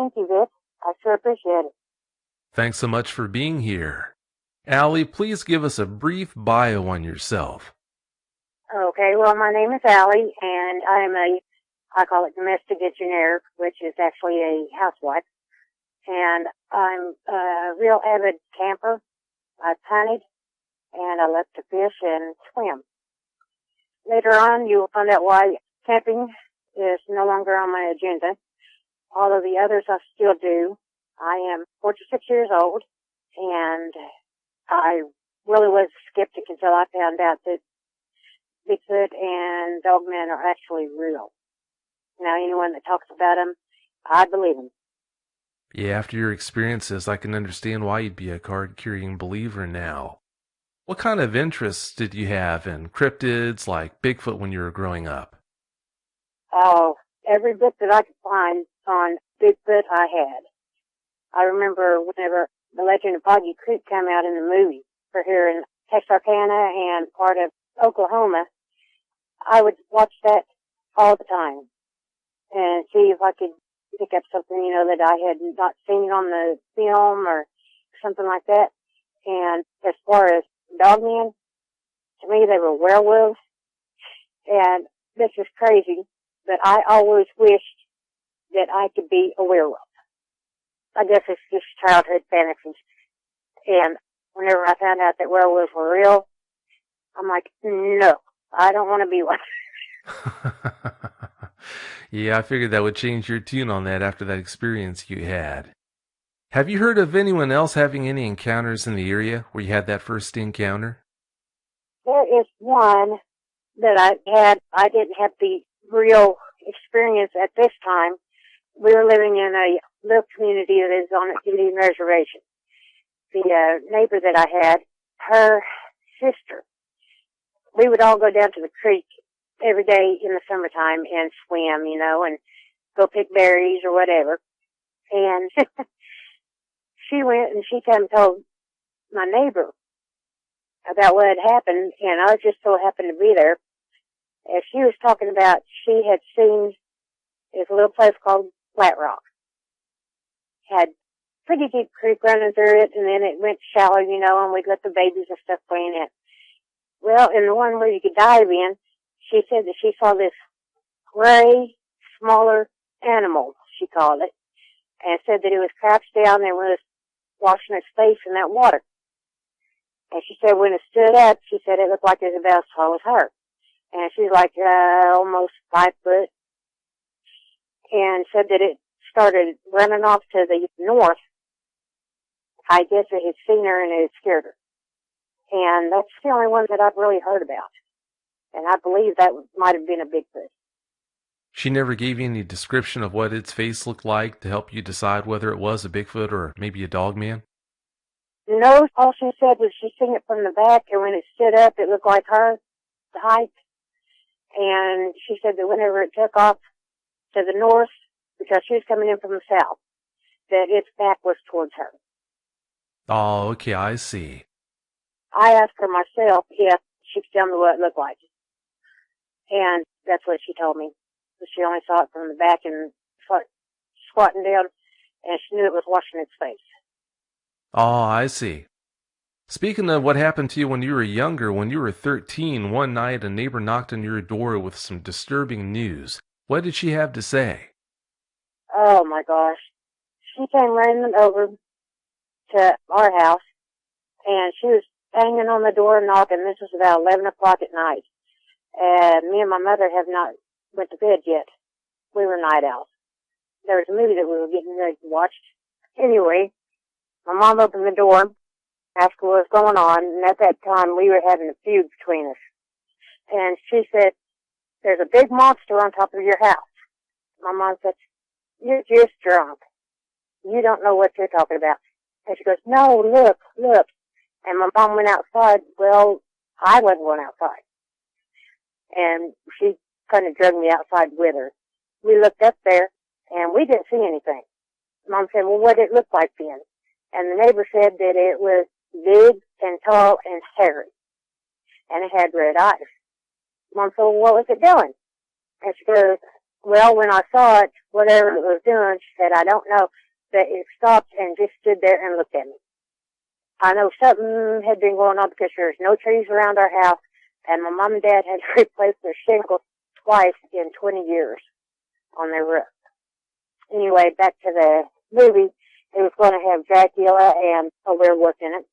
Thank you, Vic. I sure appreciate it. Thanks so much for being here. Allie, please give us a brief bio on yourself. Okay, well, my name is Allie, and I call it domestic engineer, which is actually a housewife. And I'm a real avid camper. I've hunted, and I love to fish and swim. Later on, you will find out why camping is no longer on my agenda. All of the others I still do. I am 46 years old, and I really was skeptic until I found out that Bigfoot and dogmen are actually real. Now, anyone that talks about them, I believe them. Yeah, after your experiences, I can understand why you'd be a card-carrying believer now. What kind of interests did you have in cryptids like Bigfoot when you were growing up? Oh, every book that I could find on Bigfoot I had. I remember whenever The Legend of Boggy Creek came out in the movie for here in Texarkana and part of Oklahoma, I would watch that all the time and see if I could pick up something, that I had not seen on the film or something like that. And as far as dogmen, to me they were werewolves. And this is crazy, but I always wished that I could be a werewolf. I guess it's just childhood fantasies. And whenever I found out that werewolves were real, I'm like, no, I don't want to be one. Yeah, I figured that would change your tune on that after that experience you had. Have you heard of anyone else having any encounters in the area where you had that first encounter? There is one that I had. I didn't have the real experience at this time. We were living in a little community that is on an Indian reservation. The neighbor that I had, her sister, we would all go down to the creek every day in the summertime and swim, and go pick berries or whatever. And she went and she came and told my neighbor about what had happened, and I just so happened to be there. And she was talking about she had seen this little place called Flat Rock. Had pretty deep creek running through it, and then it went shallow, and we'd let the babies and stuff play in it. Well, in the one where you could dive in, she said that she saw this gray, smaller animal, she called it, and said that it was crouched down and was washing its face in that water. And she said when it stood up, she said it looked like it was about as tall as her. And she's like almost 5 foot. And said that it started running off to the north. I guess it had seen her and it had scared her. And that's the only one that I've really heard about. And I believe that might have been a Bigfoot. She never gave you any description of what its face looked like to help you decide whether it was a Bigfoot or maybe a dogman? No, all she said was she seen it from the back, and when it stood up, it looked like her, the height. And she said that whenever it took off to the north, because she was coming in from the south, that its back was towards her. Oh, okay, I see. I asked her myself if she could tell me what it looked like. And that's what she told me. She only saw it from the back and squatting down, and she knew it was washing its face. Oh, I see. Speaking of what happened to you when you were younger, when you were 13, one night a neighbor knocked on your door with some disturbing news. What did she have to say? Oh my gosh. She came running over to our house, and she was banging on the door and knocking. This was about 11 o'clock at night. And me and my mother have not went to bed yet. We were night owls. There was a movie that we were getting ready to watch. Anyway, my mom opened the door, asked what was going on, and at that time we were having a feud between us. And she said, "There's a big monster on top of your house." My mom said, "You're just drunk. You don't know what you're talking about." And she goes, "No, look, look." And my mom went outside. Well, I wasn't going outside. And she kind of dragged me outside with her. We looked up there, and we didn't see anything. Mom said, "Well, what did it look like then?" And the neighbor said that it was big and tall and hairy, and it had red eyes. Mom said, "Well, what was it doing?" And she goes, Well, when I saw it, whatever it was doing, she said, I don't know, that it stopped and just stood there and looked at me. I know something had been going on because there's no trees around our house, and my mom and dad had to replace their shingles twice in 20 years on their roof. Anyway, back to the movie. It was going to have Dracula and a werewolf in it.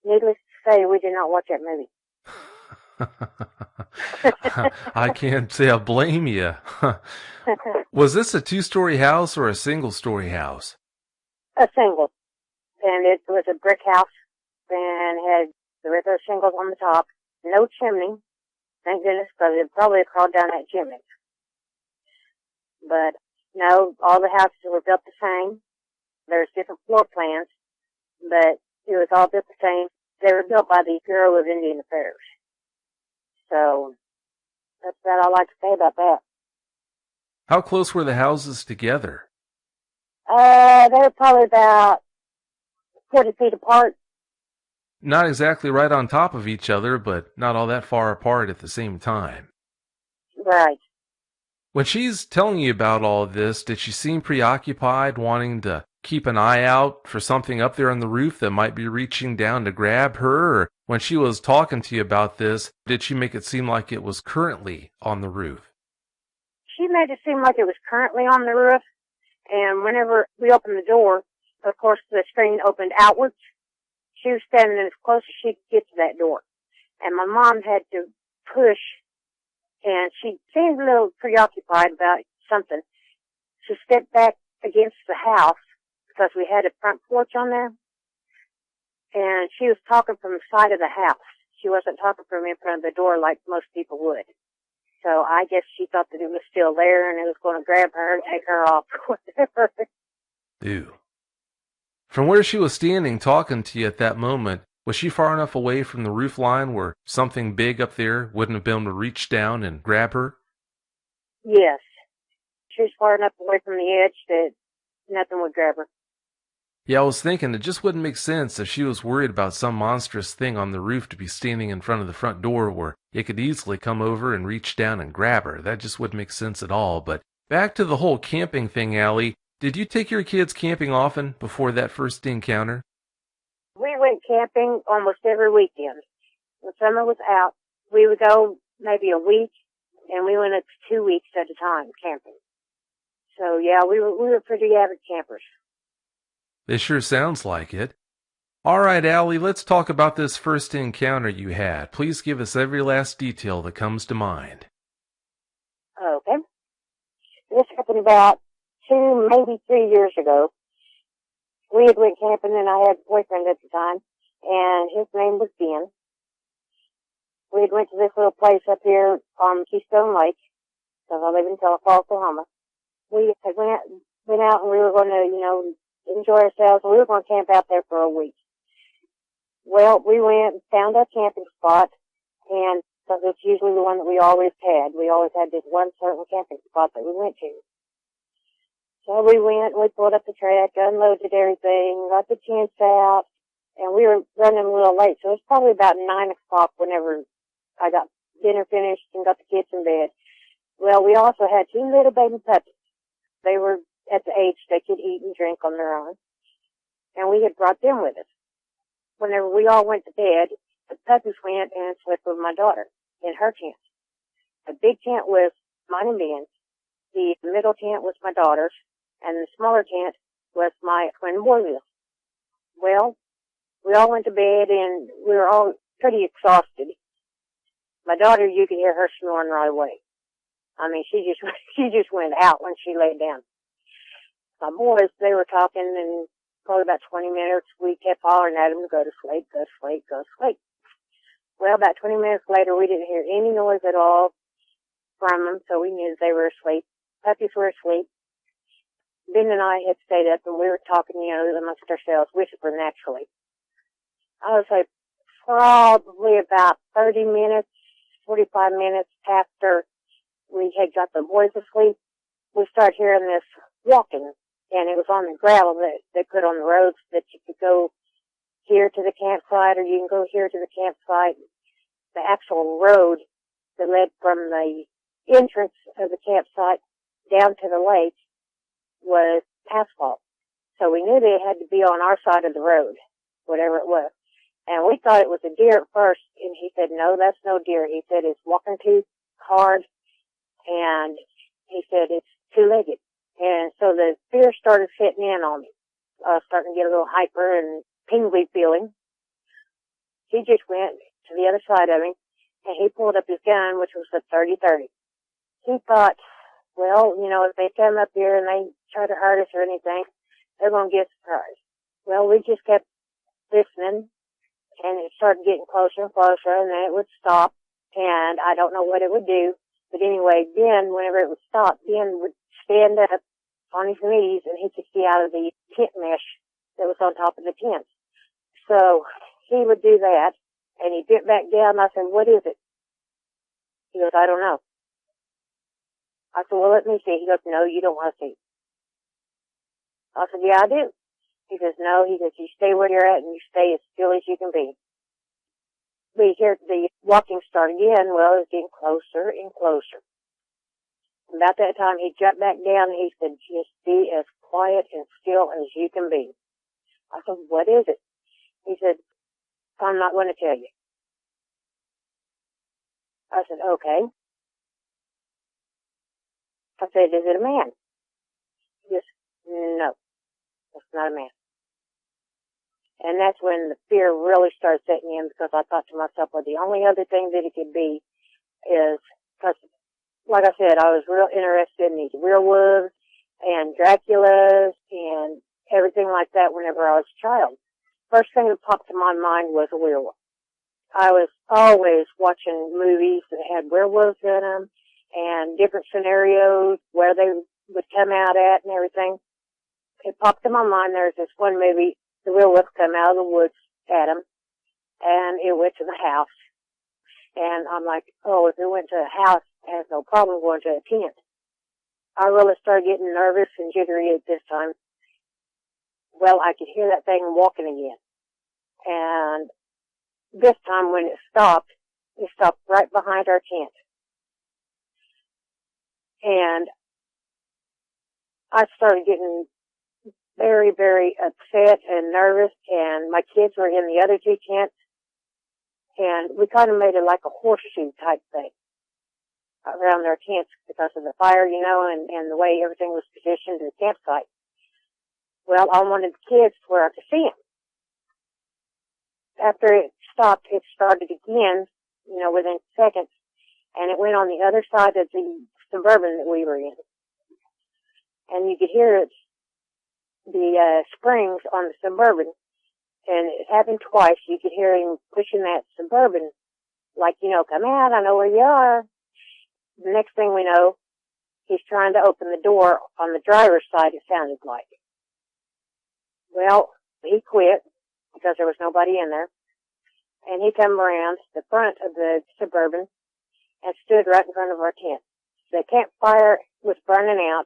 Needless to say, we did not watch that movie. I can't say I blame you. Was this a two-story house or a single-story house? A single. And it was a brick house and had the regular shingles on the top. No chimney. Thank goodness, because it probably crawled down that chimney. But no, all the houses were built the same. There's different floor plans, but it was all built the same. They were built by the Bureau of Indian Affairs. So that's about all I can say about that. How close were the houses together? They were probably about 40 feet apart. Not exactly right on top of each other, but not all that far apart at the same time. Right. When she's telling you about all of this, did she seem preoccupied, wanting to keep an eye out for something up there on the roof that might be reaching down to grab her? Or when she was talking to you about this, did she make it seem like it was currently on the roof? She made it seem like it was currently on the roof, and whenever we opened the door, of course the screen opened outwards. She was standing as close as she could get to that door. And my mom had to push, and she seemed a little preoccupied about something. She stepped back against the house because we had a front porch on there, and she was talking from the side of the house. She wasn't talking from in front of the door like most people would. So I guess she thought that it was still there and it was going to grab her and take her off or whatever. Ew. From where she was standing talking to you at that moment, was she far enough away from the roof line where something big up there wouldn't have been able to reach down and grab her? Yes. She was far enough away from the edge that nothing would grab her. Yeah, I was thinking it just wouldn't make sense if she was worried about some monstrous thing on the roof to be standing in front of the front door where it could easily come over and reach down and grab her. That just wouldn't make sense at all. But back to the whole camping thing, Allie. Did you take your kids camping often before that first encounter? We went camping almost every weekend. When summer was out, we would go maybe a week, and we went up to 2 weeks at a time camping. So yeah, we were pretty avid campers. It sure sounds like it. All right, Allie, let's talk about this first encounter you had. Please give us every last detail that comes to mind. Okay. This happened about 2, maybe 3 years ago. We had went camping, and I had a boyfriend at the time, and his name was Ben. We had went to this little place up here on Keystone Lake, because I live in Tulsa, Oklahoma. We had went out, and we were going to, enjoy ourselves, and we were going to camp out there for a week. Well, we went and found a camping spot, and because it's usually the one that we always had. We always had this one certain camping spot that we went to. So we went, and we pulled up the track, unloaded everything, got the tents out, and we were running a little late, so it was probably about 9 o'clock whenever I got dinner finished and got the kids in bed. Well, we also had 2 little baby puppies. They were at the age they could eat and drink on their own, and we had brought them with us. Whenever we all went to bed, the puppies went and slept with my daughter in her tent. The big tent was mine and Ben's. The middle tent was my daughter's, and the smaller tent was my twin boys. Well, we all went to bed, and we were all pretty exhausted. My daughter, you could hear her snoring right away. I mean, she just went out when she laid down. My boys, they were talking, and probably about 20 minutes, we kept hollering at them to go to sleep, go to sleep, go to sleep. Well, about 20 minutes later, we didn't hear any noise at all from them, so we knew they were asleep. Puppies were asleep. Ben and I had stayed up, and we were talking, amongst ourselves, whisper naturally. I would say probably about 30 minutes, 45 minutes after we had got the boys asleep, we started hearing this walking, and it was on the gravel that they put on the roads that you could go here to the campsite or you can go here to the campsite. The actual road that led from the entrance of the campsite down to the lake was asphalt. So we knew they had to be on our side of the road, whatever it was. And we thought it was a deer at first, and he said, no, that's no deer. He said, it's walking too hard, and he said, it's two-legged. And so the fear started sitting in on me. I was starting to get a little hyper and tingly feeling. He just went to the other side of him, and he pulled up his gun, which was a .30-30. He thought, well, you know, if they come up here and they try to hurt us or anything, they're going to get surprised. Well, we just kept listening, and it started getting closer and closer, and then it would stop, and I don't know what it would do. But anyway, Ben, whenever it would stop, Ben would stand up on his knees, and he could see out of the tent mesh that was on top of the tent. So he would do that, and he bent back down. I said, what is it? He goes, I don't know. I said, well, let me see. He goes, no, you don't want to see. I said, yeah, I do. He says, no. He says, you stay where you're at, and you stay as still as you can be. We hear the walking start again. Well, it's getting closer and closer. About that time, he jumped back down, and he said, just be as quiet and still as you can be. I said, what is it? He said, I'm not going to tell you. I said, okay. I said, is it a man? He goes, no, it's not a man. And that's when the fear really started setting in, because I thought to myself, well, the only other thing that it could be is, because, like I said, I was real interested in these werewolves and Draculas and everything like that whenever I was a child. First thing that popped to my mind was a werewolf. I was always watching movies that had werewolves in them and different scenarios where they would come out at and everything. It popped to my mind. There's this one movie, the werewolf come out of the woods at him, and it went to the house. And I'm like, oh, if it went to a house, it has no problem going to a tent. I really started getting nervous and jittery at this time. Well, I could hear that thing walking again. And this time when it stopped right behind our tent. And I started getting very, very upset and nervous, and my kids were in the other two tents, and we kind of made it like a horseshoe type thing around their tents because of the fire, you know, and the way everything was positioned in the campsite. Well, I wanted the kids to where I could see them. After it stopped, it started again, you know, within seconds, and it went on the other side of the Suburban that we were in. And you could hear it, the springs on the Suburban, and it happened twice. You could hear him pushing that Suburban, like, you know, come out, I know where you are. The next thing we know, he's trying to open the door on the driver's side, it sounded like. Well, he quit because there was nobody in there, and he come around the front of the Suburban and stood right in front of our tent. The campfire was burning out,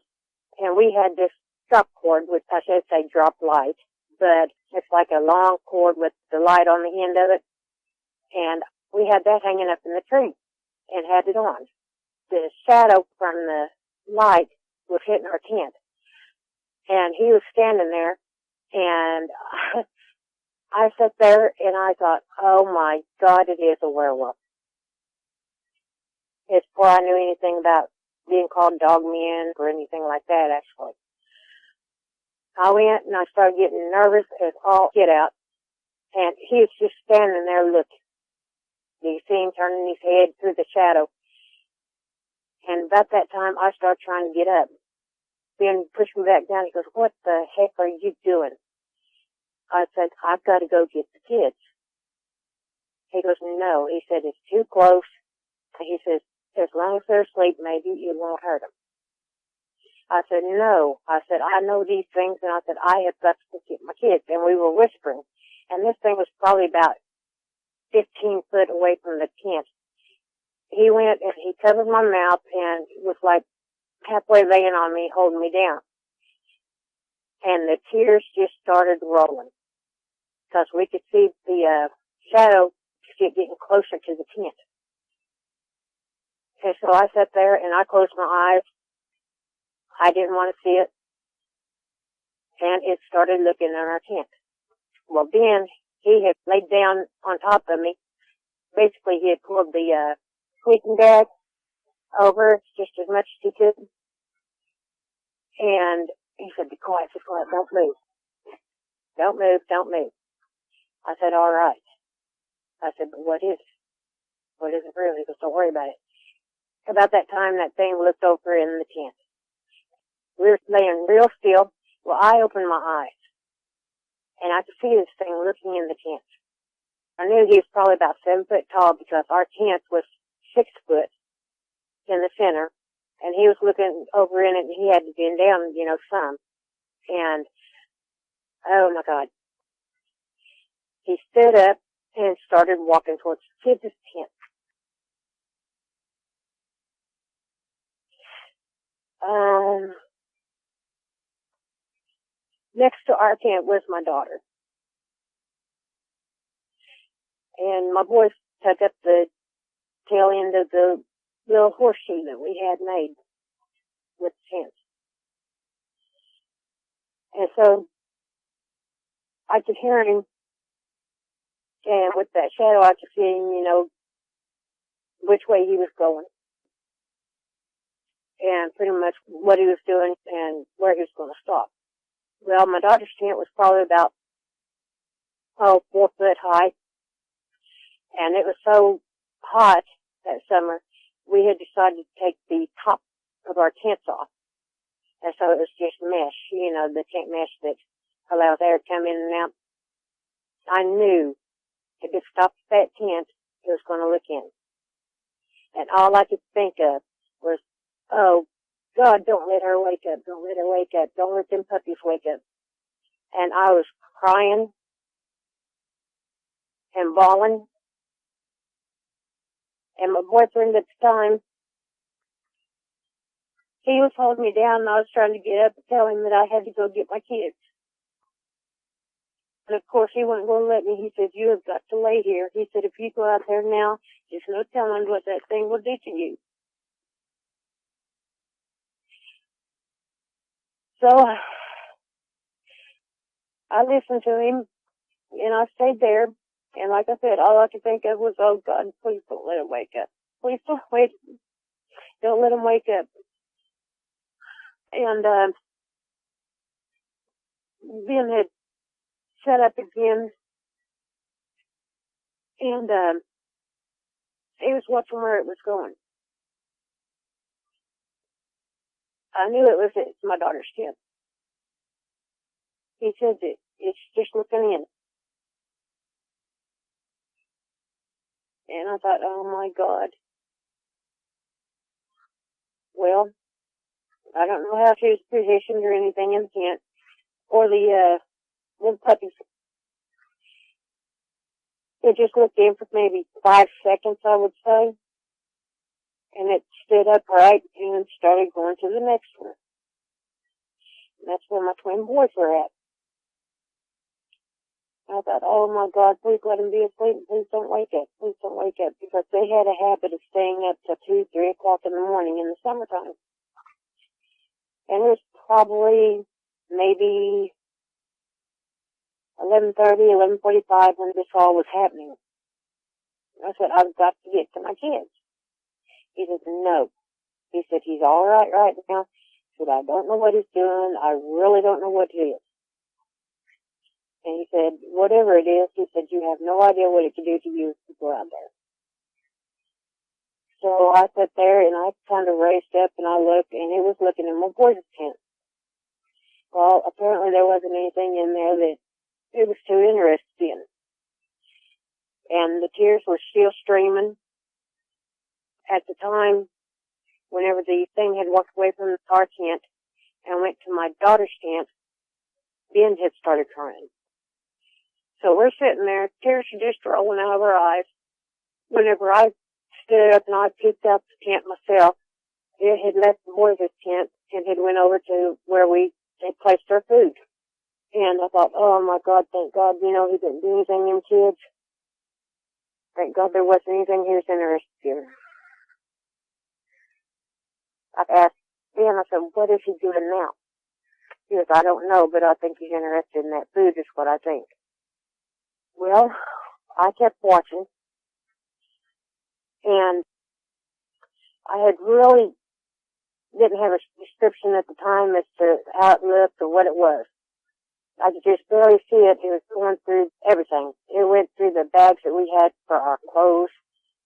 and we had this drop cord, which I should say drop light, but it's like a long cord with the light on the end of it, and we had that hanging up in the tree and had it on. The shadow from the light was hitting our tent, and he was standing there, and I sat there and I thought, oh my God, it is a werewolf. It's before I knew anything about being called dog men or anything like that, actually. I went and I started getting nervous as all get out, and he was just standing there looking. You see him turning his head through the shadow. And about that time, I started trying to get up. Ben pushed me back down. He goes, what the heck are you doing? I said, I've got to go get the kids. He goes, no. He said, it's too close. He says, as long as they're asleep, maybe it won't hurt them. I said, no. I said, I know these things, and I said, I have got to get my kids. And we were whispering. And this thing was probably about 15 foot away from the tent. He went and he covered my mouth and was like halfway laying on me, holding me down. And the tears just started rolling because we could see the shadow getting closer to the tent. And so I sat there and I closed my eyes I didn't want to see it, and it started looking in our tent. Well, then he had laid down on top of me. Basically, he had pulled the sleeping bag over just as much as he could, and he said, be quiet, don't move. Don't move, don't move. I said, all right. I said, but what is it? What is it really? He goes, don't worry about it. About that time, that thing looked over in the tent. We were laying real still. Well, I opened my eyes, and I could see this thing looking in the tent. I knew he was probably about 7 foot tall because our tent was 6 foot in the center, and he was looking over in it, and he had to bend down, some. And, oh my God. He stood up and started walking towards the kids' tent. Next to our tent was my daughter. And my boys took up the tail end of the little horseshoe that we had made with the tent. And so I could hear him, and with that shadow I could see him, which way he was going. And pretty much what he was doing and where he was going to stop. Well, my daughter's tent was probably about, 4 foot high. And it was so hot that summer, we had decided to take the top of our tents off. And so it was just mesh, the tent mesh that allows air to come in and out. I knew if it stopped that tent, it was going to look in. And all I could think of was, oh, God, don't let her wake up. Don't let her wake up. Don't let them puppies wake up. And I was crying and bawling. And my boyfriend at the time, he was holding me down, and I was trying to get up and tell him that I had to go get my kids. And of course, he wasn't going to let me. He said, you have got to lay here. He said, if you go out there now, there's no telling what that thing will do to you. So I listened to him, and I stayed there. And like I said, all I could think of was, oh, God, please don't let him wake up. Please don't let him wake up. And Ben had set up again, and he was watching where it was going. I knew it's my daughter's tent. He said that it's just looking in. And I thought, oh my God. Well, I don't know how she was positioned or anything in the tent, or the little puppies. It just looked in for maybe 5 seconds, I would say. And it stood upright and started going to the next one. And that's where my twin boys were at. I thought, oh my God, please let them be asleep. Please don't wake up. Please don't wake up. Because they had a habit of staying up till 2, 3 o'clock in the morning in the summertime. And it was probably maybe 11:30, 11:45 when this all was happening. I said, I've got to get to my kids. He said, no. He said, he's all right now. He said, I don't know what he's doing. I really don't know what it is. And he said, whatever it is, he said, you have no idea what it could do to you if you go out there. So I sat there and I kind of raced up and I looked, and it was looking in my boys' tent. Well, apparently there wasn't anything in there that it was too interested in. And the tears were still streaming. At the time, whenever the thing had walked away from our tent and went to my daughter's tent, Ben had started crying. So we're sitting there, tears are just rolling out of our eyes. Whenever I stood up and I peeked out the tent myself, it had left the boys' tent and had went over to where we had placed our food. And I thought, oh my God, thank God, he didn't do anything to them kids. Thank God there wasn't anything he was interested in. I asked then. I said, what is he doing now? He goes, I don't know, but I think he's interested in that food is what I think. Well, I kept watching, and I had really didn't have a description at the time as to how it looked or what it was. I could just barely see it. It was going through everything. It went through the bags that we had for our clothes.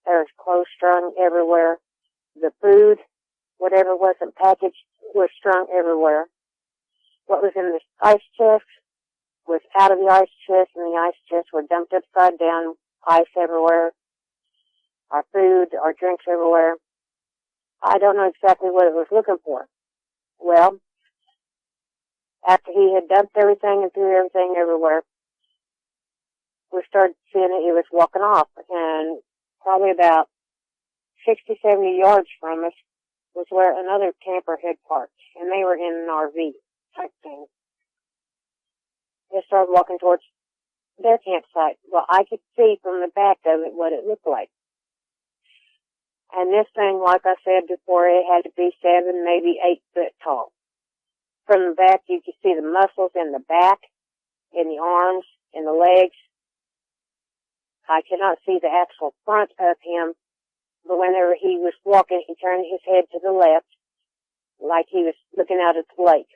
There was clothes strung everywhere. The food, whatever wasn't packaged, was strung everywhere. What was in the ice chest was out of the ice chest, and the ice chests were dumped upside down, ice everywhere. Our food, our drinks everywhere. I don't know exactly what it was looking for. Well, after he had dumped everything and threw everything everywhere, we started seeing it. He was walking off, and probably about 60, 70 yards from us was where another camper had parked, and they were in an RV type thing. They started walking towards their campsite. Well, I could see from the back of it what it looked like. And this thing, like I said before, it had to be 7, maybe 8 foot tall. From the back, you could see the muscles in the back, in the arms, in the legs. I could not see the actual front of him, but whenever he was walking, he turned his head to the left, like he was looking out at the lake.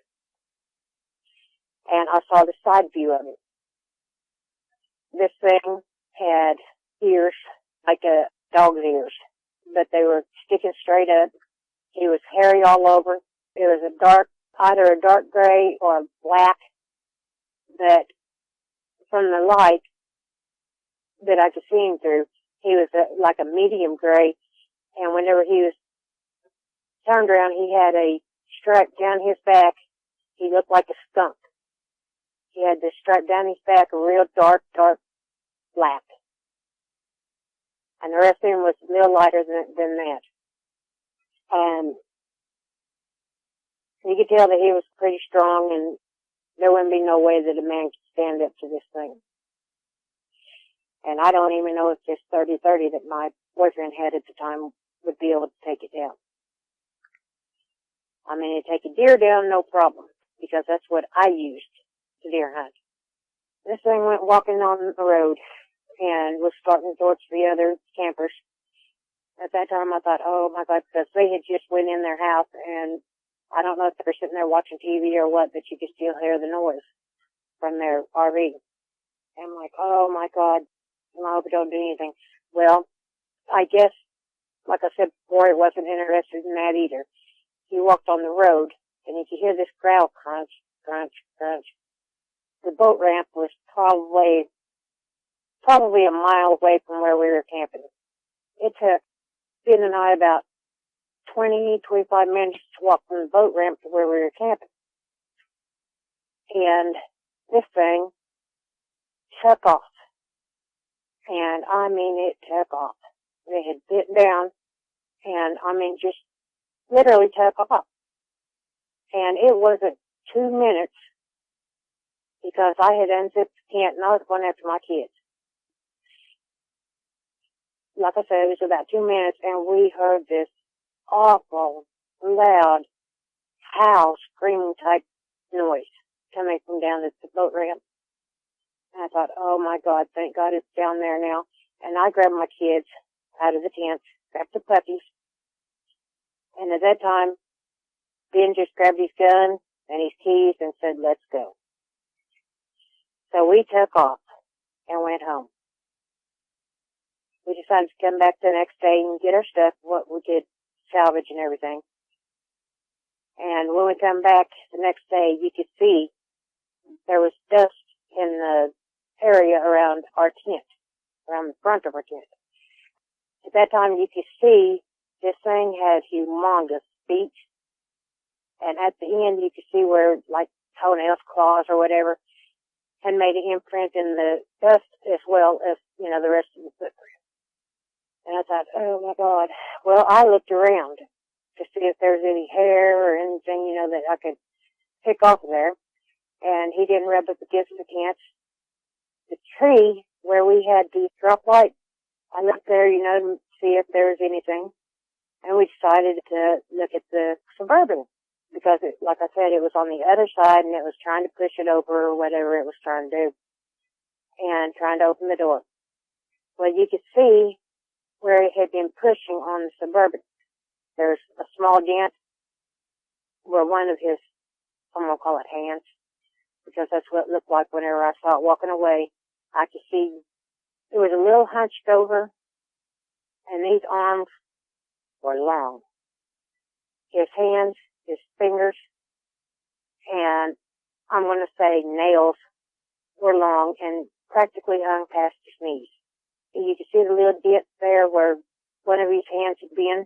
And I saw the side view of it. This thing had ears, like a dog's ears, but they were sticking straight up. He was hairy all over. It was a dark, either a dark gray or black, that from the light that I could see him through, he was like a medium gray, and whenever he was turned around, he had a stripe down his back. He looked like a skunk. He had this stripe down his back, a real dark, dark black. And the rest of him was a little lighter than that. And you could tell that he was pretty strong, and there wouldn't be no way that a man could stand up to this thing. And I don't even know if this 30-30 that my boyfriend had at the time would be able to take it down. I mean, to take a deer down, no problem, because that's what I used to deer hunt. This thing went walking on the road and was starting towards the other campers. At that time, I thought, oh my God, because they had just went in their house, and I don't know if they were sitting there watching TV or what, but you could still hear the noise from their RV. And I'm like, oh my God, I hope it don't do anything. Well, I guess, like I said before, it wasn't interested in that either. He walked on the road, and you could hear this growl, crunch, crunch, crunch. The boat ramp was probably a mile away from where we were camping. It took Ben and I about 20, 25 minutes to walk from the boat ramp to where we were camping. And this thing took off. And I mean, it took off. They had bit down, and I mean, just literally took off. And it wasn't 2 minutes, because I had unzipped the tent and I was going after my kids. Like I said, it was about 2 minutes, and we heard this awful, loud, howl, screaming type noise coming from down at the boat ramp. And I thought, oh my God, thank God it's down there now. And I grabbed my kids out of the tent, grabbed the puppies, and at that time, Ben just grabbed his gun and his keys and said, let's go. So we took off and went home. We decided to come back the next day and get our stuff, what we could salvage and everything. And when we come back the next day, you could see there was dust in the area around our tent, around the front of our tent. At that time, you could see this thing had humongous feet, and at the end, you could see where, like, toenails, claws, or whatever, had made an imprint in the dust as well as, you know, the rest of the footprint. And I thought, oh my God. Well, I looked around to see if there was any hair or anything, you know, that I could pick off of there. And he didn't rub up against the tent. The tree where we had the drop light, I looked there, you know, to see if there was anything. And we decided to look at the Suburban because, like I said, it was on the other side, and it was trying to push it over or whatever it was trying to do, and trying to open the door. Well, you could see where it had been pushing on the Suburban. There's a small dent where one of his, I'm going to call it hands, because that's what it looked like whenever I saw it walking away. I could see it was a little hunched over, and these arms were long. His hands, his fingers, and I'm going to say nails were long and practically hung past his knees. You could see the little dent there where one of his hands had been.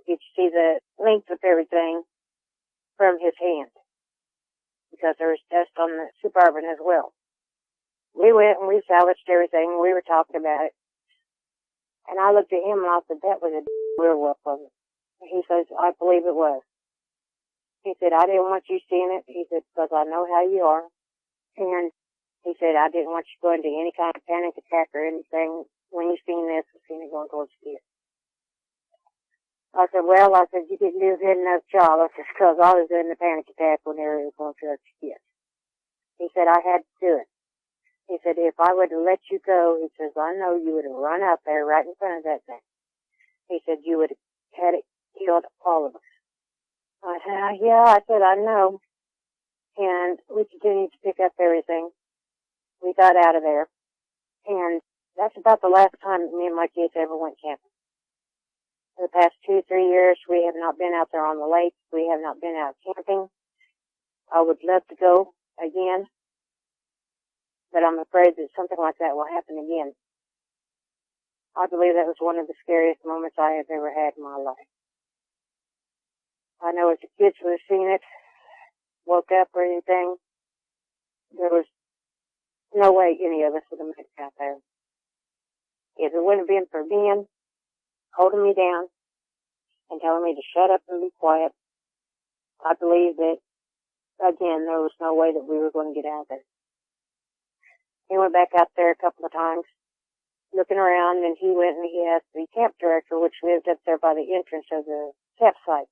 You could see the length of everything from his hand, because there was dust on the Suburban as well. We went and we salvaged everything. We were talking about it. And I looked at him and I said, that was a werewolf of it. He says, I believe it was. He said, I didn't want you seeing it. He said, because I know how you are. And he said, I didn't want you going to any kind of panic attack or anything when you seen this or seen it going towards the kids. I said, well, you didn't do a good enough job. I said, because I was in the panic attack whenever it was going towards the kids. He said, I had to do it. He said, if I would have let you go, he says, I know you would have run up there right in front of that thing. He said, you would have had it killed all of us. I said, yeah, I said, I know. And we continued to pick up everything. We got out of there. And that's about the last time that me and my kids ever went camping. For the past 2-3 years, we have not been out there on the lake. We have not been out camping. I would love to go again, but I'm afraid that something like that will happen again. I believe that was one of the scariest moments I have ever had in my life. I know if the kids would have seen it, woke up or anything, there was no way any of us would have made it out there. If it wouldn't have been for Ben holding me down and telling me to shut up and be quiet, I believe that, again, there was no way that we were going to get out there. He went back out there a couple of times, looking around, and he went and he asked the camp director, which lived up there by the entrance of the campsite,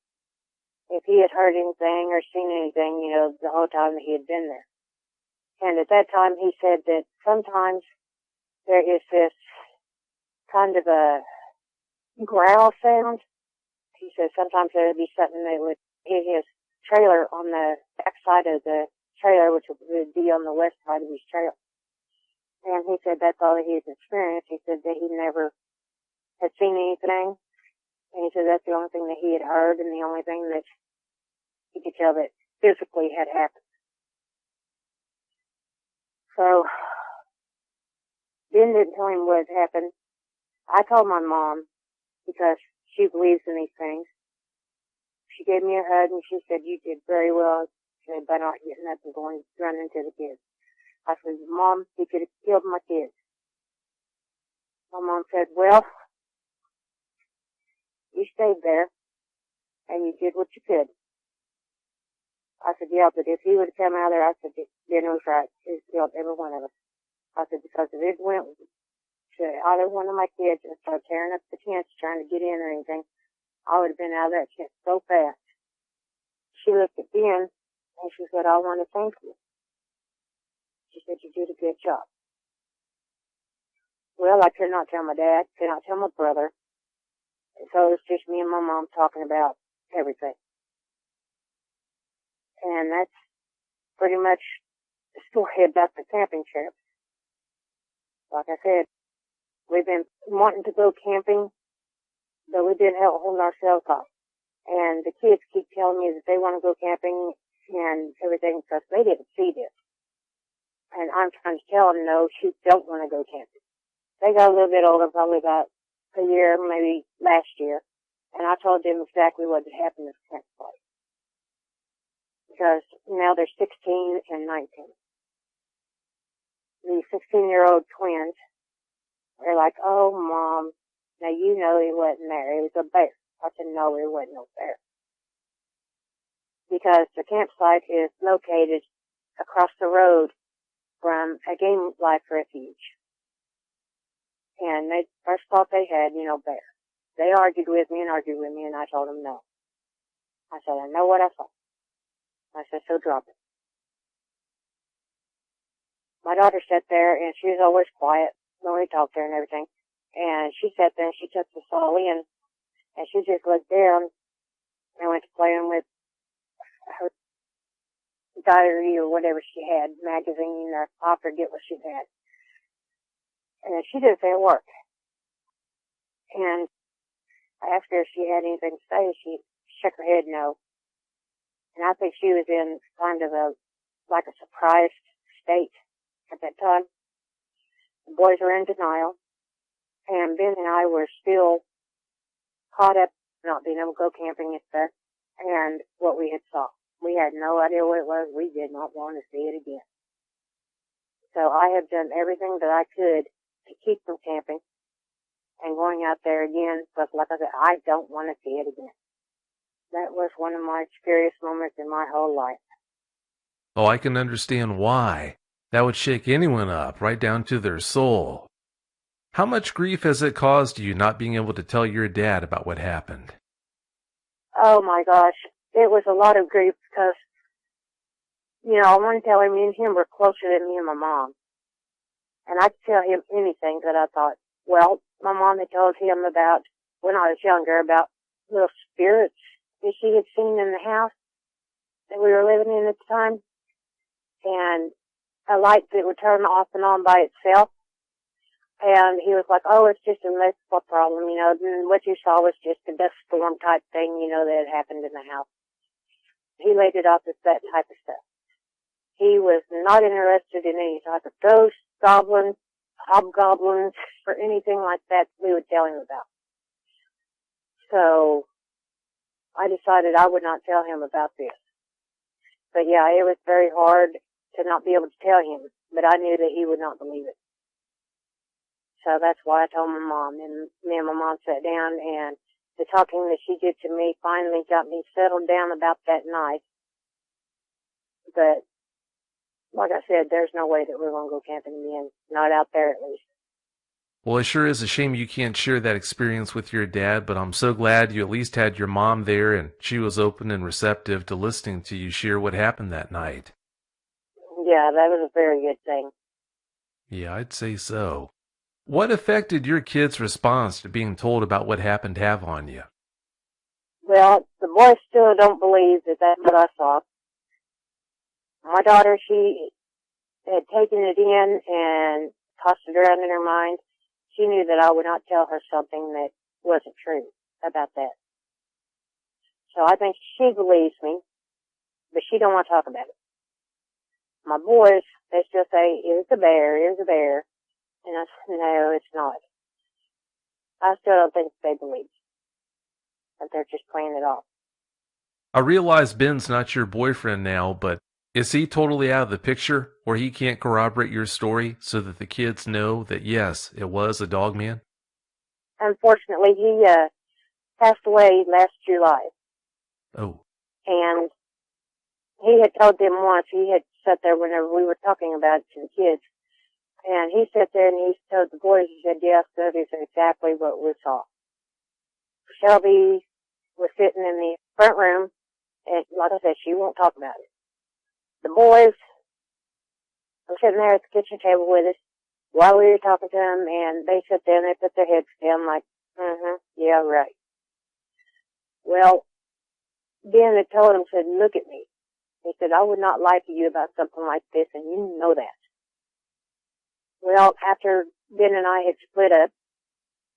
if he had heard anything or seen anything, the whole time that he had been there. And at that time, he said that sometimes there is this kind of a growl sound. He said sometimes there would be something that would hit his trailer on the back side of the trailer, which would be on the west side of his trailer. And he said that's all that he had experienced. He said that he never had seen anything. And he said that's the only thing that he had heard and the only thing that he could tell that physically had happened. So, Ben didn't tell him what had happened. I told my mom, because she believes in these things. She gave me a hug and she said, you did very well. She said, by not getting up and going running to the kids. I said, Mom, he could have killed my kids. My mom said, well, you stayed there and you did what you could. I said, yeah, but if he would have come out there, I said, Ben was right. He killed every one of us. I said, because if it went to either one of my kids and started tearing up the tents trying to get in or anything, I would have been out of that tent so fast. She looked at Ben and she said, I want to thank you. She said, you did a good job. Well, I could not tell my dad, could not tell my brother. And so it was just me and my mom talking about everything. And that's pretty much the story about the camping trip. Like I said, we've been wanting to go camping, but we've been holding ourselves off. And the kids keep telling me that they want to go camping and everything because they didn't see this. And I'm trying to tell them, no, you don't want to go camping. They got a little bit older, probably about a year, maybe last year. And I told them exactly what had happened at the campsite. Because now they're 16 and 19. The 16-year-old twins, they're like, oh, Mom, now you know he wasn't there. It was a bear. I said, no, it wasn't no bear. Because the campsite is located across the road from a game life refuge. And they first thought they had, bear. They argued with me, and I told them no. I said, I know what I saw. I said, so drop it. My daughter sat there, and she was always quiet when we talked to her and everything. And she sat there, and she took the Solly, and she just looked down and went to playing with her diary or whatever she had, magazine, or I forget what she had. And she didn't say a word. And I asked her if she had anything to say. She shook her head no. And I think she was in kind of a surprised state at that time. The boys were in denial. And Ben and I were still caught up not being able to go camping and stuff, and what we had saw. We had no idea what it was. We did not want to see it again. So I have done everything that I could to keep from camping and going out there again, but like I said, I don't want to see it again. That was one of my scariest moments in my whole life. Oh, I can understand why. That would shake anyone up, right down to their soul. How much grief has it caused you not being able to tell your dad about what happened? Oh my gosh, it was a lot of grief because, I want to tell him, me and him were closer than me and my mom. And I could tell him anything that I thought. Well, my mom had told him about, when I was younger, about little spirits that she had seen in the house that we were living in at the time. And a light that would turn off and on by itself. And he was like, oh, it's just an electrical problem, and what you saw was just a dust storm type thing, that had happened in the house. He laid it off as that type of stuff. He was not interested in any type of ghosts, goblins, hobgoblins, or anything like that we would tell him about. So I decided I would not tell him about this. But yeah, it was very hard to not be able to tell him, but I knew that he would not believe it. So that's why I told my mom, and me and my mom sat down, and the talking that she did to me finally got me settled down about that night. But, like I said, there's no way that we're going to go camping again, not out there at least. Well, it sure is a shame you can't share that experience with your dad, but I'm so glad you at least had your mom there, and she was open and receptive to listening to you share what happened that night. Yeah, that was a very good thing. Yeah, I'd say so. What effect did your kids' response to being told about what happened have on you? Well, the boys still don't believe that that's what I saw. My daughter, she had taken it in and tossed it around in her mind. She knew that I would not tell her something that wasn't true about that. So I think she believes me, but she don't want to talk about it. My boys, they still say, it was a bear, it was a bear. And I said, no, it's not. I still don't think they believe that they're just playing it off. I realize Ben's not your boyfriend now, but is he totally out of the picture where he can't corroborate your story so that the kids know that, yes, it was a dog man? Unfortunately, he passed away last July. Oh. And he had told them once, he had sat there whenever we were talking about it to the kids, and he sat there and he told the boys, he said, yes, that is exactly what we saw. Shelby was sitting in the front room, and like I said, she won't talk about it. The boys were sitting there at the kitchen table with us while we were talking to them, and they sat there and they put their heads down like, yeah, right. Well, Ben had told him, said, look at me. He said, I would not lie to you about something like this, and you know that. Well, after Ben and I had split up,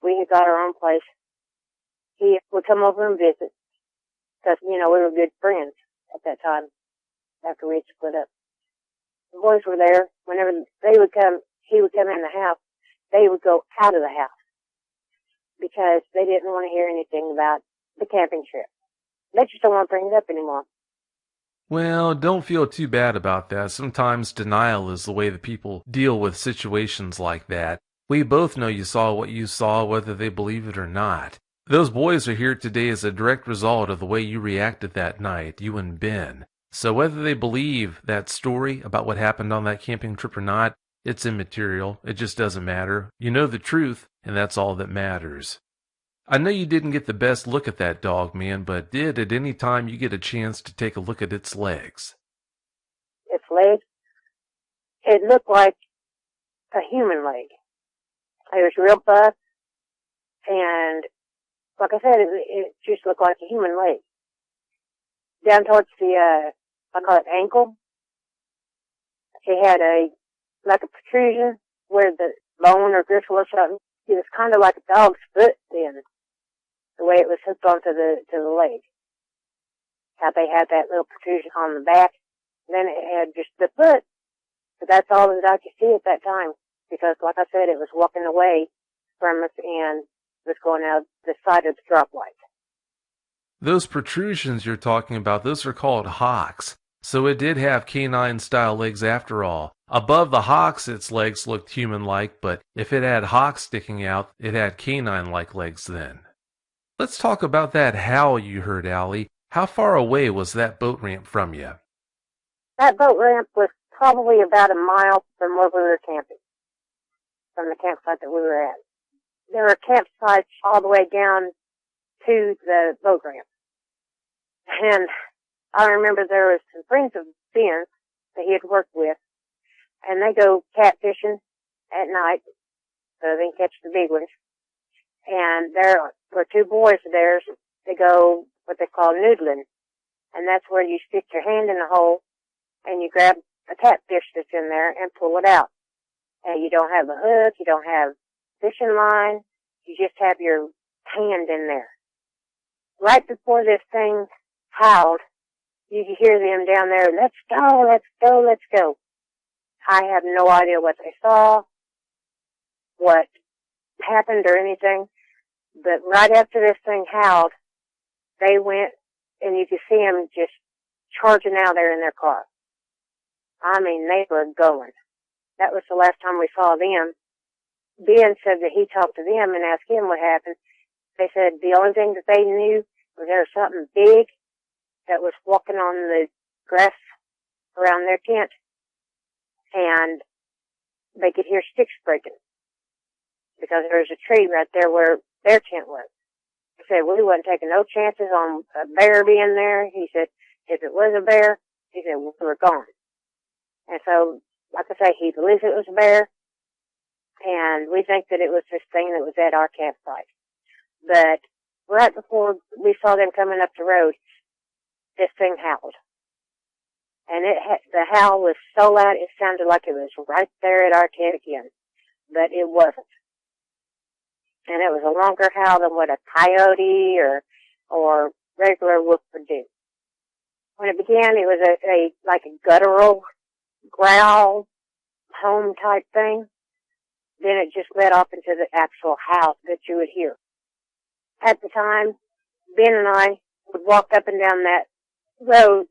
we had got our own place. He would come over and visit, because, we were good friends at that time, after we had split up. The boys were there. Whenever they would come, he would come in the house, they would go out of the house, because they didn't want to hear anything about the camping trip. They just don't want to bring it up anymore. Well, don't feel too bad about that. Sometimes denial is the way that people deal with situations like that. We both know you saw what you saw, whether they believe it or not. Those boys are here today as a direct result of the way you reacted that night, you and Ben. So whether they believe that story about what happened on that camping trip or not, it's immaterial. It just doesn't matter. You know the truth, and that's all that matters. I know you didn't get the best look at that dog, man, but did at any time you get a chance to take a look at its legs? Its legs, it looked like a human leg. It was real buff, and like I said, it just looked like a human leg. Down towards the, I call it ankle, it had like a protrusion where the bone or gristle or something. It was kind of like a dog's foot then, the way it was hooked onto the leg. How they had that little protrusion on the back. Then it had just the foot. But that's all that I could see at that time. Because, like I said, it was walking away from us and was going out the side of the drop light. Those protrusions you're talking about, those are called hocks. So it did have canine-style legs after all. Above the hocks, its legs looked human-like, but if it had hocks sticking out, it had canine-like legs then. Let's talk about that howl you heard, Allie. How far away was that boat ramp from you? That boat ramp was probably about a mile from where we were camping, from the campsite that we were at. There were campsites all the way down to the boat ramp. And I remember there was some friends of Ben's that he had worked with, and they go catfishing at night so they can catch the big ones. And there were two boys of theirs that go what they call noodling, and that's where you stick your hand in the hole and you grab a catfish that's in there and pull it out. And you don't have a hook, you don't have fishing line, you just have your hand in there. Right before this thing howled, you could hear them down there, let's go, let's go, let's go. I have no idea what they saw, what happened or anything, but right after this thing howled, they went and you could see them just charging out there in their car. I mean, they were going. That was the last time we saw them. Ben said that he talked to them and asked him what happened. They said the only thing that they knew was there was something big that was walking on the grass around their tent, and they could hear sticks breaking because there was a tree right there where their tent was. He said, we wasn't taking no chances on a bear being there. He said, if it was a bear, he said, we were gone. And so, like I say, he believes it was a bear, and we think that it was this thing that was at our campsite. But right before we saw them coming up the road, this thing howled. And the howl was so loud, it sounded like it was right there at our tent again. But it wasn't. And it was a longer howl than what a coyote or regular wolf would do. When it began, it was like a guttural growl, home type thing. Then it just led off into the actual howl that you would hear. At the time, Ben and I would walk up and down that road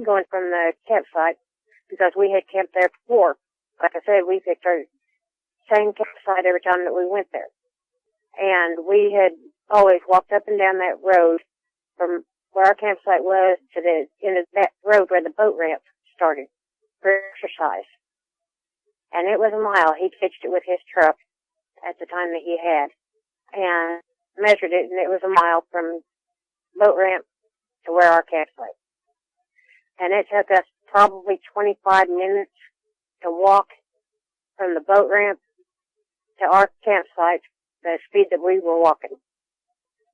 going from the campsite because we had camped there before. Like I said, we picked our same campsite every time that we went there. And we had always walked up and down that road from where our campsite was to the end of that road where the boat ramp started for exercise. And it was a mile. He pitched it with his truck at the time that he had and measured it, and it was a mile from boat ramp to where our campsite. And it took us probably 25 minutes to walk from the boat ramp to our campsite, the speed that we were walking.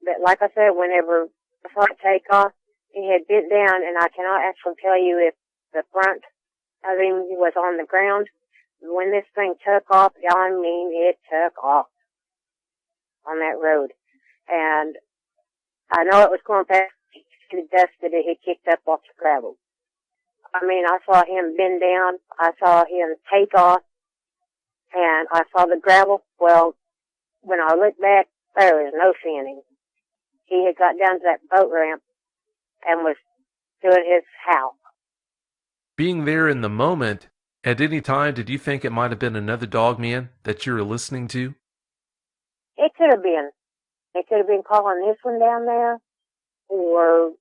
But like I said, whenever I saw it take off, he had bent down, and I cannot actually tell you if the front of him was on the ground. When this thing took off, I mean, it took off on that road. And I know it was going past the dust that it had kicked up off the gravel. I mean, I saw him bend down, I saw him take off, and I saw the gravel. Well, when I looked back, there was no seeing him. He had got down to that boat ramp and was doing his howl. Being there in the moment, at any time, did you think it might have been another dog man that you were listening to? It could have been. It could have been calling this one down there, or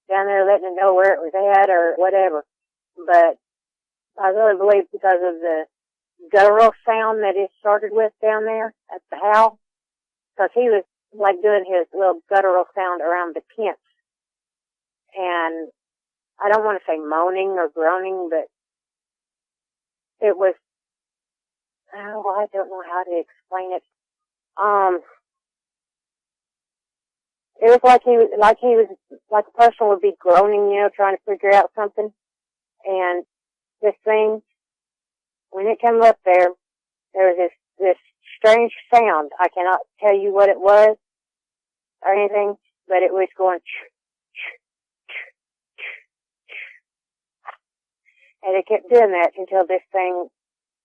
down there letting it know where it was at, or whatever. But I really believe because of the guttural sound that it started with down there at the howl, because he was like doing his little guttural sound around the tents. And I don't want to say moaning or groaning, but it was, oh, I don't know how to explain it. It was like he was like a person would be groaning, trying to figure out something. And this thing, when it came up there was this strange sound. I cannot tell you what it was or anything, but it was going and it kept doing that until this thing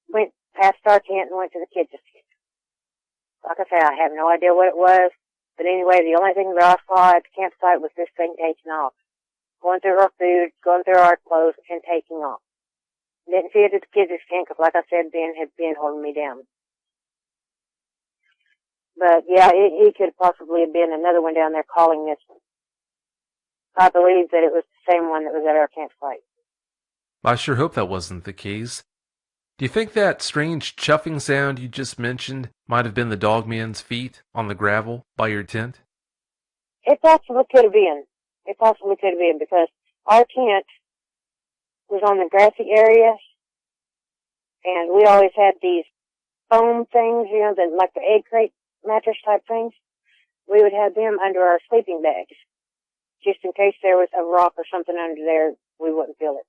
went past our tent and went to the kids' tent. Like I said, I have no idea what it was, but anyway, the only thing that I saw at the campsite was this thing taking off, going through our food, going through our clothes, and taking off. Didn't see it at the kids' tent because, like I said, Ben had been holding me down. But yeah, he could possibly have been another one down there calling this one. I believe that it was the same one that was at our campsite. I sure hope that wasn't the case. Do you think that strange chuffing sound you just mentioned might have been the dogman's feet on the gravel by your tent? It possibly could have been. It possibly could have been because our tent was on the grassy area, and we always had these foam things, like the egg crate mattress type things. We would have them under our sleeping bags, just in case there was a rock or something under there, we wouldn't feel it.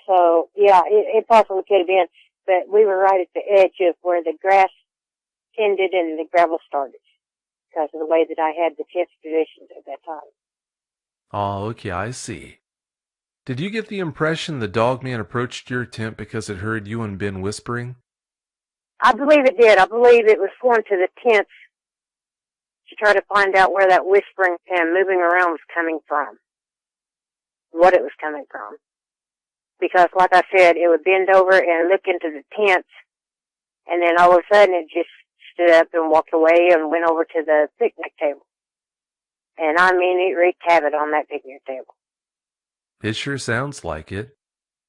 So, yeah, it possibly could have been, but we were right at the edge of where the grass ended and the gravel started because of the way that I had the tent positioned at that time. Oh, okay, I see. Did you get the impression the dogman approached your tent because it heard you and Ben whispering? I believe it did. I believe it was going to the tents to try to find out where that whispering and moving around was coming from, what it was coming from. Because, like I said, it would bend over and look into the tents, and then all of a sudden it just stood up and walked away and went over to the picnic table. And I mean, it wreaked havoc on that picnic table. It sure sounds like it.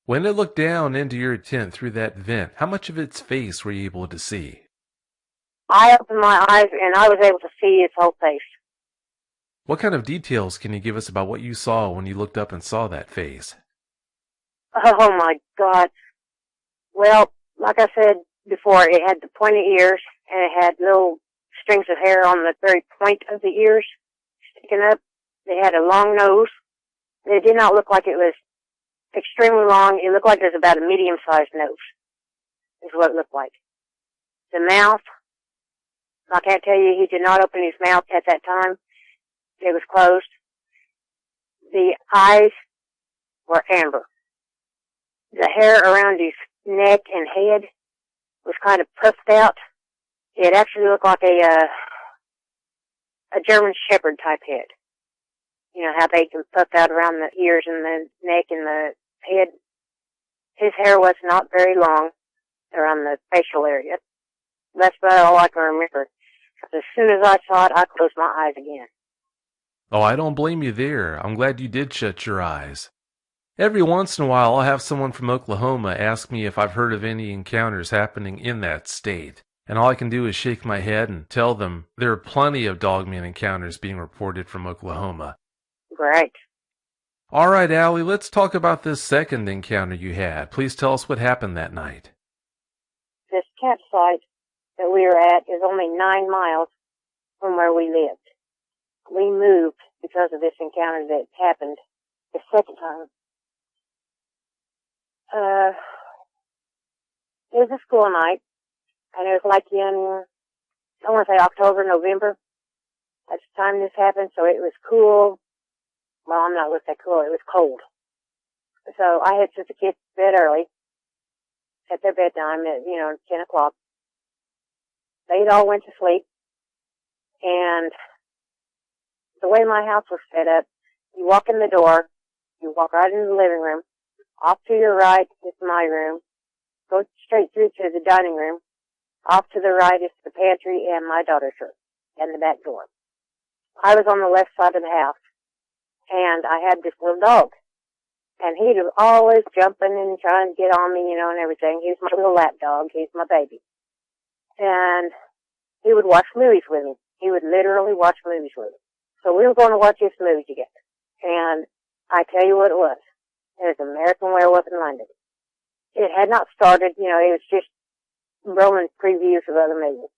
When it looked down into your tent through that vent, how much of its face were you able to see? I opened my eyes and I was able to see its whole face. What kind of details can you give us about what you saw when you looked up and saw that face? Oh my God. Well, like I said before, it had the pointy ears and it had little strings of hair on the very point of the ears sticking up. They had a long nose. It did not look like it was extremely long. It looked like it was about a medium-sized nose, is what it looked like. The mouth, I can't tell you, he did not open his mouth at that time. It was closed. The eyes were amber. The hair around his neck and head was kind of puffed out. It actually looked like a German Shepherd type head. You know how they can puff out around the ears and the neck and the head. His hair was not very long around the facial area. That's about all I can remember. As soon as I saw it, I closed my eyes again. Oh, I don't blame you there. I'm glad you did shut your eyes. Every once in a while, I'll have someone from Oklahoma ask me if I've heard of any encounters happening in that state. And all I can do is shake my head and tell them there are plenty of dogman encounters being reported from Oklahoma. Great. All right, Allie, let's talk about this second encounter you had. Please tell us what happened that night. This campsite that we were at is only 9 miles from where we lived. We moved because of this encounter that happened the second time. It was a school night, and it was like in, I want to say October, November. That's the time this happened, so it was cool. Well, I'm not going to say cool, it was cold. So I had sent the kids to bed early, at their bedtime at, 10 o'clock. They all went to sleep, and the way my house was set up, you walk in the door, you walk right into the living room, off to your right is my room, go straight through to the dining room, off to the right is the pantry and my daughter's room, and the back door. I was on the left side of the house, and I had this little dog, and he was always jumping and trying to get on me, and everything. He was my little lap dog. He's my baby. And he would watch movies with me. He would literally watch movies with us. So we were going to watch this movie together. And I tell you what it was. It was American Werewolf in London. It had not started, it was just rolling previews of other movies.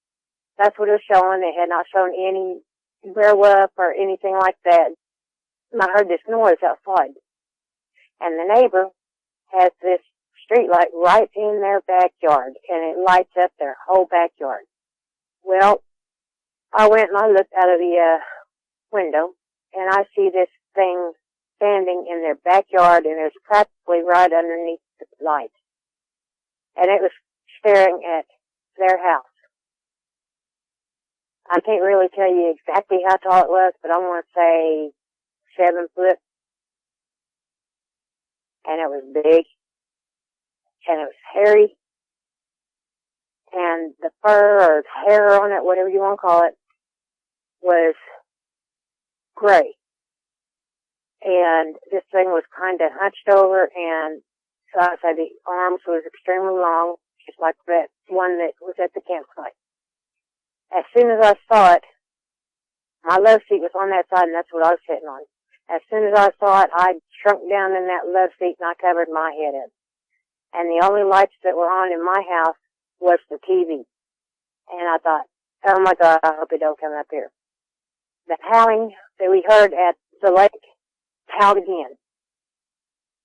That's what it was showing. It had not shown any werewolf or anything like that. And I heard this noise outside. And the neighbor has this street light right in their backyard, and it lights up their whole backyard. Well, I went and I looked out of the window, and I see this thing standing in their backyard, and it was practically right underneath the light. And it was staring at their house. I can't really tell you exactly how tall it was, but I want to say 7 foot. And it was big. And it was hairy. And the fur or hair on it, whatever you want to call it, was gray. And this thing was kind of hunched over, and so I said the arms was extremely long, just like that one that was at the campsite. As soon as I saw it, my love seat was on that side, and that's what I was sitting on. As soon as I saw it, I shrunk down in that love seat, and I covered my head up. And the only lights that were on in my house was the TV. And I thought, oh my God, I hope it don't come up here. The howling that we heard at the lake howled again.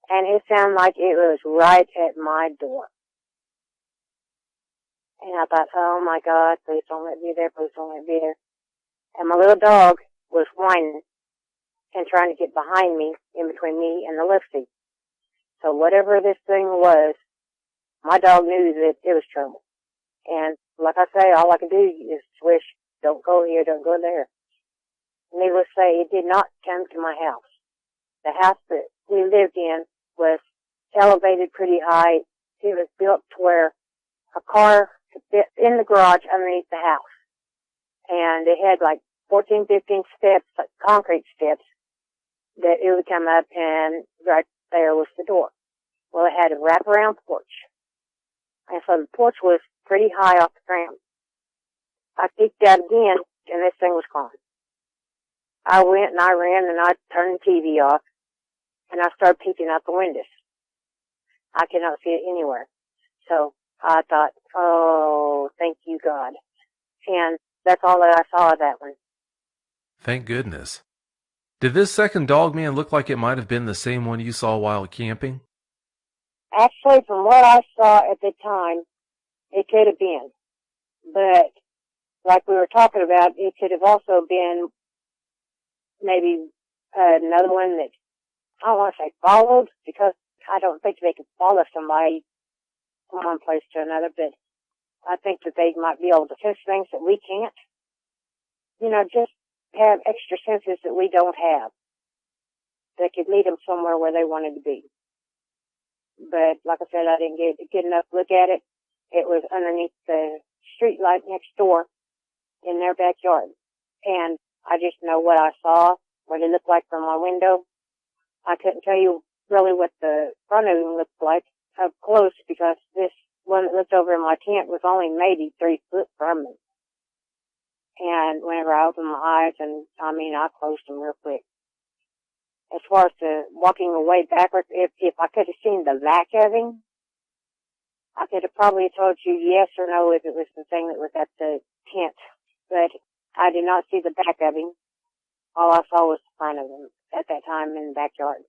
And it sounded like it was right at my door. And I thought, oh my God, please don't let me there, please don't let me there. And my little dog was whining and trying to get behind me, in between me and the lift seat. So whatever this thing was, my dog knew that it was trouble. And like I say, all I could do is swish, don't go here, don't go there. Needless to say, it did not come to my house. The house that we lived in was elevated pretty high. It was built to where a car could fit in the garage underneath the house. And it had like 14, 15 steps, like concrete steps, that it would come up, and right there was the door. Well, it had a wraparound porch. And so the porch was pretty high off the ground. I peeked out again, and this thing was gone. I went and I ran and I turned the TV off, and I started peeking out the windows. I could not see it anywhere. So I thought, oh, thank you, God. And that's all that I saw of that one. Thank goodness. Did this second dog man look like it might have been the same one you saw while camping? Actually, from what I saw at the time, it could have been. But like we were talking about, it could have also been maybe another one that, I don't want to say followed, because I don't think they could follow somebody from one place to another, but I think that they might be able to sense things that we can't. Just have extra senses that we don't have that could lead them somewhere where they wanted to be. But like I said, I didn't get a good enough look at it. It was underneath the street light next door in their backyard. And I just know what I saw, what it looked like from my window. I couldn't tell you really what the front of them looked like up close, because this one that looked over in my tent was only maybe 3 foot from me. And whenever I opened my eyes, I closed them real quick. As far as the walking away backwards, if I could have seen the back of him, I could have probably told you yes or no if it was the thing that was at the tent. But I did not see the back of him. All I saw was the front of him at that time in the backyard.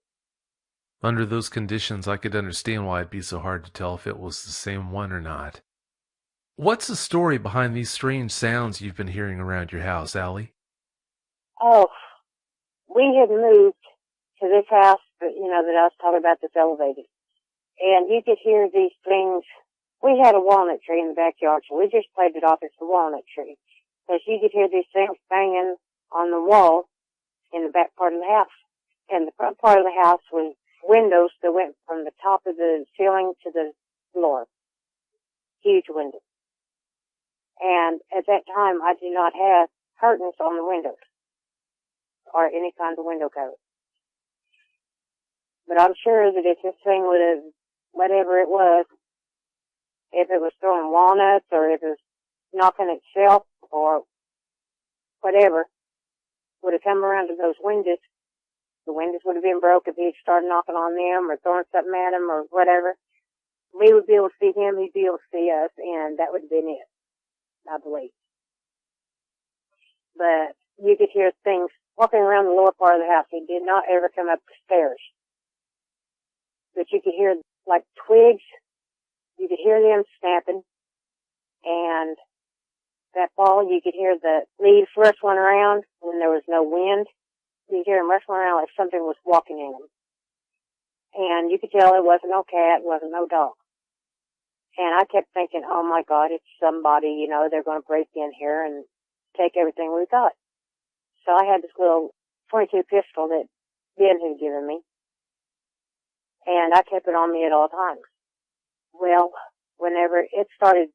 Under those conditions, I could understand why it'd be so hard to tell if it was the same one or not. What's the story behind these strange sounds you've been hearing around your house, Allie? Oh, we had moved to this house that I was talking about, this elevated. And you could hear these things. We had a walnut tree in the backyard, so we just played it off as the walnut tree. Because you could hear these things banging on the wall in the back part of the house. And the front part of the house was windows that went from the top of the ceiling to the floor. Huge windows. And at that time, I did not have curtains on the windows or any kind of window cover. But I'm sure that if this thing would have, whatever it was, if it was throwing walnuts or if it was knocking itself or whatever, would have come around to those windows. The windows would have been broke if he'd started knocking on them or throwing something at them or whatever. We would be able to see him, he'd be able to see us, and that would have been it, I believe. But you could hear things walking around the lower part of the house. He did not ever come up the stairs. But you could hear, like, twigs. You could hear them snapping. And that fall, you could hear the leaves rustling around when there was no wind. You could hear them rustling around like something was walking in them. And you could tell it wasn't no cat, it wasn't no dog. And I kept thinking, oh my God, it's somebody, you know, they're going to break in here and take everything we got. So I had this little .22 pistol that Ben had given me. And I kept it on me at all times. Well, whenever it started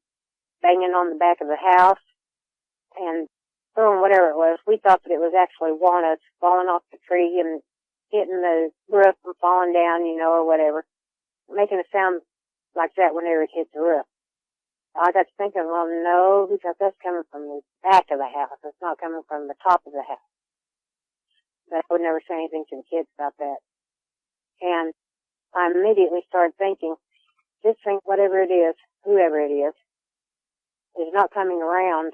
banging on the back of the house and throwing whatever it was, we thought that it was actually walnuts falling off the tree and hitting the roof and falling down, you know, or whatever, making a sound like that whenever it hit the roof. I got to thinking, well, no, because that's coming from the back of the house. It's not coming from the top of the house. But I would never say anything to the kids about that. And I immediately started thinking, just think whatever it is, whoever it is not coming around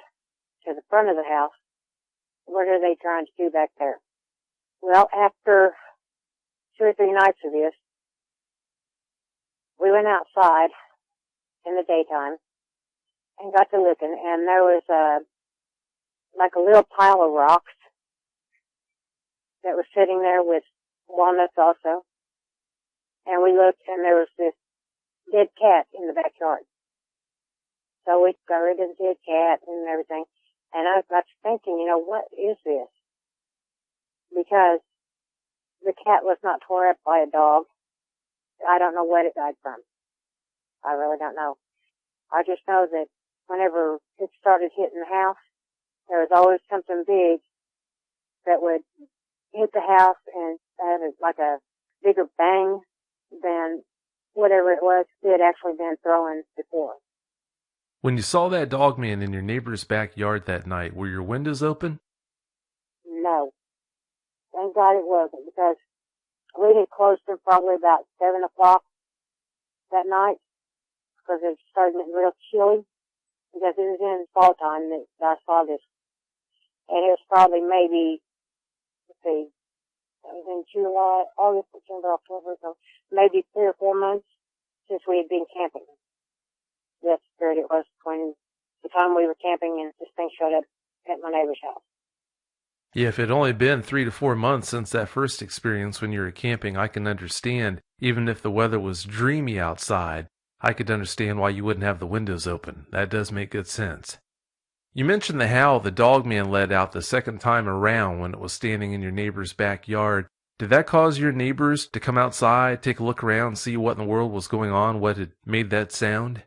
to the front of the house. What are they trying to do back there? Well, after 2 or 3 nights of this, we went outside in the daytime and got to looking, and there was like a little pile of rocks that was sitting there with walnuts also. And we looked, and there was this dead cat in the backyard. So we got rid of the dead cat and everything. And I got thinking, you know, what is this? Because the cat was not tore up by a dog. I don't know what it died from. I really don't know. I just know that whenever it started hitting the house, there was always something big that would hit the house and have like a bigger bang than whatever it was it had actually been throwing before. When you saw that dog man in your neighbor's backyard that night, were your windows open? No. Thank God it wasn't, because we had closed them probably about 7 o'clock that night, because it started getting real chilly, because it was in fall time that I saw this. And it was probably maybe, let's see, it was in July, August, September, October, so maybe 3 or 4 months since we had been camping. That's the period it was between the time we were camping and this thing showed up at my neighbor's house. Yeah, if it had only been 3 to 4 months since that first experience when you were camping, I can understand. Even if the weather was dreamy outside, I could understand why you wouldn't have the windows open. That does make good sense. You mentioned the howl the dog man let out the second time around when it was standing in your neighbor's backyard. Did that cause your neighbors to come outside, take a look around, see what in the world was going on, what had made that sound?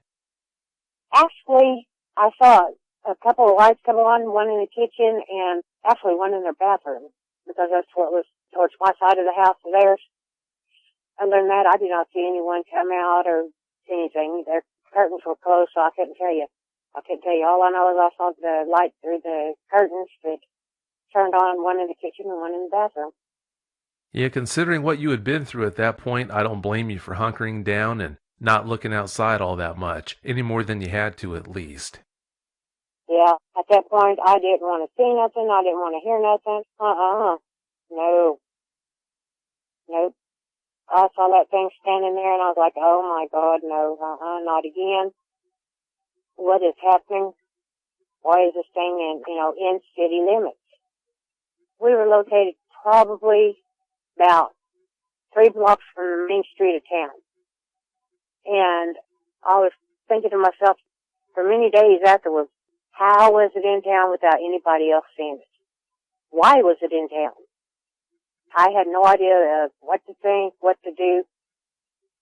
Actually, I saw a couple of lights come on, one in the kitchen and actually one in their bathroom, because that's what was towards my side of the house and theirs. Other than that, I did not see anyone come out or anything. Their curtains were closed, so I couldn't tell you. All I know is I saw the light through the curtains that turned on, one in the kitchen and one in the bathroom. Yeah, considering what you had been through at that point, I don't blame you for hunkering down and not looking outside all that much, any more than you had to at least. Yeah, at that point, I didn't want to see nothing. I didn't want to hear nothing. No. Nope. I saw that thing standing there, and I was like, oh, my God, no, not again. What is happening? Why is this thing in city limits? We were located probably about 3 blocks from the main street of town. And I was thinking to myself for many days afterwards, how was it in town without anybody else seeing it? Why was it in town? I had no idea what to think, what to do,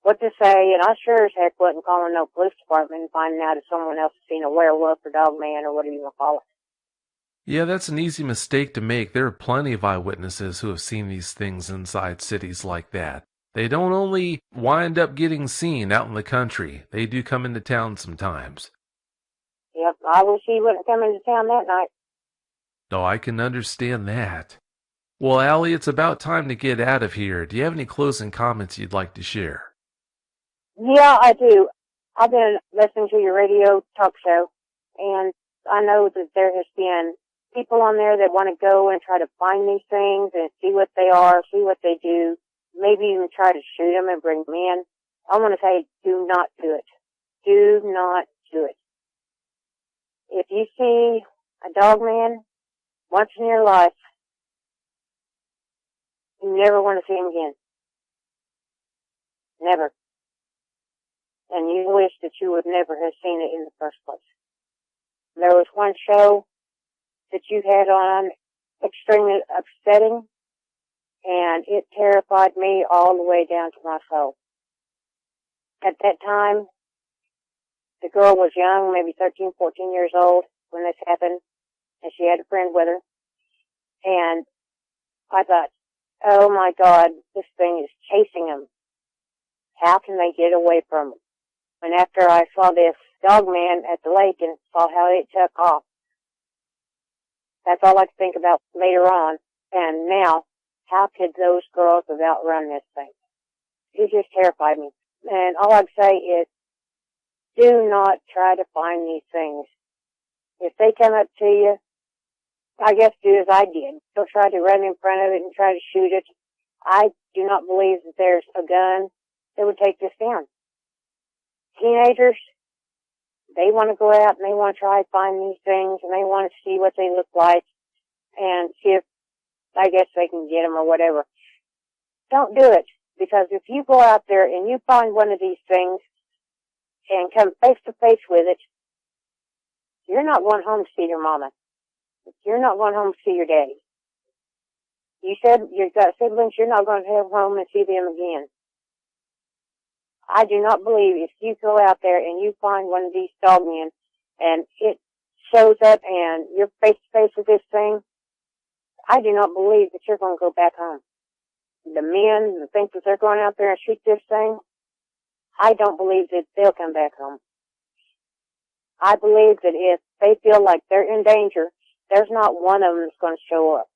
what to say, and I sure as heck wasn't calling no police department and finding out if someone else had seen a werewolf or dog man or whatever you want to call it. Yeah, that's an easy mistake to make. There are plenty of eyewitnesses who have seen these things inside cities like that. They don't only wind up getting seen out in the country. They do come into town sometimes. Yep, I wish he wouldn't come into town that night. No, I can understand that. Well, Allie, it's about time to get out of here. Do you have any closing comments you'd like to share? Yeah, I do. I've been listening to your radio talk show, and I know that there has been people on there that want to go and try to find these things and see what they are, see what they do, maybe even try to shoot them and bring them in. I want to say, do not do it. Do not do it. If you see a dog man once in your life, you never want to see him again. Never. And you wish that you would never have seen it in the first place. There was one show that you had on, extremely upsetting, and it terrified me all the way down to my soul. At that time, the girl was young, maybe 13, 14 years old when this happened, and she had a friend with her. And I thought, oh my God, this thing is chasing them. How can they get away from them? And after I saw this dog man at the lake and saw how it took off, that's all I could think about later on. And now, how could those girls have outrun this thing? It just terrified me. And all I'd say is, do not try to find these things. If they come up to you, I guess do as I did. Don't try to run in front of it and try to shoot it. I do not believe that there's a gun that would take this down. Teenagers, they want to go out and they want to try to find these things and they want to see what they look like and see if, I guess, they can get them or whatever. Don't do it, because if you go out there and you find one of these things and come face to face with it, you're not going home to see your mama. You're not going home to see your daddy. You said you've got siblings, you're not going to have home and see them again. I do not believe if you go out there and you find one of these dog men and it shows up and you're face to face with this thing, I do not believe that you're going to go back home. The men that think that they're going out there and shoot this thing, I don't believe that they'll come back home. I believe that if they feel like they're in danger, there's not one of them that's going to show up.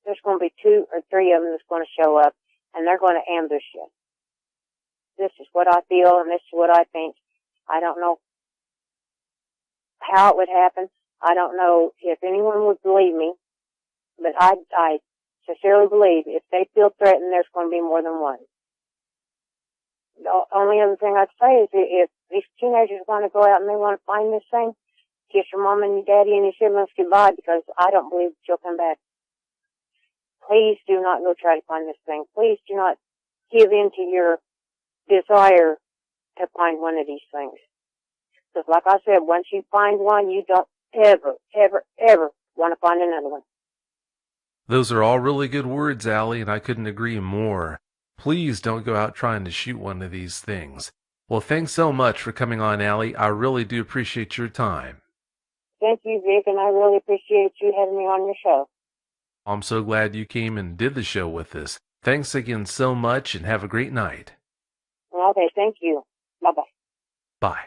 There's going to be 2 or 3 of them that's going to show up, and they're going to ambush you. This is what I feel, and this is what I think. I don't know how it would happen. I don't know if anyone would believe me, but I sincerely believe if they feel threatened, there's going to be more than one. The only other thing I'd say is if these teenagers want to go out and they want to find this thing, kiss your mom and your daddy and your siblings goodbye, because I don't believe that you'll come back. Please do not go try to find this thing. Please do not give in to your desire to find one of these things. Because like I said, once you find one, you don't ever, ever, ever want to find another one. Those are all really good words, Allie, and I couldn't agree more. Please don't go out trying to shoot one of these things. Well, thanks so much for coming on, Allie. I really do appreciate your time. Thank you, Vic, and I really appreciate you having me on your show. I'm so glad you came and did the show with us. Thanks again so much, and have a great night. Okay, thank you. Bye-bye. Bye.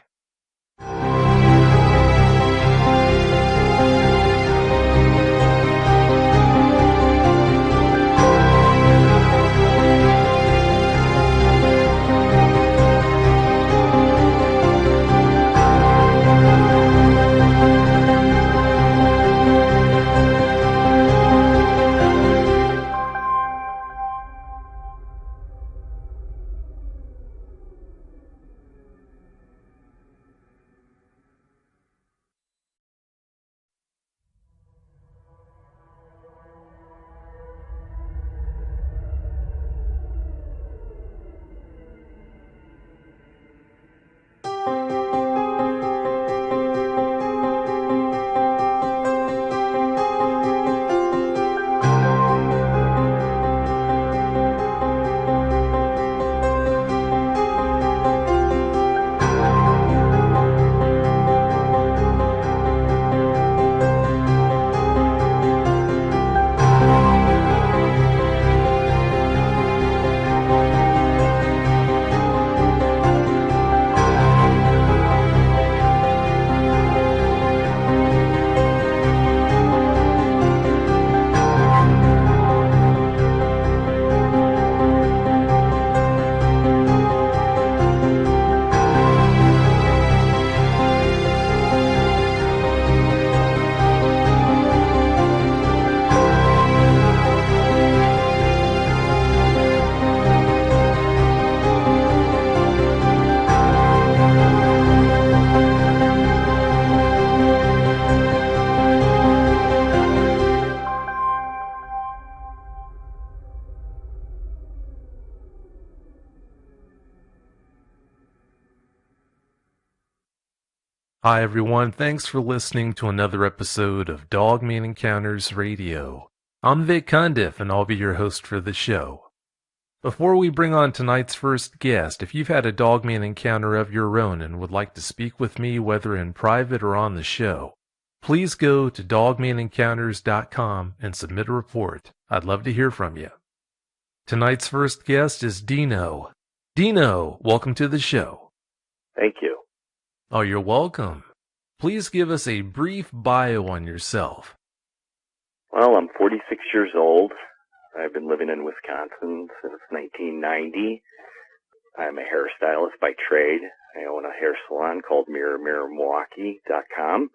Hi, everyone. Thanks for listening to another episode of Dogman Encounters Radio. I'm Vic Cundiff, and I'll be your host for the show. Before we bring on tonight's first guest, if you've had a Dogman encounter of your own and would like to speak with me, whether in private or on the show, please go to dogmanencounters.com and submit a report. I'd love to hear from you. Tonight's first guest is Dino. Dino, welcome to the show. Thank you. Oh, you're welcome. Please give us a brief bio on yourself. Well, I'm 46 years old. I've been living in Wisconsin since 1990. I'm a hairstylist by trade. I own a hair salon called MirrorMirrorMilwaukee.com.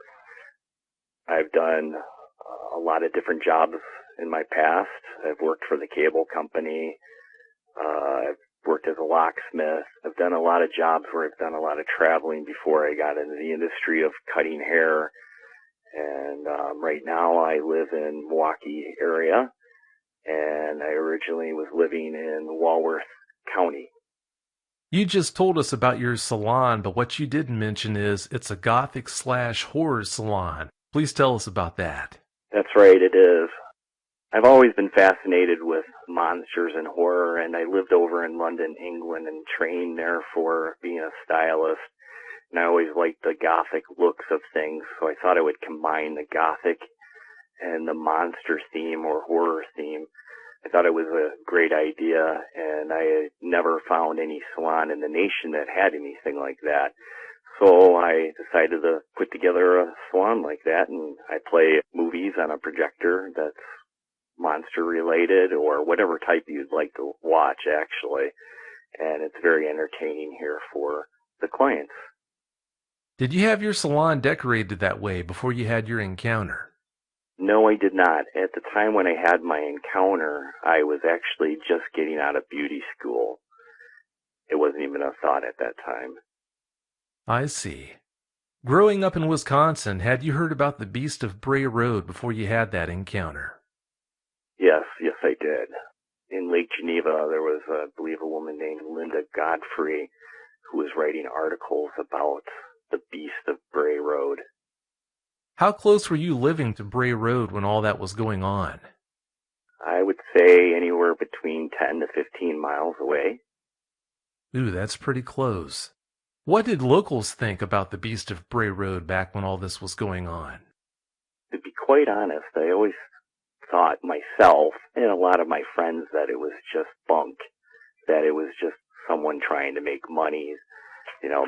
I've done a lot of different jobs in my past. I've worked for the cable company. I've worked as a locksmith. I've done a lot of jobs where I've done a lot of traveling before I got into the industry of cutting hair. And right now I live in Milwaukee area, and I originally was living in Walworth County. You just told us about your salon, but what you didn't mention is it's a gothic/horror salon. Please tell us about that. That's right, it is. I've always been fascinated with monsters and horror, and I lived over in London, England, and trained there for being a stylist. And I always liked the gothic looks of things, so I thought I would combine the gothic and the monster theme or horror theme. I thought it was a great idea, and I had never found any salon in the nation that had anything like that. So I decided to put together a salon like that, and I play movies on a projector that's monster related or whatever type you'd like to watch, actually. And it's very entertaining here for the clients. Did you have your salon decorated that way before you had your encounter? No, I did not. At the time when I had my encounter, I was actually just getting out of beauty school. It wasn't even a thought at that time. I see. Growing up in Wisconsin, had you heard about the Beast of Bray Road before you had that encounter? Yes, I did. In Lake Geneva, there was, I believe, a woman named Linda Godfrey who was writing articles about the Beast of Bray Road. How close were you living to Bray Road when all that was going on? I would say anywhere between 10 to 15 miles away. Ooh, that's pretty close. What did locals think about the Beast of Bray Road back when all this was going on? To be quite honest, I always thought myself and a lot of my friends that it was just bunk, that it was just someone trying to make money,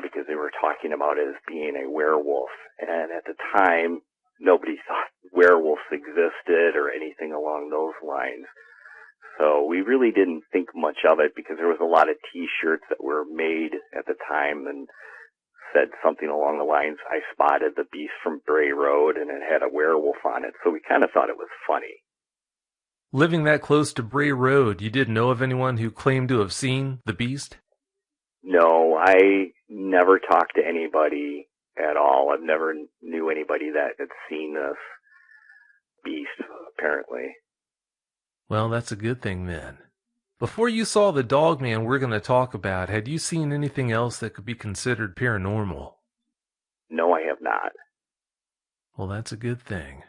because they were talking about it as being a werewolf. And at the time, nobody thought werewolves existed or anything along those lines. So we really didn't think much of it because there was a lot of T-shirts that were made at the time and said something along the lines, I spotted the Beast from Bray Road, and it had a werewolf on it. So we kind of thought it was funny. Living that close to Bray Road, you didn't know of anyone who claimed to have seen the Beast? No, I never talked to anybody at all. I've never knew anybody that had seen this Beast, apparently. Well, that's a good thing then. Before you saw the Dogman we're going to talk about, had you seen anything else that could be considered paranormal? No, I have not. Well, that's a good thing.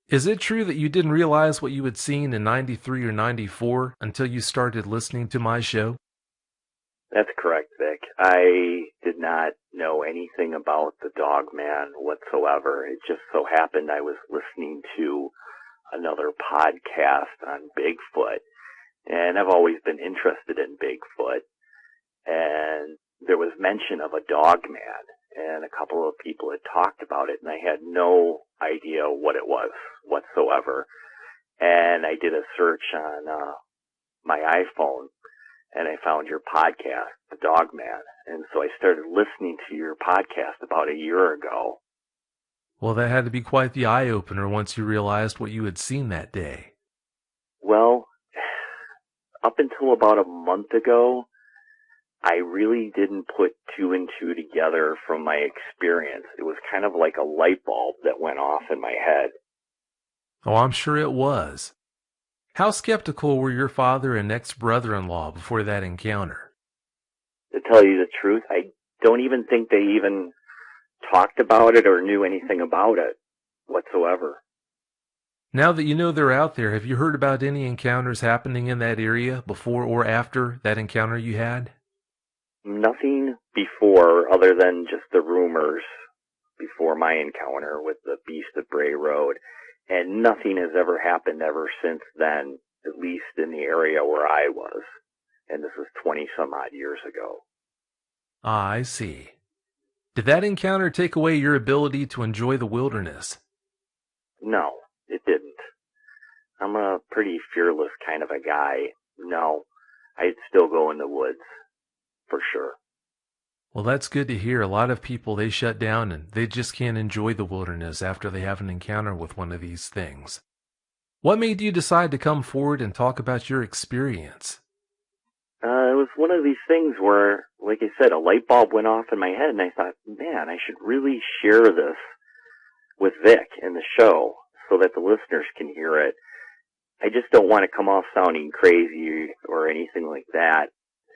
Is it true that you didn't realize what you had seen in 93 or 94 until you started listening to my show? That's correct, Vic. I did not know anything about the Dogman whatsoever. It just so happened I was listening to another podcast on Bigfoot, and I've always been interested in Bigfoot, and there was mention of a Dogman, and a couple of people had talked about it, and I had no idea what it was whatsoever. And I did a search on my iPhone, and I found your podcast, The Dogman. And so I started listening to your podcast about a year ago. Well, that had to be quite the eye-opener once you realized what you had seen that day. Well, up until about a month ago, I really didn't put two and two together from my experience. It was kind of like a light bulb that went off in my head. Oh, I'm sure it was. How skeptical were your father and ex-brother-in-law before that encounter? To tell you the truth, I don't even think they even talked about it or knew anything about it whatsoever. Now that you know they're out there, have you heard about any encounters happening in that area before or after that encounter you had? Nothing before other than just the rumors before my encounter with the Beast of Bray Road. And nothing has ever happened ever since then, at least in the area where I was. And this was 20 some odd years ago. Ah, I see. Did that encounter take away your ability to enjoy the wilderness? No, it didn't. I'm a pretty fearless kind of a guy. No, I'd still go in the woods, for sure. Well, that's good to hear. A lot of people, they shut down and they just can't enjoy the wilderness after they have an encounter with one of these things. What made you decide to come forward and talk about your experience? It was one of these things where, like I said, a light bulb went off in my head, and I thought, man, I should really share this with Vic in the show so that the listeners can hear it. I just don't want to come off sounding crazy or anything like that.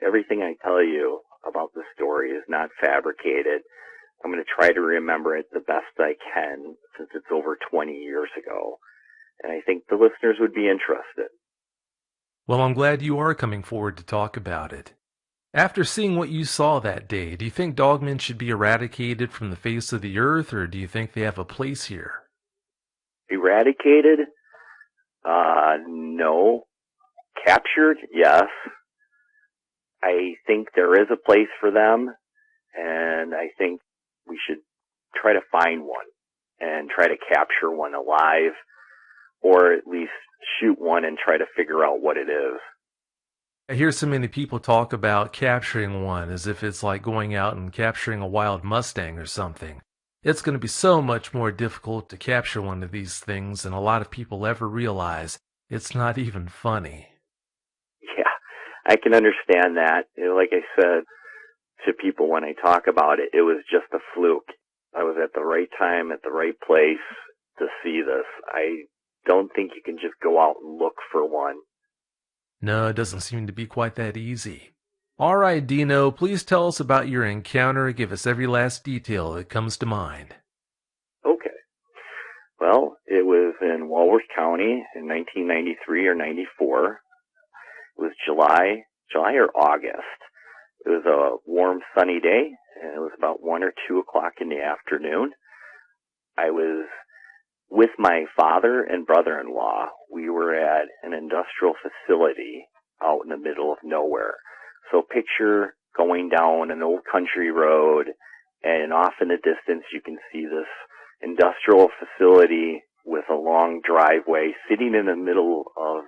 Everything I tell you about the story is not fabricated. I'm going to try to remember it the best I can since it's over 20 years ago. And I think the listeners would be interested. Well, I'm glad you are coming forward to talk about it. After seeing what you saw that day, do you think dogmen should be eradicated from the face of the earth, or do you think they have a place here? Eradicated? No. Captured? Yes. I think there is a place for them, and I think we should try to find one and try to capture one alive, or at least shoot one and try to figure out what it is. I hear so many people talk about capturing one as if it's like going out and capturing a wild Mustang or something. It's going to be so much more difficult to capture one of these things than a lot of people ever realize. It's not even funny. Yeah, I can understand that. Like I said to people when I talk about it, it was just a fluke. I was at the right time, at the right place to see this. I don't think you can just go out and look for one. No, it doesn't seem to be quite that easy. All right, Dino, please tell us about your encounter. Give us every last detail that comes to mind. Okay. Well, it was in Walworth County in 1993 or 94. It was July or August. It was a warm, sunny day, and it was about 1 or 2 o'clock in the afternoon. I was with my father and brother-in-law. We were at an industrial facility out in the middle of nowhere. So picture going down an old country road, and off in the distance you can see this industrial facility with a long driveway sitting in the middle of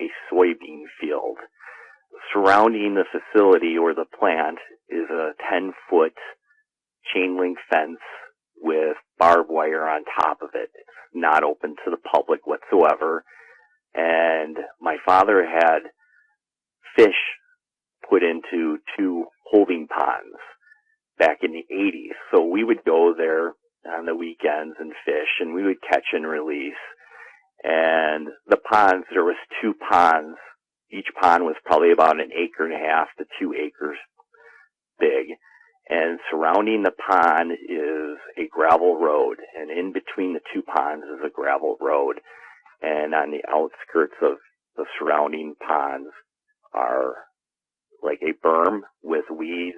a soybean field. Surrounding the facility or the plant is a 10-foot chain link fence with barbed wire on top of it. It's not open to the public whatsoever. And my father had fish put into 2 holding ponds back in the 80s. So we would go there on the weekends and fish, and we would catch and release. And the ponds, there was 2 ponds. Each pond was probably about 1.5 acres to 2 acres big. And surrounding the pond is a gravel road. And in between the 2 ponds is a gravel road. And on the outskirts of the surrounding ponds are like a berm with weeds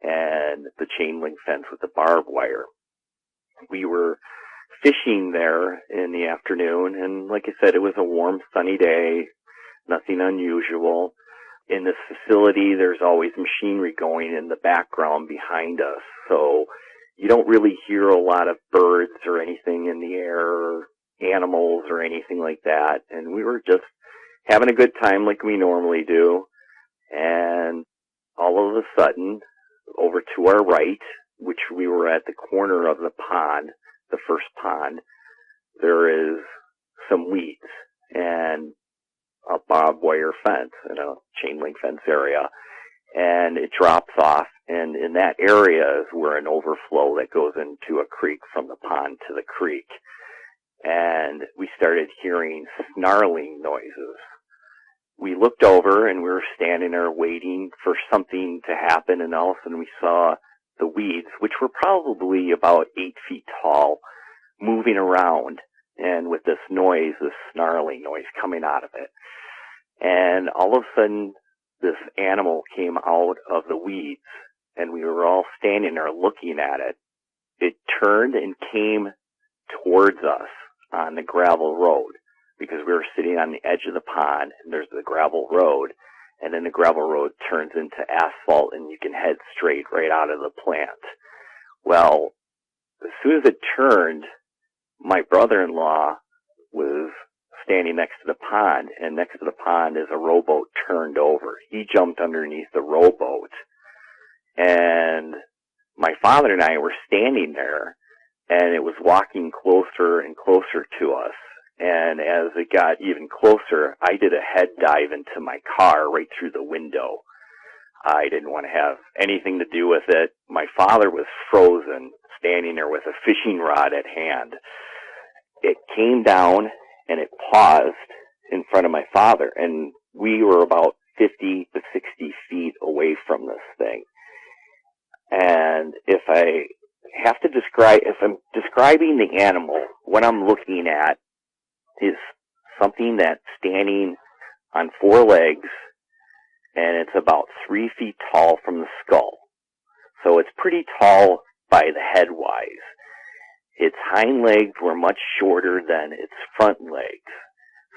and the chain link fence with the barbed wire. We were fishing there in the afternoon, and like I said, it was a warm, sunny day, nothing unusual. In this facility, there's always machinery going in the background behind us, so you don't really hear a lot of birds or anything in the air, or animals or anything like that, and we were just having a good time like we normally do. And all of a sudden, over to our right, which we were at the corner of the pond, the first pond, there is some weeds and a barbed wire fence and a chain link fence area. And it drops off, and in that area is where an overflow that goes into a creek from the pond to the creek. And we started hearing snarling noises. We looked over, and we were standing there waiting for something to happen, and all of a sudden we saw the weeds, which were probably about 8 feet tall, moving around, and with this noise, this snarling noise coming out of it. And all of a sudden, this animal came out of the weeds, and we were all standing there looking at it. It turned and came towards us on the gravel road, because we were sitting on the edge of the pond, and there's the gravel road, and then the gravel road turns into asphalt, and you can head straight right out of the plant. Well, as soon as it turned, my brother-in-law was standing next to the pond, and next to the pond is a rowboat turned over. He jumped underneath the rowboat, and my father and I were standing there, and it was walking closer and closer to us. And as it got even closer, I did a head dive into my car right through the window. I didn't want to have anything to do with it. My father was frozen, standing there with a fishing rod at hand. It came down, and it paused in front of my father, and we were about 50 to 60 feet away from this thing. And if I'm describing the animal, what I'm looking at is something that's standing on 4 legs, and it's about 3 feet tall from the skull. So it's pretty tall by the head wise. Its hind legs were much shorter than its front legs.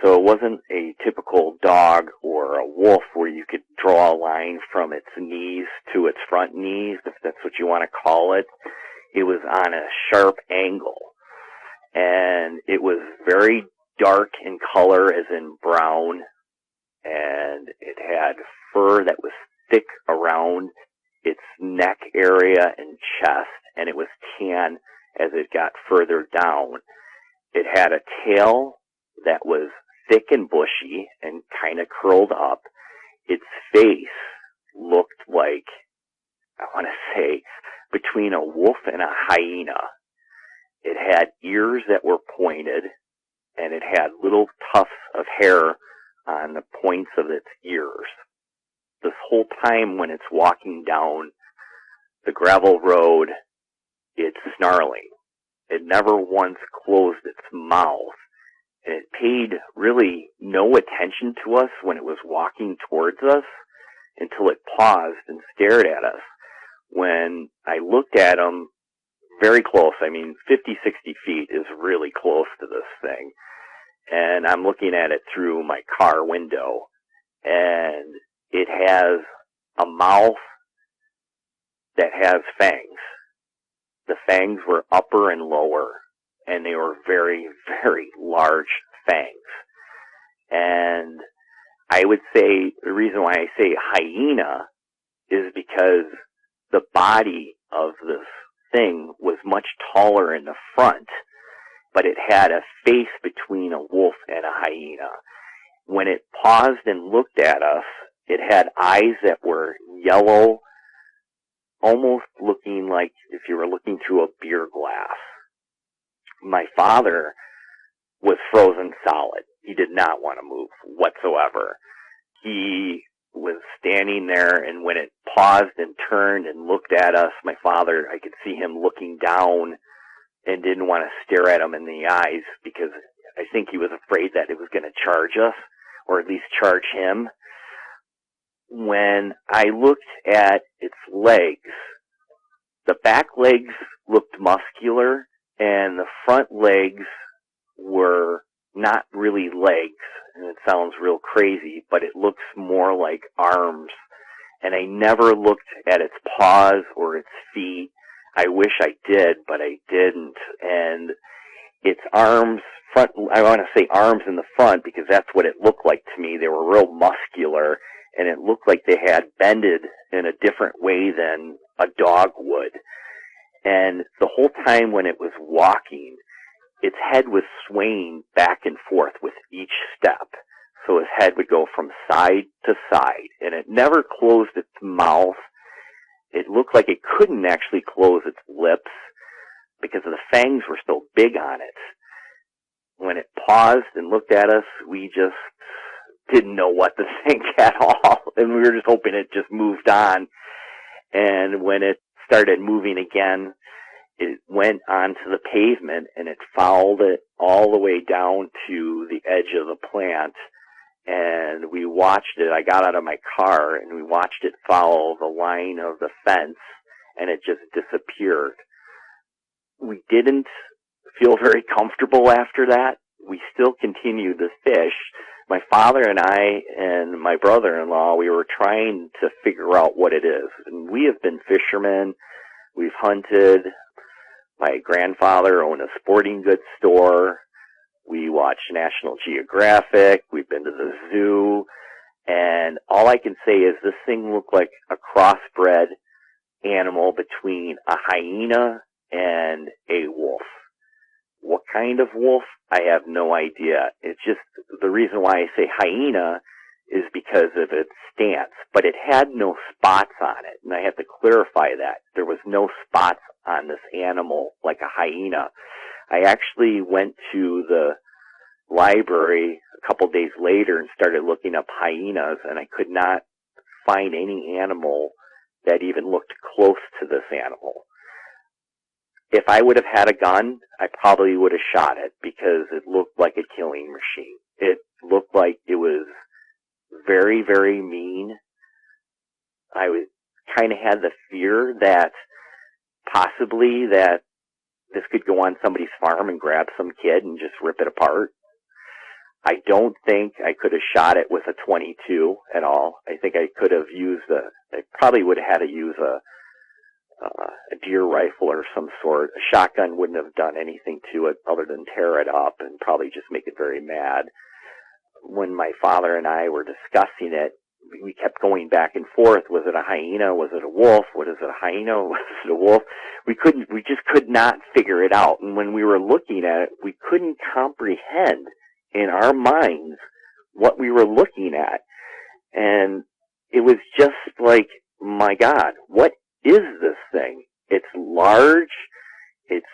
So it wasn't a typical dog or a wolf where you could draw a line from its knees to its front knees, if that's what you want to call it. It was on a sharp angle. And it was very dark in color, as in brown, and it had fur that was thick around its neck area and chest, and it was tan as it got further down. It had a tail that was thick and bushy and kind of curled up. Its face looked like, I want to say, between a wolf and a hyena. It had ears that were pointed, and it had little tufts of hair on the points of its ears. This whole time when it's walking down the gravel road, it's snarling. It never once closed its mouth. And it paid really no attention to us when it was walking towards us until it paused and stared at us. When I looked at him very close, 50, 60 feet is really close to this thing. And I'm looking at it through my car window, and it has a mouth that has fangs. The fangs were upper and lower, and they were very, very large fangs. And I would say the reason why I say hyena is because the body of this thing was much taller in the front, but it had a face between a wolf and a hyena. When it paused and looked at us, it had eyes that were yellow, almost looking like if you were looking through a beer glass. My father was frozen solid. He did not want to move whatsoever. He was standing there, and when it paused and turned and looked at us, my father, I could see him looking down and didn't want to stare at him in the eyes because I think he was afraid that it was going to charge us, or at least charge him. When I looked at its legs, the back legs looked muscular, and the front legs were not really legs. And it sounds real crazy, but it looks more like arms. And I never looked at its paws or its feet. I wish I did, but I didn't. And its arms, I want to say arms in the front because that's what it looked like to me. They were real muscular, and it looked like they had bended in a different way than a dog would. And the whole time when it was walking, its head was swaying back and forth with each step. So his head would go from side to side, and it never closed its mouth. It looked like it couldn't actually close its lips because the fangs were so big on it. When it paused and looked at us, we just didn't know what to think at all, and we were just hoping it just moved on. And when it started moving again. It went onto the pavement, and it fouled it all the way down to the edge of the plant. And we watched it. I got out of my car, and we watched it follow the line of the fence, and it just disappeared. We didn't feel very comfortable after that. We still continued to fish. My father and I and my brother-in-law, we were trying to figure out what it is. And we have been fishermen. We've hunted. My grandfather owned a sporting goods store. We watched National Geographic. We've been to the zoo. And all I can say is this thing looked like a crossbred animal between a hyena and a wolf. What kind of wolf? I have no idea. It's just, the reason why I say hyena is because of its stance, but it had no spots on it. And I have to clarify that. There was no spots on this animal like a hyena. I actually went to the library a couple days later and started looking up hyenas, and I could not find any animal that even looked close to this animal. If I would have had a gun, I probably would have shot it because it looked like a killing machine. It looked like it was very, very mean. I kind of had the fear that possibly that this could go on somebody's farm and grab some kid and just rip it apart. I don't think I could have shot it with a .22 at all. I think I could have used I probably would have had to use a deer rifle or some sort. A shotgun wouldn't have done anything to it other than tear it up and probably just make it very mad. When my father and I were discussing it, we kept going back and forth. Was it a hyena? Was it a wolf? What is it, a hyena? Was it a wolf? We just could not figure it out. And when we were looking at it, we couldn't comprehend in our minds what we were looking at. And it was just like, my God, what is this thing? It's large. It's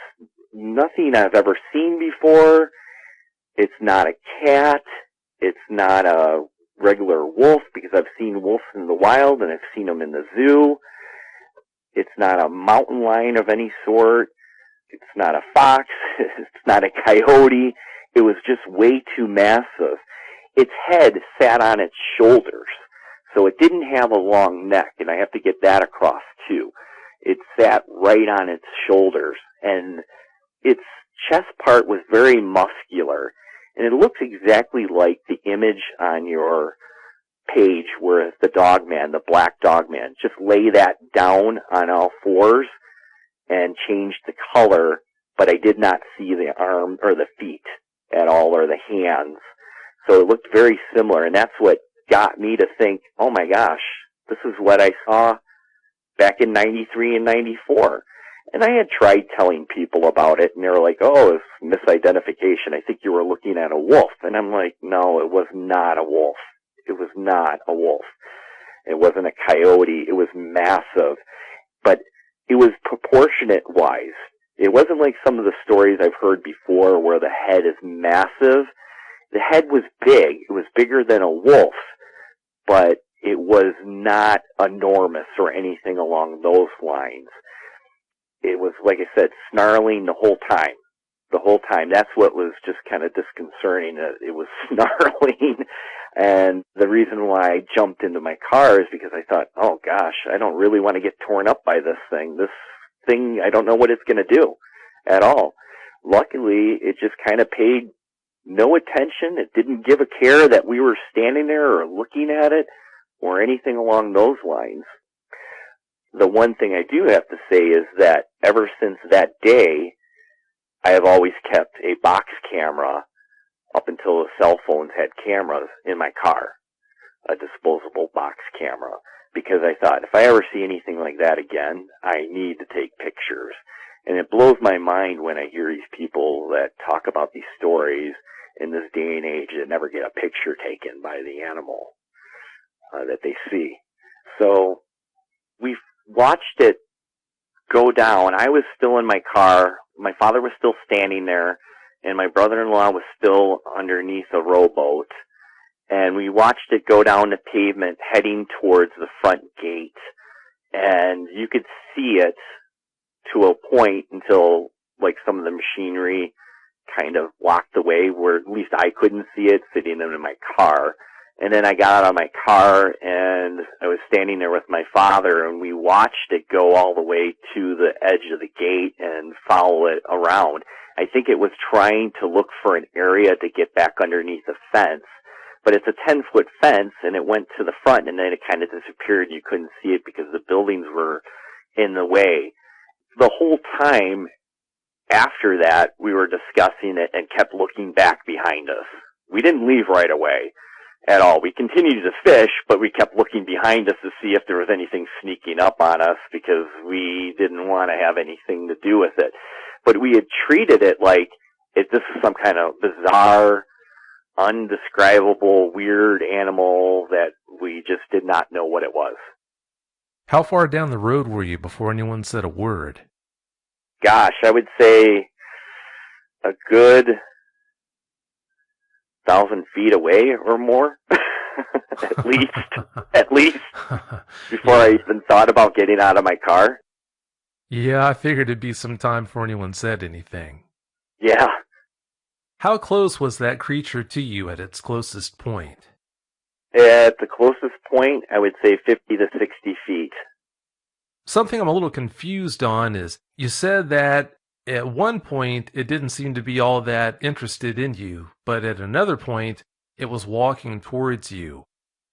nothing I've ever seen before. It's not a cat. It's not a regular wolf, because I've seen wolves in the wild and I've seen them in the zoo. It's not a mountain lion of any sort. It's not a fox. It's not a coyote. It was just way too massive. Its head sat on its shoulders, so it didn't have a long neck, and I have to get that across too. It sat right on its shoulders, and its chest part was very muscular, and it looks exactly like the image on your page where the dogman, the black dogman, just lay that down on all fours and change the color, but I did not see the arm or the feet at all, or the hands. So it looked very similar, and that's what got me to think, oh my gosh, this is what I saw back in 93 and 94. And I had tried telling people about it, and they were like, oh, it's misidentification. I think you were looking at a wolf. And I'm like, no, it was not a wolf. It was not a wolf. It wasn't a coyote. It was massive. But it was proportionate-wise. It wasn't like some of the stories I've heard before where the head is massive. The head was big. It was bigger than a wolf, but it was not enormous or anything along those lines. It was, like I said, snarling the whole time. The whole time. That's what was just kind of disconcerting. It was snarling. And the reason why I jumped into my car is because I thought, oh gosh, I don't really want to get torn up by this thing. This thing, I don't know what it's going to do at all. Luckily, it just kind of paid no attention. It didn't give a care that we were standing there or looking at it or anything along those lines. The one thing I do have to say is that ever since that day, I have always kept a box camera up until the cell phones had cameras in my car, a disposable box camera, because I thought, if I ever see anything like that again, I need to take pictures. And it blows my mind when I hear these people that talk about these stories in this day and age that never get a picture taken by the animal that they see. So we watched it go down. I was still in my car. My father was still standing there, and my brother-in-law was still underneath a rowboat. And we watched it go down the pavement heading towards the front gate. and you could see it to a point until like some of the machinery kind of blocked the way where at least I couldn't see it sitting in my car. And then I got out of my car and I was standing there with my father, and we watched it go all the way to the edge of the gate and follow it around. I think it was trying to look for an area to get back underneath the fence, but it's a 10-foot fence, and it went to the front, and then it kind of disappeared. You couldn't see it because the buildings were in the way. The whole time after that, we were discussing it and kept looking back behind us. We didn't leave right away at all. We continued to fish, but we kept looking behind us to see if there was anything sneaking up on us because we didn't want to have anything to do with it. But we had treated it like this is some kind of bizarre, undescribable, weird animal that we just did not know what it was. How far down the road were you before anyone said a word? Gosh, I would say a good 1,000 feet away or more, at least, before I even thought about getting out of my car. Yeah, I figured it'd be some time before anyone said anything. Yeah. How close was that creature to you at its closest point? At the closest point, I would say 50 to 60 feet. Something I'm a little confused on is you said that at one point it didn't seem to be all that interested in you, but at another point it was walking towards you.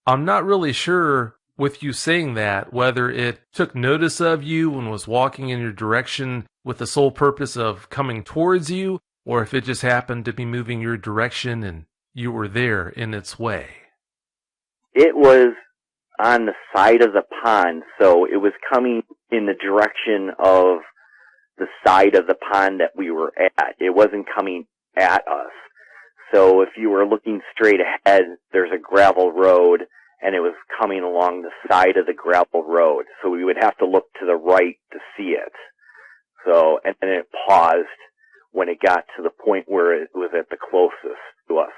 I'm not really sure with you saying that whether it took notice of you and was walking in your direction with the sole purpose of coming towards you, or if it just happened to be moving your direction and you were there in its way. It was on the side of the pond, so it was coming in the direction of the side of the pond that we were at. It wasn't coming at us. So if you were looking straight ahead, there's a gravel road, and it was coming along the side of the gravel road. So we would have to look to the right to see it. So, and then it paused when it got to the point where it was at the closest to us.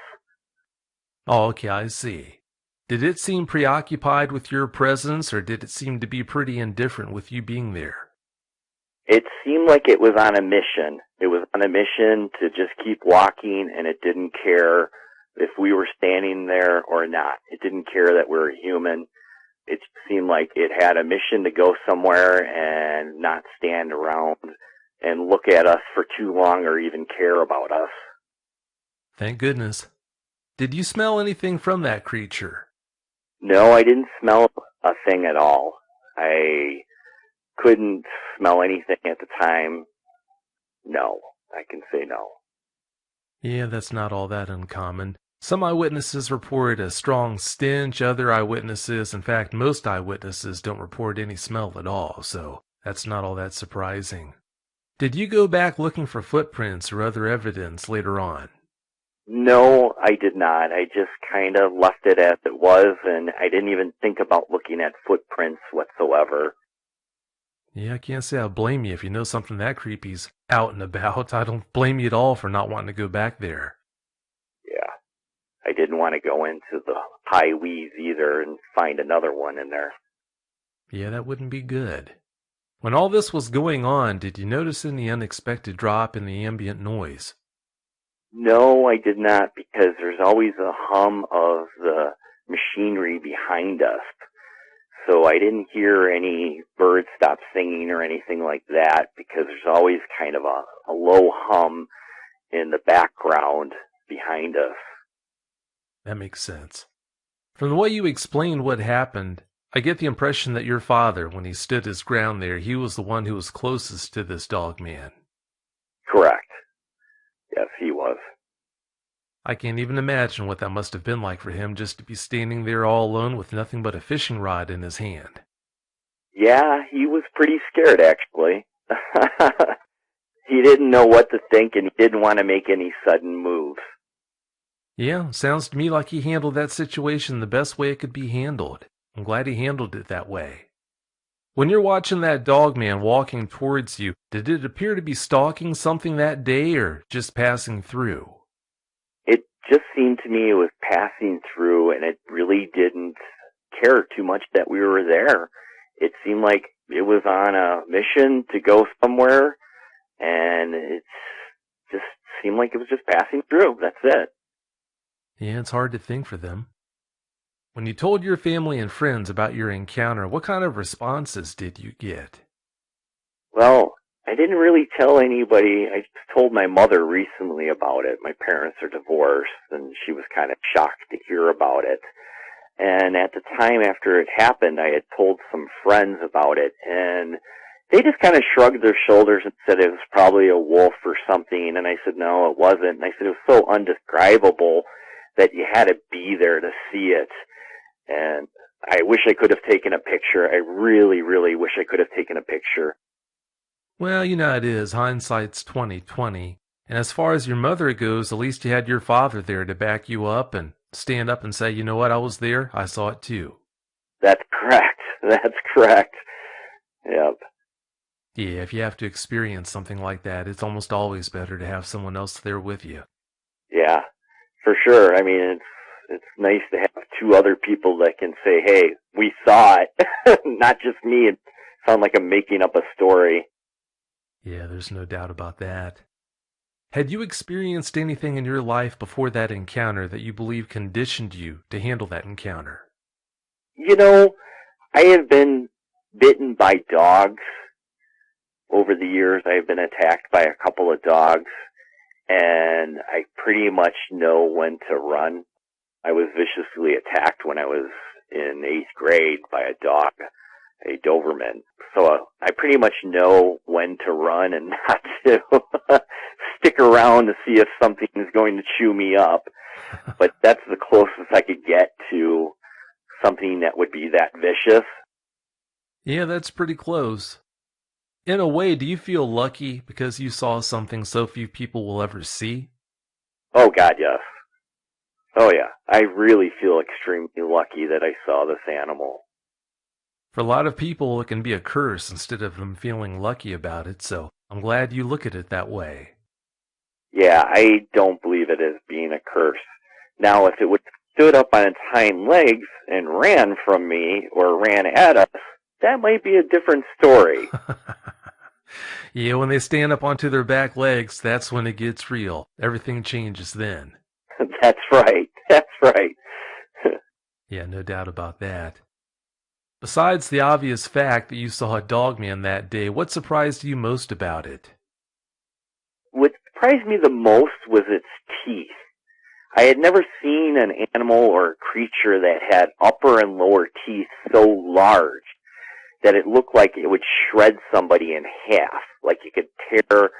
Oh, okay, I see. Did it seem preoccupied with your presence, or did it seem to be pretty indifferent with you being there? It seemed like it was on a mission. It was on a mission to just keep walking, and it didn't care if we were standing there or not. It didn't care that we were human. It seemed like it had a mission to go somewhere and not stand around and look at us for too long or even care about us. Thank goodness. Did you smell anything from that creature? No, I didn't smell a thing at all. I couldn't smell anything at the time. No, I can say no. Yeah, that's not all that uncommon. Some eyewitnesses report a strong stench. Other eyewitnesses, in fact, most eyewitnesses don't report any smell at all, so that's not all that surprising. Did you go back looking for footprints or other evidence later on? No, I did not. I just kind of left it as it was, and I didn't even think about looking at footprints whatsoever. Yeah, I can't say I blame you if you know something that creepy's out and about. I don't blame you at all for not wanting to go back there. Yeah. I didn't want to go into the high weeds either and find another one in there. Yeah, that wouldn't be good. When all this was going on, did you notice any unexpected drop in the ambient noise? No, I did not, because there's always a hum of the machinery behind us. So I didn't hear any birds stop singing or anything like that, because there's always kind of a low hum in the background behind us. That makes sense. From the way you explained what happened, I get the impression that your father, when he stood his ground there, he was the one who was closest to this dog man. Correct. Yes, he was. I can't even imagine what that must have been like for him just to be standing there all alone with nothing but a fishing rod in his hand. Yeah, he was pretty scared, actually. He didn't know what to think, and he didn't want to make any sudden moves. Yeah, sounds to me like he handled that situation the best way it could be handled. I'm glad he handled it that way. When you're watching that dog man walking towards you, did it appear to be stalking something that day or just passing through? It just seemed to me it was passing through, and it really didn't care too much that we were there. it seemed like it was on a mission to go somewhere, and it just seemed like it was just passing through. That's it. Yeah, it's hard to think for them. When you told your family and friends about your encounter, what kind of responses did you get? Well, I didn't really tell anybody. I just told my mother recently about it. My parents are divorced, and she was kind of shocked to hear about it. And at the time after it happened, I had told some friends about it, and they just kind of shrugged their shoulders and said it was probably a wolf or something. And I said, no, it wasn't. And I said it was so undescribable that you had to be there to see it. And I wish I could have taken a picture. I really, really wish I could have taken a picture. Well, you know how it is. Hindsight's 20/20. And as far as your mother goes, at least you had your father there to back you up and stand up and say, you know what, I was there. I saw it too. That's correct. That's correct. Yep. Yeah, if you have to experience something like that, it's almost always better to have someone else there with you. Yeah, for sure. I mean, it's nice to have two other people that can say, hey, we saw it, not just me. It sounds like I'm making up a story. Yeah, there's no doubt about that. Had you experienced anything in your life before that encounter that you believe conditioned you to handle that encounter? You know, I have been bitten by dogs over the years. I've been attacked by a couple of dogs, and I pretty much know when to run. I was viciously attacked when I was in 8th grade by a dog, a Doberman. So I pretty much know when to run and not to stick around to see if something is going to chew me up. But that's the closest I could get to something that would be that vicious. Yeah, that's pretty close. In a way, do you feel lucky because you saw something so few people will ever see? Oh, God, yes. Oh, yeah. I really feel extremely lucky that I saw this animal. For a lot of people, it can be a curse instead of them feeling lucky about it, so I'm glad you look at it that way. Yeah, I don't believe it as being a curse. Now, if it would have stood up on its hind legs and ran from me or ran at us, that might be a different story. Yeah, when they stand up onto their back legs, that's when it gets real. Everything changes then. That's right. That's right. Yeah, no doubt about that. Besides the obvious fact that you saw a dogman that day, what surprised you most about it? What surprised me the most was its teeth. I had never seen an animal or creature that had upper and lower teeth so large that it looked like it would shred somebody in half, like you could tear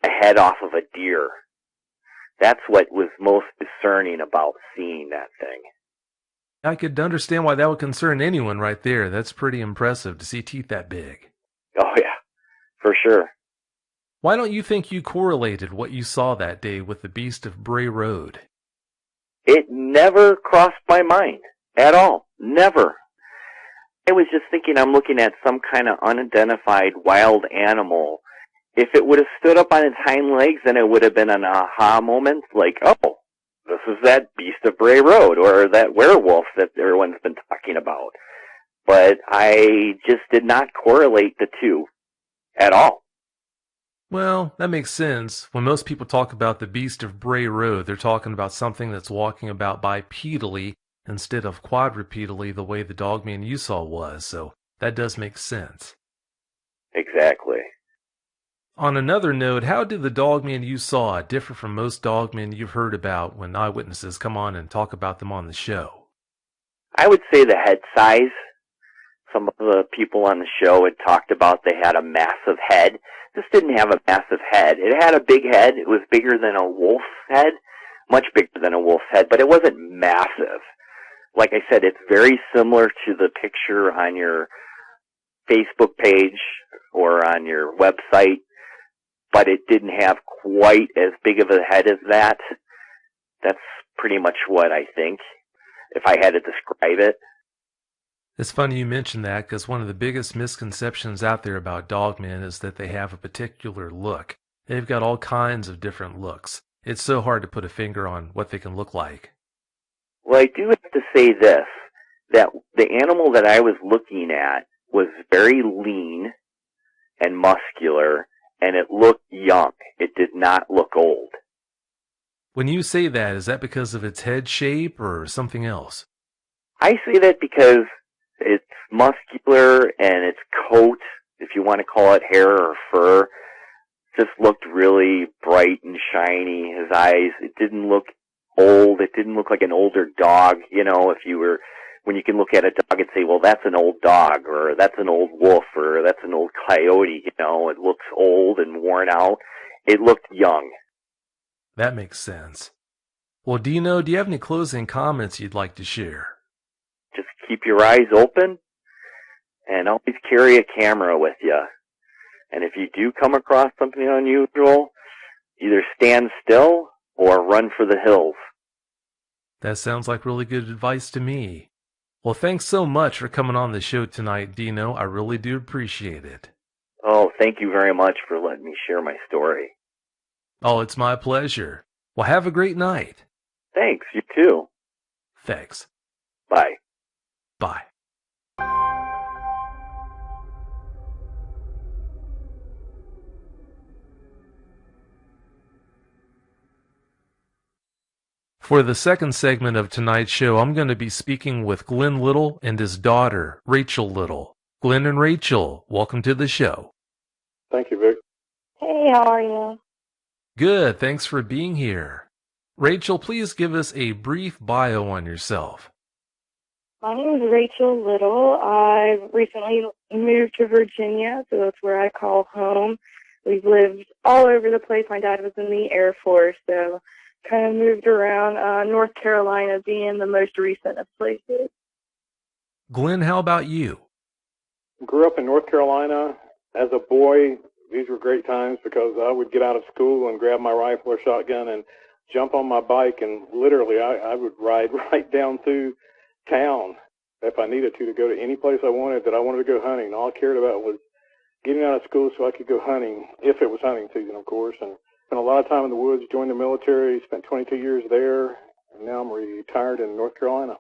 a head off of a deer. That's what was most discerning about seeing that thing. I could understand why that would concern anyone right there. That's pretty impressive to see teeth that big. Oh, yeah, for sure. Why don't you think you correlated what you saw that day with the beast of Bray Road? It never crossed my mind at all. Never. I was just thinking I'm looking at some kind of unidentified wild animal. If it would have stood up on its hind legs, then it would have been an aha moment, like, oh, this is that beast of Bray Road, or that werewolf that everyone's been talking about. But I just did not correlate the two at all. Well, that makes sense. When most people talk about the beast of Bray Road, they're talking about something that's walking about bipedally instead of quadrupedally the way the dogman you saw was, so that does make sense. Exactly. On another note, how did the dogman you saw differ from most dogmen you've heard about when eyewitnesses come on and talk about them on the show? I would say the head size. Some of the people on the show had talked about they had a massive head. This didn't have a massive head. It had a big head. It was bigger than a wolf's head, much bigger than a wolf's head, but it wasn't massive. Like I said, it's very similar to the picture on your Facebook page or on your website, but it didn't have quite as big of a head as that. That's pretty much what I think, if I had to describe it. It's funny you mention that because one of the biggest misconceptions out there about dogmen is that they have a particular look. They've got all kinds of different looks. It's so hard to put a finger on what they can look like. Well, I do have to say this, that the animal that I was looking at was very lean and muscular, and it looked young. It did not look old. When you say that, is that because of its head shape or something else? I say that because it's muscular and its coat, if you want to call it hair or fur, just looked really bright and shiny. His eyes, it didn't look old. It didn't look like an older dog. You know, when you can look at a dog and say, well, that's an old dog, or that's an old wolf, or that's an old coyote, you know, it looks old and worn out. It looked young. That makes sense. Well, Dino, do you have any closing comments you'd like to share? Just keep your eyes open and always carry a camera with you. And if you do come across something unusual, either stand still or run for the hills. That sounds like really good advice to me. Well, thanks so much for coming on the show tonight, Dino. I really do appreciate it. Oh, thank you very much for letting me share my story. Oh, it's my pleasure. Well, have a great night. Thanks, you too. Thanks. Bye. Bye. For the second segment of tonight's show, I'm going to be speaking with Glenn Little and his daughter, Rachel Little. Glenn and Rachel, welcome to the show. Thank you, Vic. Hey, how are you? Good, thanks for being here. Rachel, please give us a brief bio on yourself. My name is Rachel Little. I recently moved to Virginia, so that's where I call home. We've lived all over the place. My dad was in the Air Force, so kind of moved around, North Carolina being the most recent of places. Glenn, how about you? Grew up in North Carolina. As a boy, these were great times because I would get out of school and grab my rifle or shotgun and jump on my bike, and literally I would ride right down through town if I needed to go to any place I wanted that I wanted to go hunting. All I cared about was getting out of school so I could go hunting, if it was hunting season, of course, and spent a lot of time in the woods, joined the military, spent 22 years there, and now I'm retired in North Carolina.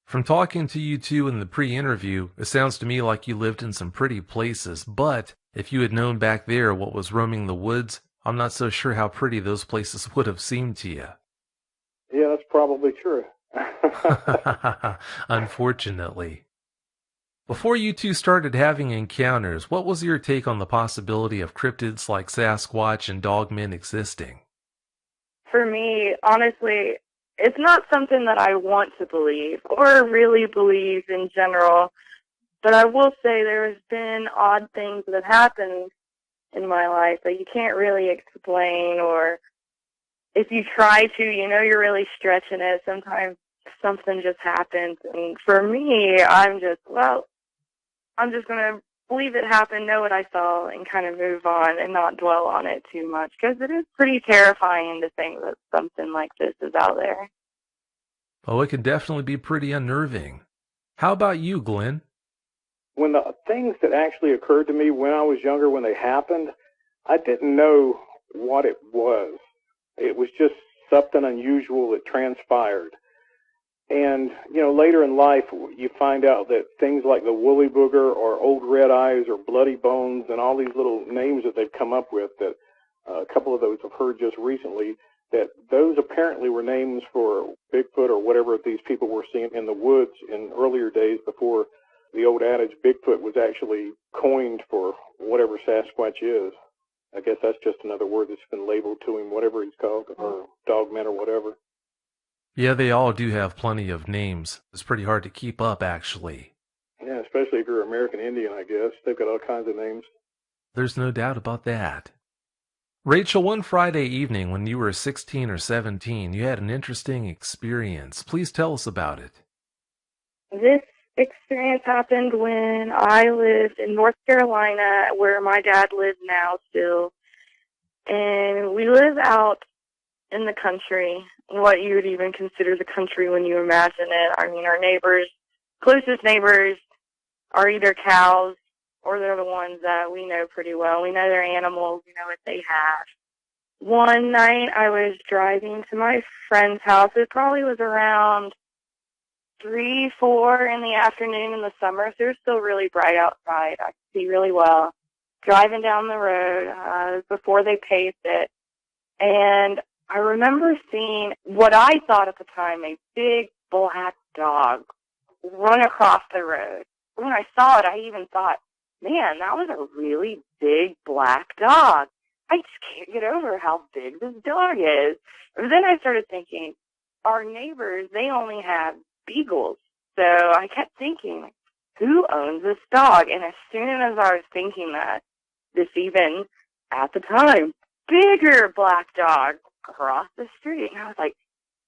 From talking to you two in the pre-interview, it sounds to me like you lived in some pretty places, but if you had known back there what was roaming the woods, I'm not so sure how pretty those places would have seemed to you. Yeah, that's probably true. Unfortunately. Before you two started having encounters, what was your take on the possibility of cryptids like Sasquatch and Dogmen existing? For me, honestly, it's not something that I want to believe or really believe in general, but I will say there's been odd things that have happened in my life that you can't really explain, or if you try to, you know you're really stretching it. Sometimes something just happens, and for me, I'm just going to believe it happened, know what I saw, and kind of move on and not dwell on it too much, because it is pretty terrifying to think that something like this is out there. Oh, it can definitely be pretty unnerving. How about you, Glenn? When the things that actually occurred to me when I was younger, when they happened, I didn't know what it was. It was just something unusual that transpired. And, you know, later in life, you find out that things like the woolly booger or old red eyes or bloody bones and all these little names that they've come up with, that a couple of those I've heard just recently, that those apparently were names for Bigfoot or whatever these people were seeing in the woods in earlier days before the old adage Bigfoot was actually coined for whatever Sasquatch is. I guess that's just another word that's been labeled to him, whatever he's called, or Dogman or whatever. Yeah, they all do have plenty of names. It's pretty hard to keep up, actually. Yeah, especially if you're American Indian, I guess. They've got all kinds of names. There's no doubt about that. Rachel, one Friday evening when you were 16 or 17, you had an interesting experience. Please tell us about it. This experience happened when I lived in North Carolina, where my dad lives now still. And we live out in the country, what you would even consider the country when you imagine it. I mean, our neighbors, closest neighbors, are either cows or they're the ones that we know pretty well. We know their animals, we know what they have. One night I was driving to my friend's house. It probably was around 3, 4 in the afternoon in the summer, so it was still really bright outside. I could see really well. Driving down the road before they paved it, and I remember seeing what I thought at the time a big black dog run across the road. When I saw it, I even thought, man, that was a really big black dog. I just can't get over how big this dog is. And then I started thinking, our neighbors, they only have beagles. So I kept thinking, who owns this dog? And as soon as I was thinking that, this even, at the time, bigger black dog across the street. And I was like,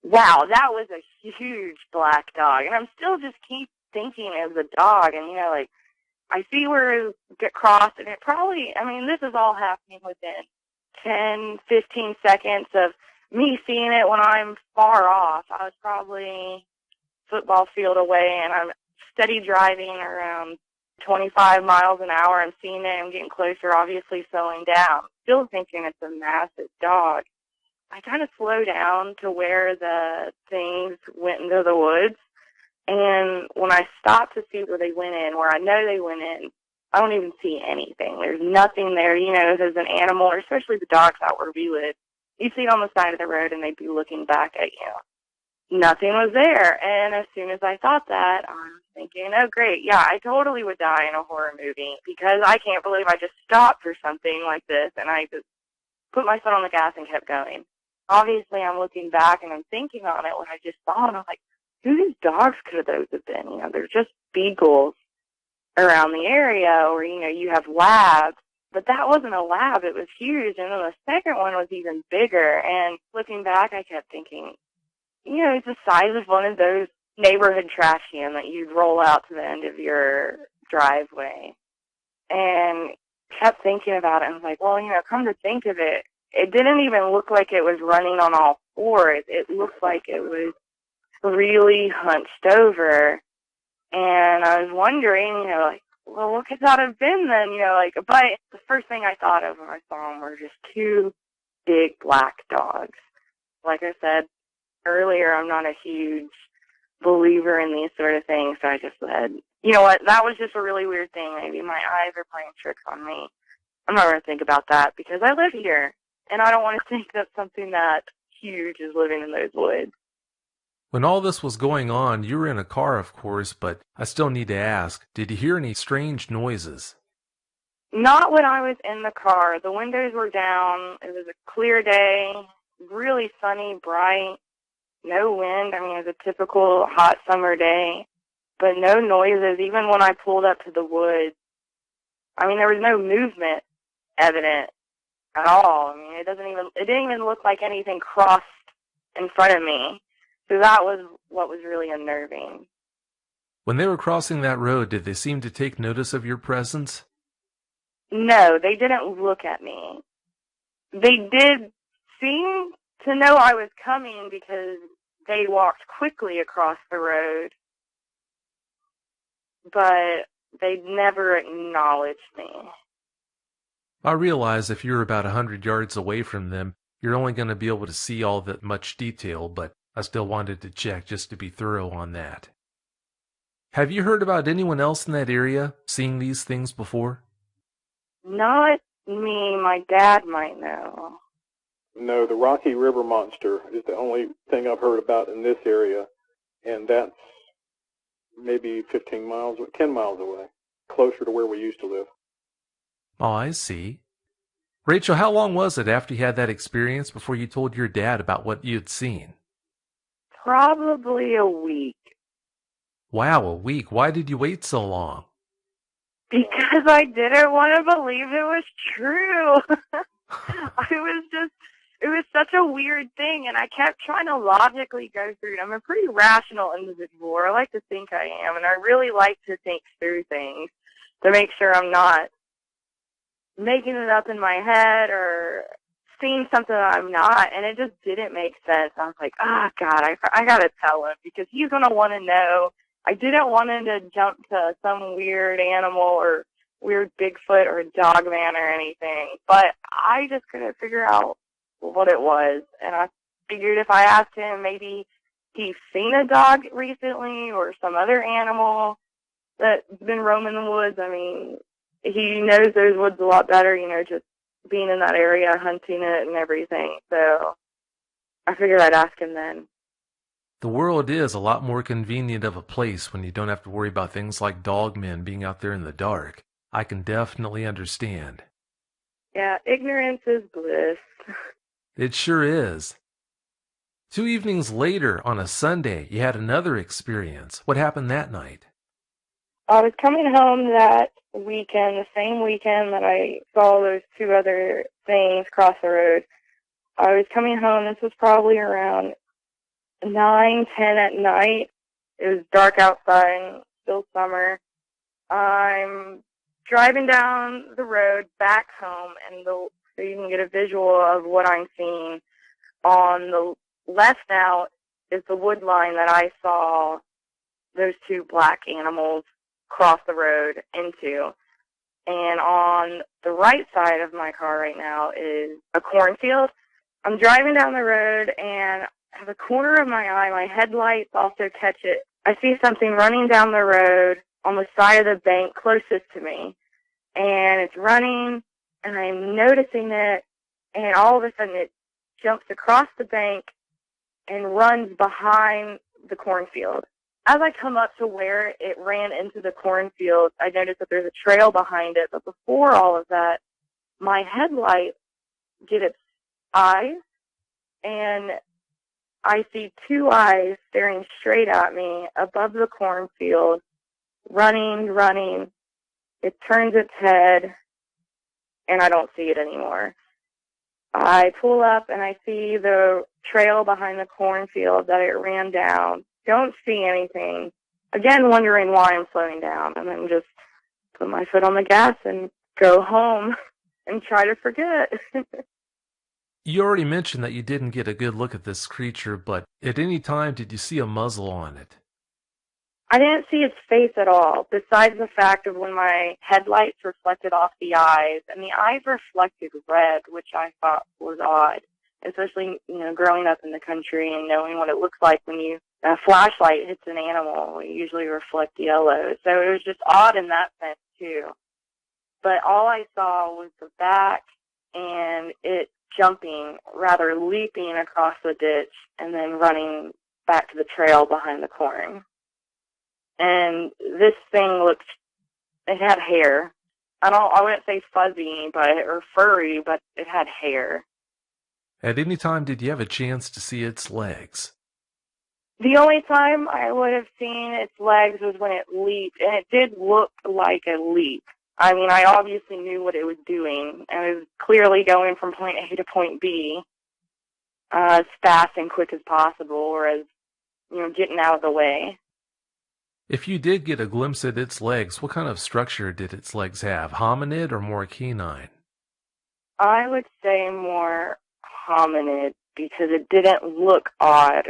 wow, that was a huge black dog. And I'm still just keep thinking of the dog. And, like, I see where it get crossed. And it probably, this is all happening within 10, 15 seconds of me seeing it when I'm far off. I was probably football field away, and I'm steady driving around 25 miles an hour. I'm seeing it. I'm getting closer, obviously slowing down. Still thinking it's a massive dog. I kind of slow down to where the things went into the woods. And when I stop to see where they went in, where I know they went in, I don't even see anything. There's nothing there. If there's an animal, or especially the dogs out where we live, you'd see it on the side of the road and they'd be looking back at you. Nothing was there. And as soon as I thought that, I was thinking, oh, great. Yeah, I totally would die in a horror movie because I can't believe I just stopped for something like this. And I just put my foot on the gas and kept going. Obviously, I'm looking back and I'm thinking on it when I just saw it. I'm like, whose dogs could those have been? There's just beagles around the area, or, you have labs. But that wasn't a lab. It was huge. And then the second one was even bigger. And looking back, I kept thinking, it's the size of one of those neighborhood trash cans that you'd roll out to the end of your driveway. And kept thinking about it. And I was like, well, come to think of it, it didn't even look like it was running on all fours. It looked like it was really hunched over. And I was wondering, well, what could that have been then? But the first thing I thought of when I saw them were just two big black dogs. Like I said earlier, I'm not a huge believer in these sort of things, so I just said, you know what, that was just a really weird thing. Maybe my eyes are playing tricks on me. I'm not going to think about that because I live here, and I don't want to think that something that huge is living in those woods. When all this was going on, you were in a car, of course, but I still need to ask, did you hear any strange noises? Not when I was in the car. The windows were down. It was a clear day, really sunny, bright, no wind. It was a typical hot summer day, but no noises. Even when I pulled up to the woods, there was no movement evident at all. It didn't even look like anything crossed in front of me. So that was what was really unnerving. When they were crossing that road, did they seem to take notice of your presence? No, they didn't look at me. They did seem to know I was coming because they walked quickly across the road, but they never acknowledged me. I realize if you're about 100 yards away from them, you're only going to be able to see all that much detail, but I still wanted to check just to be thorough on that. Have you heard about anyone else in that area seeing these things before? Not me. My dad might know. No, the Rocky River monster is the only thing I've heard about in this area, and that's maybe 10 miles away, closer to where we used to live. Oh, I see. Rachel, how long was it after you had that experience before you told your dad about what you'd seen? Probably a week. Wow, a week. Why did you wait so long? Because I didn't want to believe it was true. It was such a weird thing, and I kept trying to logically go through it. I'm a pretty rational individual, or I like to think I am, and I really like to think through things to make sure I'm not making it up in my head or seeing something that I'm not, and it just didn't make sense. I was like, oh, God, I got to tell him because he's going to want to know. I didn't want him to jump to some weird animal or weird Bigfoot or dog man or anything, but I just couldn't figure out what it was, and I figured if I asked him, maybe he's seen a dog recently or some other animal that's been roaming the woods. I mean, he knows those woods a lot better, you know, just being in that area, hunting it and everything. So I figured I'd ask him then. The world is a lot more convenient of a place when you don't have to worry about things like dogmen being out there in the dark. I can definitely understand. Yeah, ignorance is bliss. It sure is. 2 evenings later, on a Sunday, you had another experience. What happened that night? I was coming home that weekend, the same weekend that I saw those two other things cross the road. I was coming home. This was probably around 9, 10 at night. It was dark outside, still summer. I'm driving down the road back home, and so you can get a visual of what I'm seeing. On the left now is the wood line that I saw those two black animals cross the road into. And on the right side of my car right now is a cornfield. I'm driving down the road, and at the corner of my eye, my headlights also catch it. I see something running down the road on the side of the bank closest to me. And it's running, and I'm noticing it, and all of a sudden it jumps across the bank and runs behind the cornfield. As I come up to where it ran into the cornfield, I notice that there's a trail behind it. But before all of that, my headlight get its eyes, and I see two eyes staring straight at me above the cornfield, running. It turns its head, and I don't see it anymore. I pull up, and I see the trail behind the cornfield that it ran down. Don't see anything. Again, wondering why I'm slowing down, and then just put my foot on the gas and go home and try to forget. You already mentioned that you didn't get a good look at this creature, but at any time did you see a muzzle on it? I didn't see its face at all, besides the fact of when my headlights reflected off the eyes, and the eyes reflected red, which I thought was odd, especially, you know, growing up in the country and knowing what it looks like when a flashlight hits an animal. We usually reflect yellow, so it was just odd in that sense, too. But all I saw was the back and it jumping, rather leaping across the ditch and then running back to the trail behind the corn. And this thing it had hair. I wouldn't say fuzzy, or furry, but it had hair. At any time did you have a chance to see its legs? The only time I would have seen its legs was when it leaped, and it did look like a leap. I mean, I obviously knew what it was doing, and it was clearly going from point A to point B as fast and quick as possible, or as, you know, getting out of the way. If you did get a glimpse at its legs, what kind of structure did its legs have? Hominid or more canine? I would say more hominid, because it didn't look odd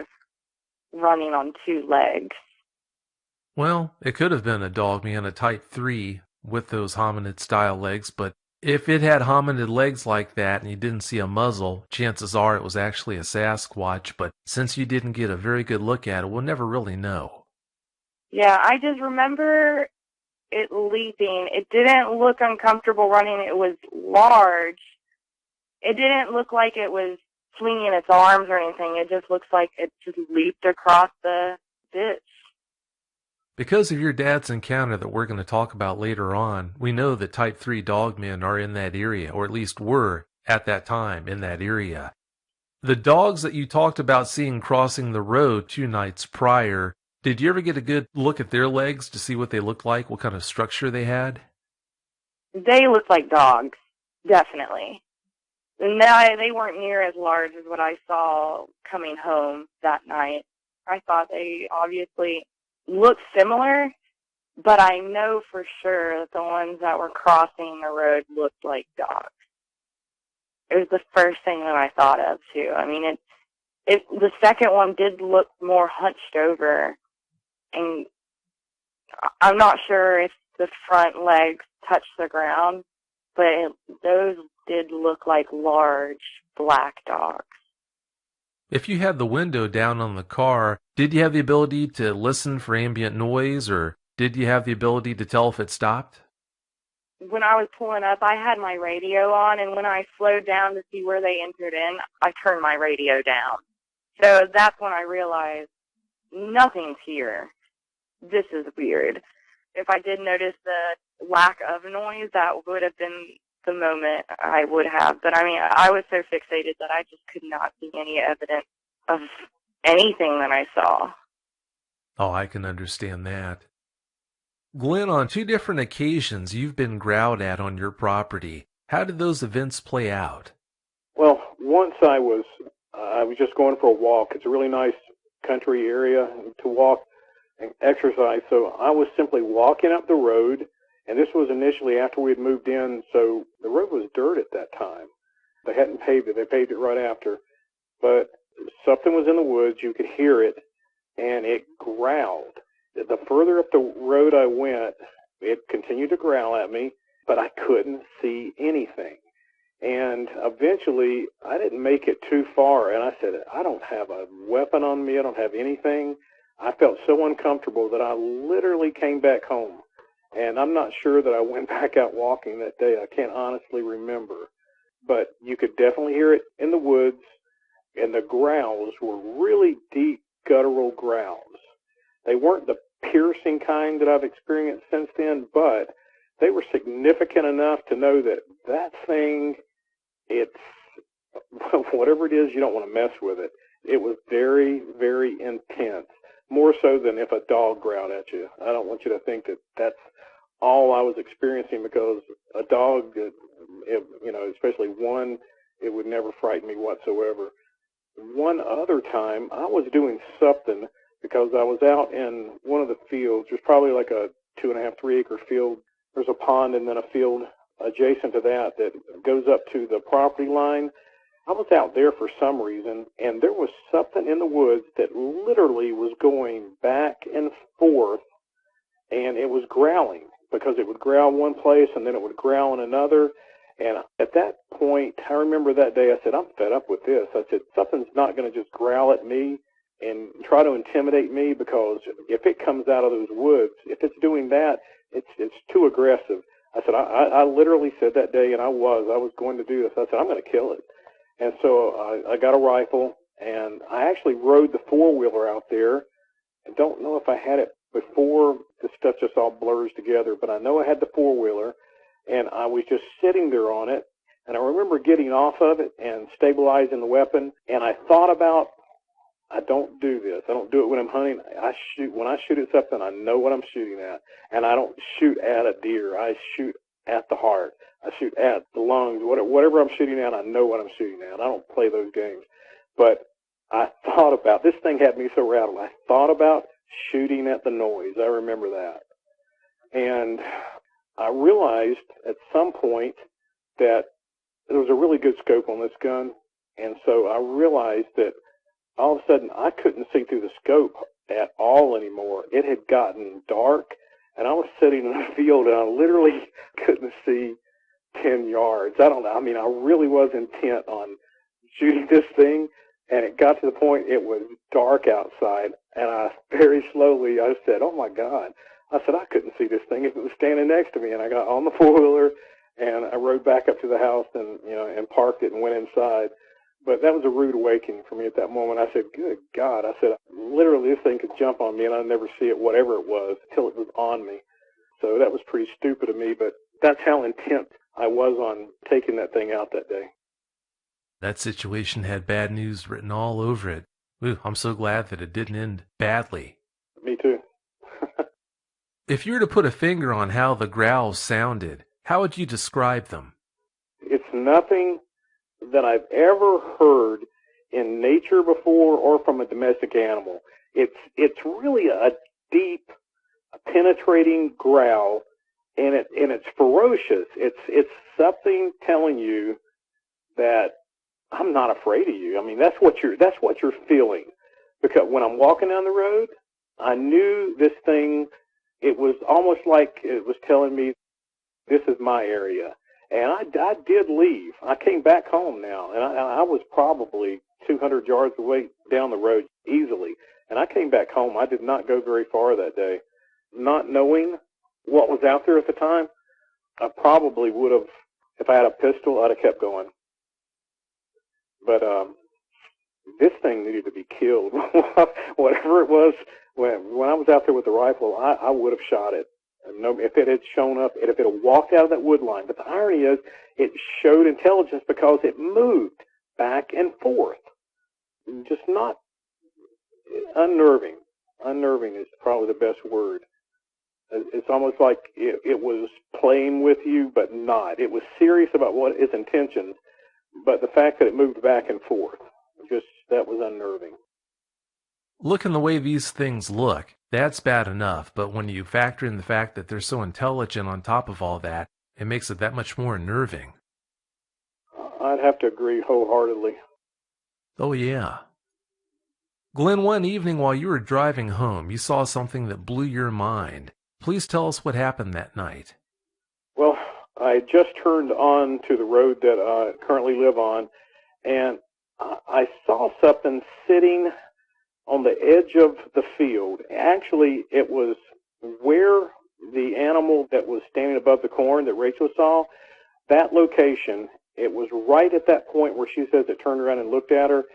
running on two legs. Well, it could have been a dogman, a type 3, with those hominid-style legs, but if it had hominid legs like that and you didn't see a muzzle, chances are it was actually a Sasquatch, but since you didn't get a very good look at it, we'll never really know. Yeah, I just remember it leaping. It didn't look uncomfortable running. It was large. It didn't look like it was swinging its arms or anything. It just looks like it just leaped across the ditch. Because of your dad's encounter that we're going to talk about later on, we know that type 3 dogmen are in that area, or at least were at that time in that area. The dogs that you talked about seeing crossing the road 2 nights prior, did you ever get a good look at their legs to see what they looked like, what kind of structure they had? They looked like dogs, definitely. And they weren't near as large as what I saw coming home that night. I thought they obviously looked similar, but I know for sure that the ones that were crossing the road looked like dogs. It was the first thing that I thought of, too. I mean, the second one did look more hunched over, and I'm not sure if the front legs touched the ground, but those did look like large black dogs. If you had the window down on the car, did you have the ability to listen for ambient noise, or did you have the ability to tell if it stopped? When I was pulling up, I had my radio on, and when I slowed down to see where they entered in, I turned my radio down. So that's when I realized nothing's here. This is weird. If I did notice the lack of noise, that would have been the moment I would have. But I mean, I was so fixated that I just could not see any evidence of anything that I saw. Oh, I can understand that. Glenn, on 2 different occasions you've been growled at on your property. How did those events play out? Well, once I was just going for a walk. It's a really nice country area to walk and exercise. So I was simply walking up the road, and this was initially after we had moved in, so the road was dirt at that time. They hadn't paved it. They paved it right after. But something was in the woods. You could hear it, and it growled. The further up the road I went, it continued to growl at me, but I couldn't see anything. And eventually, I didn't make it too far, and I said, I don't have a weapon on me. I don't have anything. I felt so uncomfortable that I literally came back home. And I'm not sure that I went back out walking that day. I can't honestly remember. But you could definitely hear it in the woods, and the growls were really deep, guttural growls. They weren't the piercing kind that I've experienced since then, but they were significant enough to know that that thing, it's whatever it is, you don't want to mess with it. It was very, very intense, more so than if a dog growled at you. I don't want you to think that that's all I was experiencing, because a dog, especially one, it would never frighten me whatsoever. One other time, I was doing something because I was out in one of the fields. There's probably like a 2.5, 3 acre field. There's a pond and then a field adjacent to that goes up to the property line. I was out there for some reason, and there was something in the woods that literally was going back and forth, and it was growling, because it would growl one place and then it would growl in another. And at that point, I remember that day, I said, I'm fed up with this. I said, something's not going to just growl at me and try to intimidate me, because if it comes out of those woods, if it's doing that, it's too aggressive. I said, I literally said that day, and I was going to do this. I said, I'm going to kill it. And so I got a rifle, and I actually rode the four-wheeler out there. I don't know if I had it before. This stuff just all blurs together, but I know I had the four-wheeler, and I was just sitting there on it. And I remember getting off of it and stabilizing the weapon, and I thought about, I don't do this. I don't do it when I'm hunting. When I shoot at something, I know what I'm shooting at. And I don't shoot at a deer. I shoot at the heart. I shoot at the lungs. Whatever I'm shooting at, I know what I'm shooting at. I don't play those games. But I thought about, this thing had me so rattled, I thought about shooting at the noise. I remember that. And I realized at some point that there was a really good scope on this gun. And so I realized that all of a sudden, I couldn't see through the scope at all anymore. It had gotten dark, and I was sitting in a field, and I literally couldn't see 10 yards. I don't know. I mean, I really was intent on shooting this thing, and it got to the point it was dark outside, and I very slowly, I said, oh, my God. I said, I couldn't see this thing if it was standing next to me, and I got on the four-wheeler, and I rode back up to the house and parked it and went inside. But that was a rude awakening for me at that moment. I said, good God. I said, literally, this thing could jump on me, and I'd never see it, whatever it was, until it was on me. So that was pretty stupid of me, but that's how intent I was on taking that thing out that day. That situation had bad news written all over it. Ooh, I'm so glad that it didn't end badly. Me too. If you were to put a finger on how the growls sounded, how would you describe them? It's nothing that I've ever heard in nature before or from a domestic animal. It's really a deep, penetrating growl, and it's ferocious. It's something telling you that I'm not afraid of you. I mean, that's what you're feeling. Because when I'm walking down the road, I knew this thing. It was almost like it was telling me, this is my area. And I did leave. I came back home now, and I was probably 200 yards away down the road easily. And I came back home. I did not go very far that day. Not knowing what was out there at the time, I probably would have, if I had a pistol, I'd have kept going. But this thing needed to be killed. Whatever it was, when I was out there with the rifle, I would have shot it. If it had shown up, if it had walked out of that wood line. But the irony is, it showed intelligence because it moved back and forth. Just not unnerving. Unnerving is probably the best word. It's almost like it was playing with you, but not. It was serious about what its intentions, but the fact that it moved back and forth, that was unnerving. Looking the way these things look, that's bad enough, but when you factor in the fact that they're so intelligent on top of all that, it makes it that much more unnerving. I'd have to agree wholeheartedly. Oh, yeah. Glenn, one evening while you were driving home, you saw something that blew your mind. Please tell us what happened that night. Well, I had just turned on to the road that I currently live on, and I saw something sitting on the edge of the field. Actually, it was where the animal that was standing above the corn that Rachel saw, that location, it was right at that point where she says it turned around and looked at her.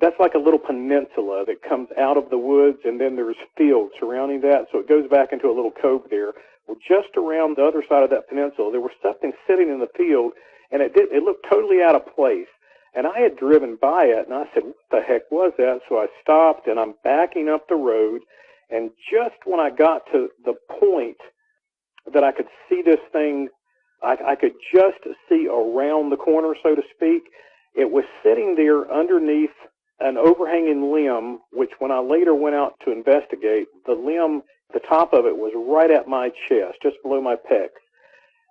That's like a little peninsula that comes out of the woods, and then there's fields surrounding that, so it goes back into a little cove there. Well, just around the other side of that peninsula, there was something sitting in the field, and it looked totally out of place. And I had driven by it, and I said, what the heck was that? So I stopped, and I'm backing up the road, and just when I got to the point that I could see this thing, I could just see around the corner, so to speak. It was sitting there underneath an overhanging limb, which when I later went out to investigate, the limb, the top of it was right at my chest, just below my pecs.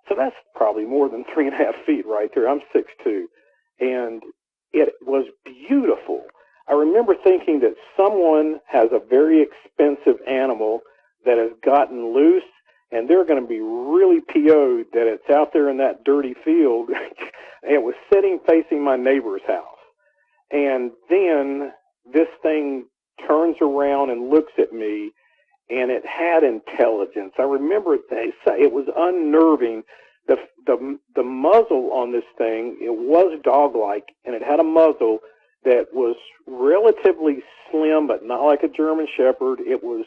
So that's probably more than 3.5 feet right there. I'm 6'2". And it was beautiful. I remember thinking that someone has a very expensive animal that has gotten loose, and they're going to be really PO'd that it's out there in that dirty field. It was sitting facing my neighbor's house. And then this thing turns around and looks at me, and it had intelligence. I remember they say it was unnerving. The muzzle on this thing, it was dog-like, and it had a muzzle that was relatively slim, but not like a German Shepherd. It was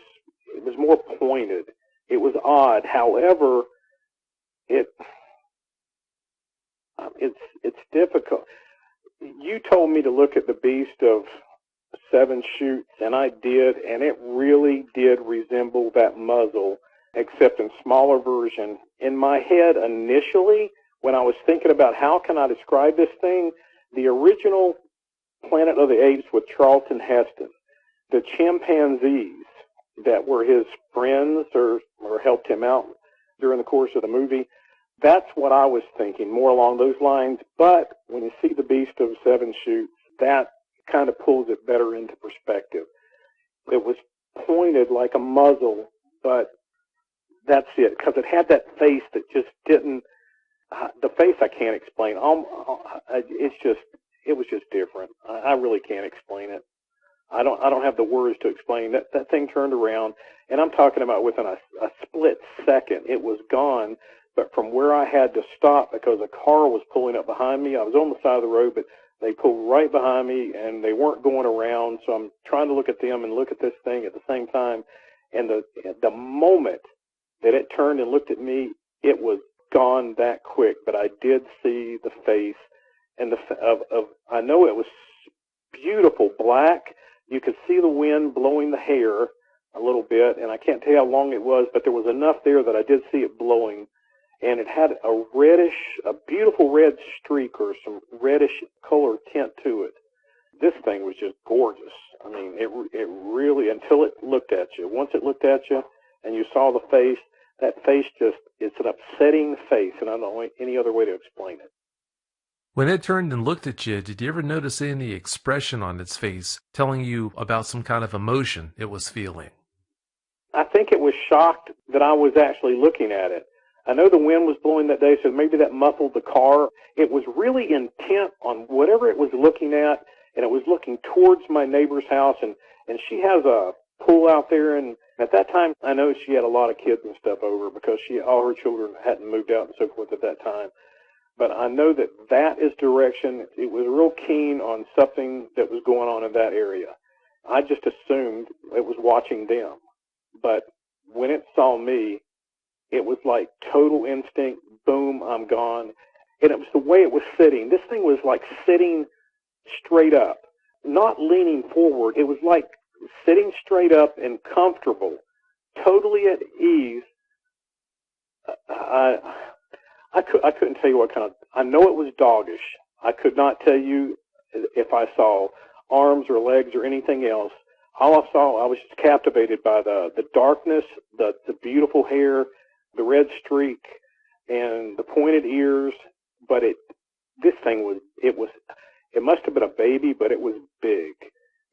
more pointed. It was odd. However, it's difficult. You told me to look at the beast of 7 shoots, and I did, and it really did resemble that muzzle, except in smaller version. In my head, initially, when I was thinking about how can I describe this thing, the original Planet of the Apes with Charlton Heston, the chimpanzees that were his friends or helped him out during the course of the movie, that's what I was thinking, more along those lines. But when you see the beast of 7 shoots, that kind of pulls it better into perspective. It was pointed like a muzzle, but that's it, because it had that face that just didn't, the face I can't explain. It was just different. I really can't explain it. I don't have the words to explain. That thing turned around, and I'm talking about within a split second, it was gone. But from where I had to stop because a car was pulling up behind me, I was on the side of the road, but they pulled right behind me, and they weren't going around. So I'm trying to look at them and look at this thing at the same time. And the moment that it turned and looked at me, it was gone that quick. But I did see the face, and I know it was beautiful black. You could see the wind blowing the hair a little bit, and I can't tell you how long it was, but there was enough there that I did see it blowing. And it had a beautiful red streak or some reddish color tint to it. This thing was just gorgeous. I mean, it really, until it looked at you. Once it looked at you and you saw the face, that face it's an upsetting face, and I don't know any other way to explain it. When it turned and looked at you, did you ever notice any expression on its face telling you about some kind of emotion it was feeling? I think it was shocked that I was actually looking at it. I know the wind was blowing that day, so maybe that muffled the car. It was really intent on whatever it was looking at. and it was looking towards my neighbor's house, and she has a pool out there, and at that time, I know she had a lot of kids and stuff over because all her children hadn't moved out and so forth at that time. But I know that is direction. It was real keen on something that was going on in that area. I just assumed it was watching them. But when it saw me, it was like total instinct, boom, I'm gone. And it was the way it was sitting. This thing was like sitting straight up, not leaning forward. It was like sitting straight up and comfortable, totally at ease. I couldn't tell you what kind of, I know it was doggish. I could not tell you if I saw arms or legs or anything else. All I saw, I was just captivated by the darkness, the beautiful hair, the red streak, and the pointed ears. But it must have been a baby, but it was big,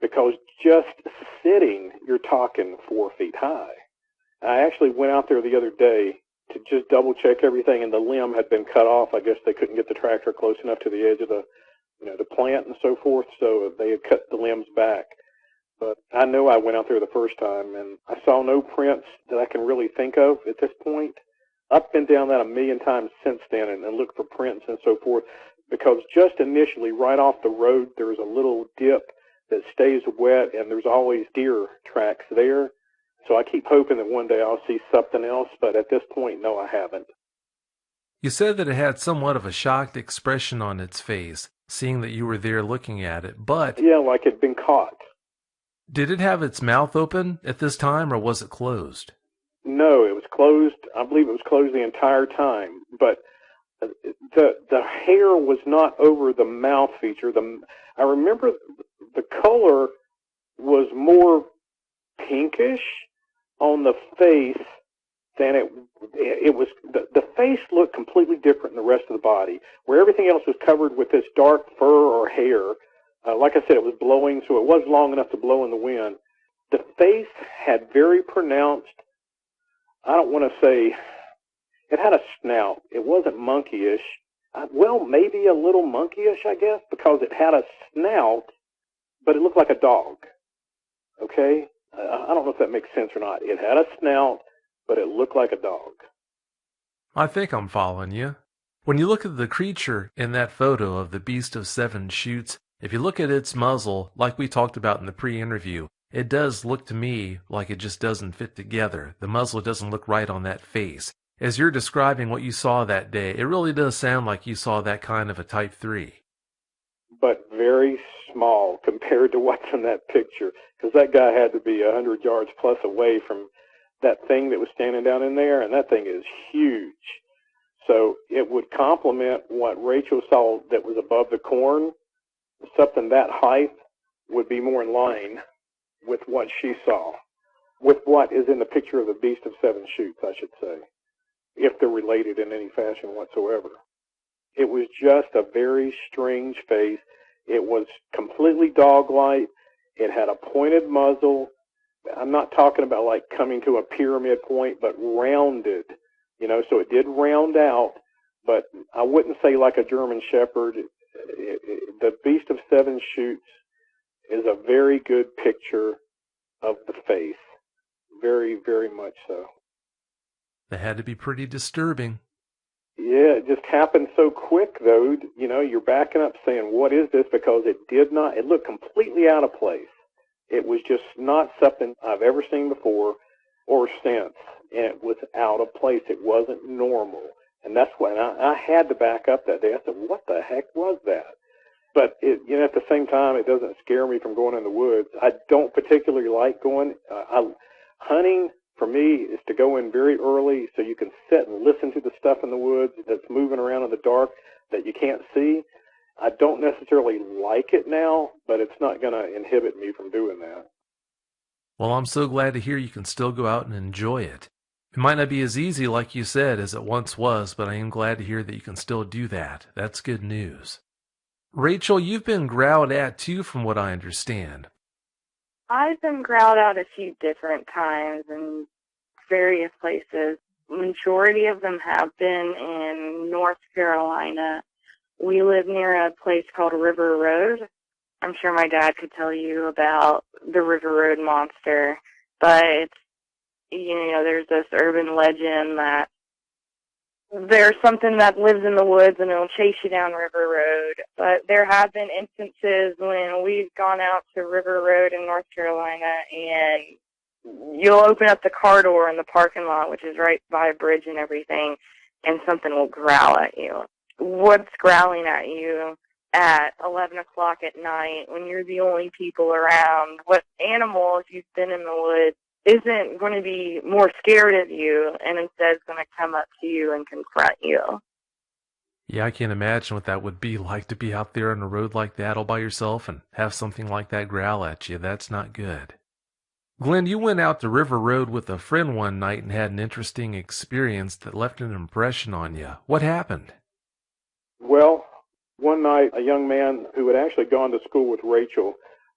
because just sitting, you're talking 4 feet high. I actually went out there the other day to just double check everything, and the limb had been cut off. I guess they couldn't get the tractor close enough to the edge of the plant and so forth, so they had cut the limbs back. But I know I went out there the first time, and I saw no prints that I can really think of at this point. I've been down that a million times since then and looked for prints and so forth, because just initially, right off the road, there's a little dip that stays wet, and there's always deer tracks there. So I keep hoping that one day I'll see something else, but at this point, no, I haven't. You said that it had somewhat of a shocked expression on its face, seeing that you were there looking at it, but... Yeah, like it'd been caught. Did it have its mouth open at this time, or was it closed? No, it was closed. I believe it was closed the entire time, but the hair was not over the mouth feature. I remember the color was more pinkish on the face than it was. The face looked completely different than the rest of the body, where everything else was covered with this dark fur or hair. Like I said, it was blowing, so it was long enough to blow in the wind. The face had very pronounced, I don't want to say, it had a snout. It wasn't monkeyish. Well, maybe a little monkeyish, I guess, because it had a snout, but it looked like a dog. Okay? I don't know if that makes sense or not. It had a snout, but it looked like a dog. I think I'm following you. When you look at the creature in that photo of the Beast of Seven Shoots, if you look at its muzzle, like we talked about in the pre-interview, it does look to me like it just doesn't fit together. The muzzle doesn't look right on that face. As you're describing what you saw that day, it really does sound like you saw that kind of a Type 3. But very small compared to what's in that picture, because that guy had to be 100 yards plus away from that thing that was standing down in there, and that thing is huge. So it would complement what Rachel saw that was above the corn. Something that height would be more in line with what she saw, with what is in the picture of the Beast of Seven Shoots, I should say, if they're related in any fashion whatsoever. It was just a very strange face. It was completely dog-like. It had a pointed muzzle. I'm not talking about like coming to a pyramid point, but rounded, so it did round out, but I wouldn't say like a German Shepherd. The Beast of Seven Shoots is a very good picture of the face. Very, very much so. That had to be pretty disturbing. Yeah, it just happened so quick, though. You're backing up saying, what is this? Because it looked completely out of place. It was just not something I've ever seen before or since, and it was out of place. It wasn't normal. And that's why I had to back up that day. I said, what the heck was that? But, at the same time, it doesn't scare me from going in the woods. I don't particularly like going. Hunting, for me, is to go in very early so you can sit and listen to the stuff in the woods that's moving around in the dark that you can't see. I don't necessarily like it now, but it's not going to inhibit me from doing that. Well, I'm so glad to hear you can still go out and enjoy it. It might not be as easy, like you said, as it once was, but I am glad to hear that you can still do that. That's good news. Rachel, you've been growled at too, from what I understand. I've been growled out a few different times in various places. Majority of them have been in North Carolina. We live near a place called River Road, I'm sure my dad could tell you about the River Road monster, but there's this urban legend that there's something that lives in the woods and it'll chase you down River Road. But there have been instances when we've gone out to River Road in North Carolina and you'll open up the car door in the parking lot, which is right by a bridge and everything, and something will growl at you. What's growling at you at 11 o'clock at night when you're the only people around? What animal, if you've been in the woods, isn't going to be more scared of you and instead is going to come up to you and confront you? Yeah, I can't imagine what that would be like to be out there on a road like that all by yourself and have something like that growl at you. That's not good. Glenn, you went out to River Road with a friend one night and had an interesting experience that left an impression on you. What happened? Well, one night, a young man who had actually gone to school with Rachel,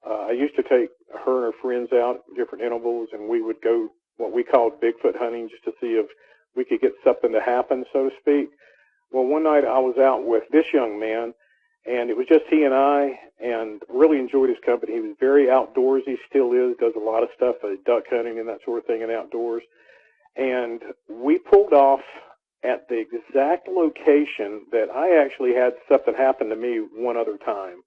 I used to take her and her friends out at different intervals, and we would go what we called Bigfoot hunting just to see if we could get something to happen, so to speak. Well, one night I was out with this young man, and it was just he and I, and really enjoyed his company. He was very outdoorsy, still is, does a lot of stuff, duck hunting and that sort of thing in outdoors. And we pulled off at the exact location that I actually had something happen to me one other time.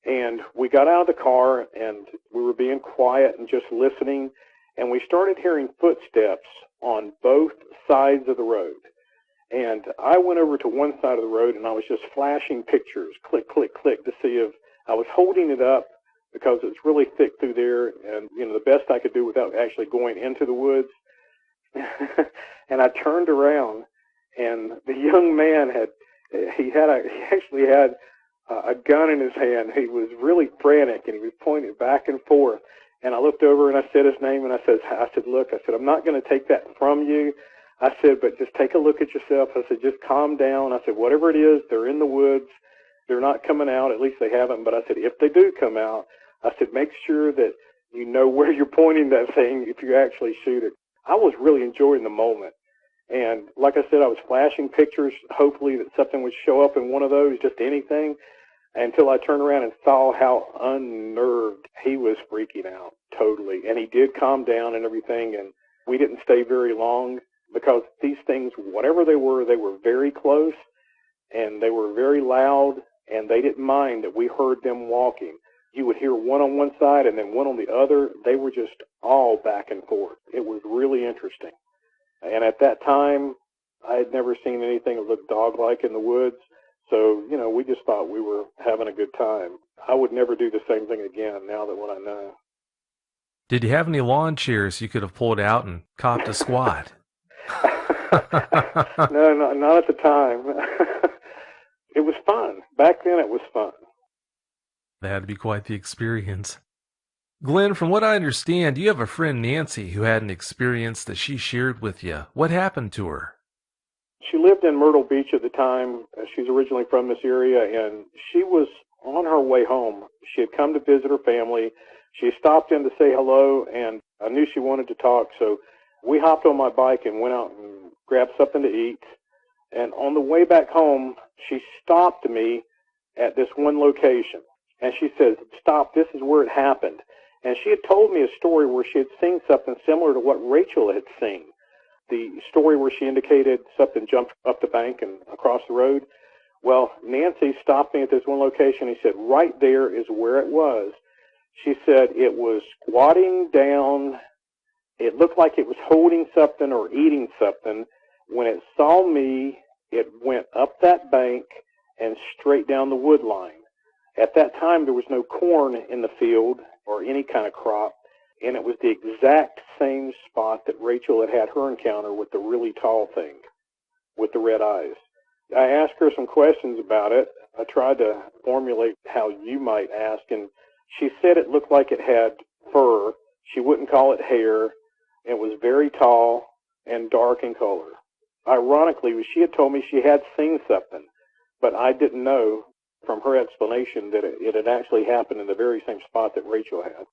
And we got out of the car, and we were being quiet and just listening, and we started hearing footsteps on both sides of the road. And I went over to one side of the road, and I was just flashing pictures, click, click, click, to see if I was holding it up because it's really thick through there, and, the best I could do without actually going into the woods. And I turned around, and the young man he actually had a gun in his hand. He was really frantic, and he was pointing back and forth. And I looked over, and I said his name, and I said, look, I'm not going to take that from you. I said, but just take a look at yourself. I said, just calm down. I said, whatever it is, they're in the woods. They're not coming out. At least they haven't. But I said, if they do come out, I said, make sure that you know where you're pointing that thing if you actually shoot it. I was really enjoying the moment. And like I said, I was flashing pictures, hopefully that something would show up in one of those, just anything, until I turned around and saw how unnerved he was freaking out totally. And he did calm down and everything, and we didn't stay very long because these things, whatever they were very close, and they were very loud, and they didn't mind that we heard them walking. You would hear one on one side and then one on the other. They were just all back and forth. It was really interesting. And at that time, I had never seen anything that looked dog-like in the woods. So, we just thought we were having a good time. I would never do the same thing again now that what I know. Did you have any lawn chairs you could have pulled out and copped a squat? No, not at the time. It was fun. Back then it was fun. That had to be quite the experience. Glenn, from what I understand, you have a friend, Nancy, who had an experience that she shared with you. What happened to her? She lived in Myrtle Beach at the time. She's originally from this area, and she was on her way home. She had come to visit her family. She stopped in to say hello, and I knew she wanted to talk, so we hopped on my bike and went out and grabbed something to eat. And on the way back home, she stopped me at this one location, and she says, "Stop, this is where it happened." And she had told me a story where she had seen something similar to what Rachel had seen. The story where she indicated something jumped up the bank and across the road. Well, Nancy stopped me at this one location. He said, right there is where it was. She said it was squatting down. It looked like it was holding something or eating something. When it saw me, it went up that bank and straight down the wood line. At that time, there was no corn in the field or any kind of crop, and it was the exact same spot that Rachel had her encounter with the really tall thing with the red eyes. I asked her some questions about it. I tried to formulate how you might ask, and she said it looked like it had fur. She wouldn't call it hair. It was very tall and dark in color. Ironically, she had told me she had seen something, but I didn't know from her explanation that it had actually happened in the very same spot that Rachel had.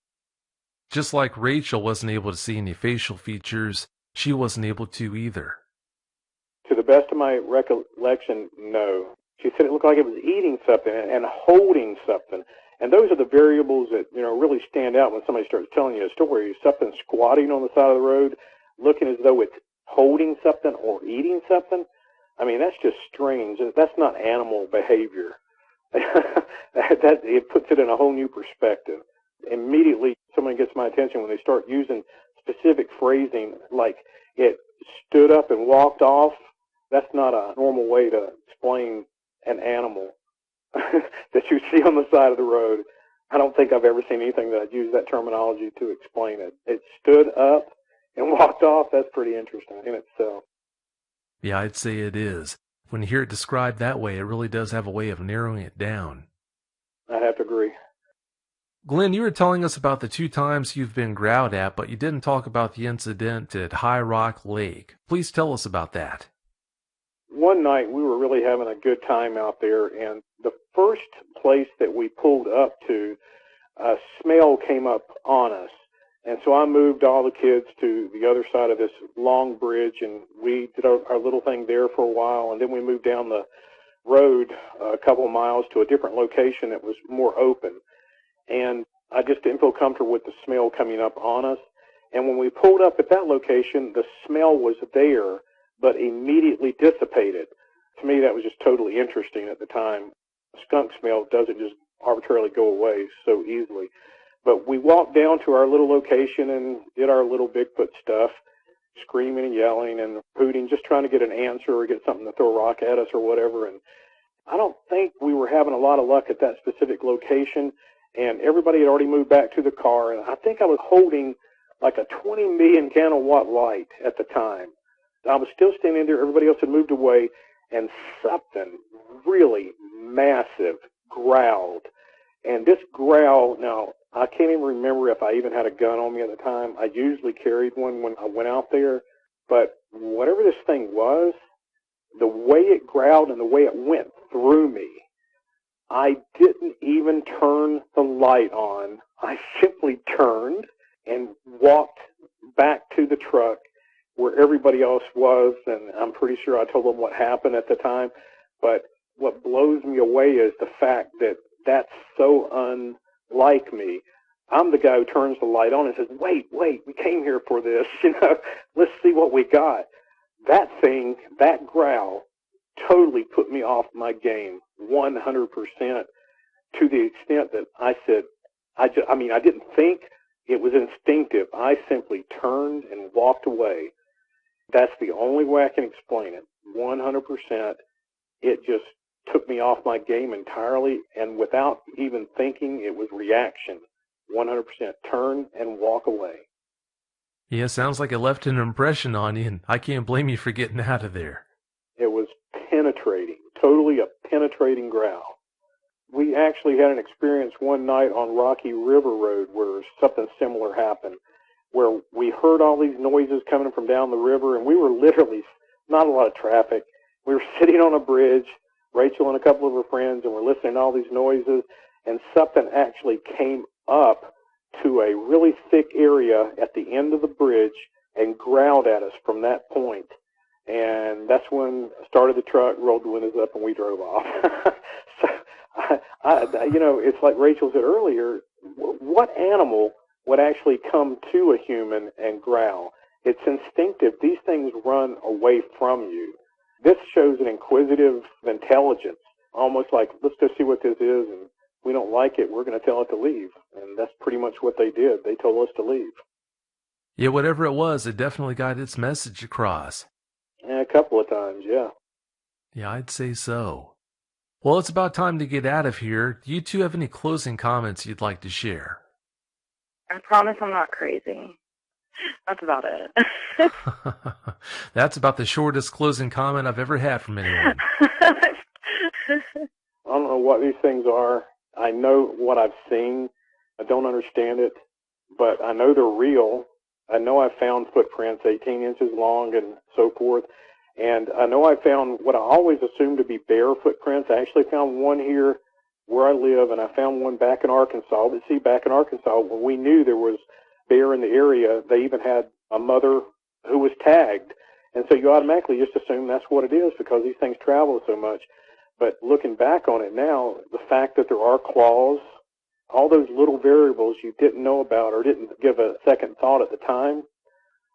Just like Rachel wasn't able to see any facial features, she wasn't able to either. To the best of my recollection, no. She said it looked like it was eating something and holding something. And those are the variables that, really stand out when somebody starts telling you a story. Something squatting on the side of the road, looking as though it's holding something or eating something. I mean, that's just strange. That's not animal behavior. It puts it in a whole new perspective. Immediately, someone gets my attention when they start using specific phrasing, like it stood up and walked off. That's not a normal way to explain an animal that you see on the side of the road. I don't think I've ever seen anything that I'd use that terminology to explain it. It stood up and walked off. That's pretty interesting in itself. Yeah, I'd say it is. When you hear it described that way, it really does have a way of narrowing it down. I'd have to agree. Glenn, you were telling us about the 2 times you've been growled at, but you didn't talk about the incident at High Rock Lake. Please tell us about that. One night we were really having a good time out there, and the first place that we pulled up to, a smell came up on us. And so I moved all the kids to the other side of this long bridge, and we did our little thing there for a while, and then we moved down the road a couple of miles to a different location that was more open. And I just didn't feel comfortable with the smell coming up on us. And when we pulled up at that location, the smell was there, but immediately dissipated. To me, that was just totally interesting at the time. Skunk smell doesn't just arbitrarily go away so easily. But we walked down to our little location and did our little Bigfoot stuff, screaming and yelling and hooting, just trying to get an answer or get something to throw a rock at us or whatever. And I don't think we were having a lot of luck at that specific location, and everybody had already moved back to the car. And I think I was holding like a 20 million gallon watt light at the time. I was still standing there. Everybody else had moved away, and something really massive growled. And this growl, now, I can't even remember if I even had a gun on me at the time. I usually carried one when I went out there. But whatever this thing was, the way it growled and the way it went through me, I didn't even turn the light on. I simply turned and walked back to the truck where everybody else was, and I'm pretty sure I told them what happened at the time. But what blows me away is the fact that that's so unlike me. I'm the guy who turns the light on and says, wait, we came here for this, let's see what we got. That thing, that growl, totally put me off my game 100%, to the extent that I said, I didn't think. It was instinctive. I simply turned and walked away. That's the only way I can explain it. 100%. It just took me off my game entirely, and without even thinking, it was reaction. 100% turn and walk away. Yeah, sounds like it left an impression on you, and I can't blame you for getting out of there. It was penetrating, totally a penetrating growl. We actually had an experience one night on Rocky River Road where something similar happened, where we heard all these noises coming from down the river, and we were literally, not a lot of traffic. We were sitting on a bridge, Rachel and a couple of her friends, and we're listening to all these noises, and something actually came up to a really thick area at the end of the bridge and growled at us from that point. And that's when I started the truck, rolled the windows up, and we drove off. So, it's like Rachel said earlier, what animal would actually come to a human and growl? It's instinctive. These things run away from you. This shows an inquisitive intelligence, almost like, let's go see what this is, and if we don't like it, we're going to tell it to leave. And that's pretty much what they did. They told us to leave. Yeah, whatever it was, it definitely got its message across. A couple of times, yeah. Yeah, I'd say so. Well, it's about time to get out of here. Do you two have any closing comments you'd like to share? I promise I'm not crazy. That's about it. That's about the shortest closing comment I've ever had from anyone. I don't know what these things are. I know what I've seen. I don't understand it, but I know they're real. I know I found footprints 18 inches long and so forth. And I know I found what I always assumed to be bear footprints. I actually found one here where I live, and I found one back in Arkansas. But see, back in Arkansas, when we knew there was bear in the area, they even had a mother who was tagged. And so you automatically just assume that's what it is because these things travel so much. But looking back on it now, the fact that there are claws all those little variables you didn't know about or didn't give a second thought at the time.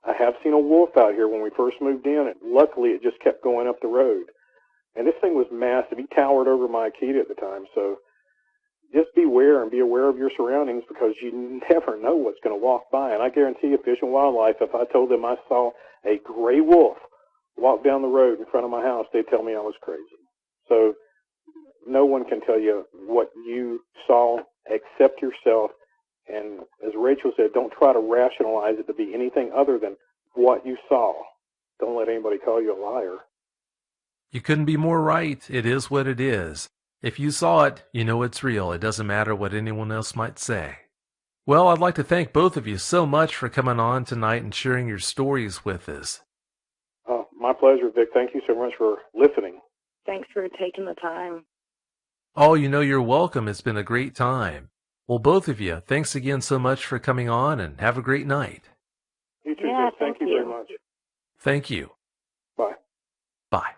I have seen a wolf out here when we first moved in, and luckily it just kept going up the road. And this thing was massive. He towered over my Akita at the time, so just beware and be aware of your surroundings because you never know what's going to walk by. And I guarantee you, Fish and Wildlife, if I told them I saw a gray wolf walk down the road in front of my house, they'd tell me I was crazy. So no one can tell you what you saw except yourself. And as Rachel said, don't try to rationalize it to be anything other than what you saw. Don't let anybody call you a liar. You couldn't be more right. It is what it is. If you saw it, you know it's real. It doesn't matter what anyone else might say. Well, I'd like to thank both of you so much for coming on tonight and sharing your stories with us. My pleasure, Vic. Thank you so much for listening. Thanks for taking the time. Oh, you know you're welcome. It's been a great time. Well, both of you, thanks again so much for coming on, and have a great night. You too, Yeah, Vic. Thank you very much. Thank you. Bye. Bye.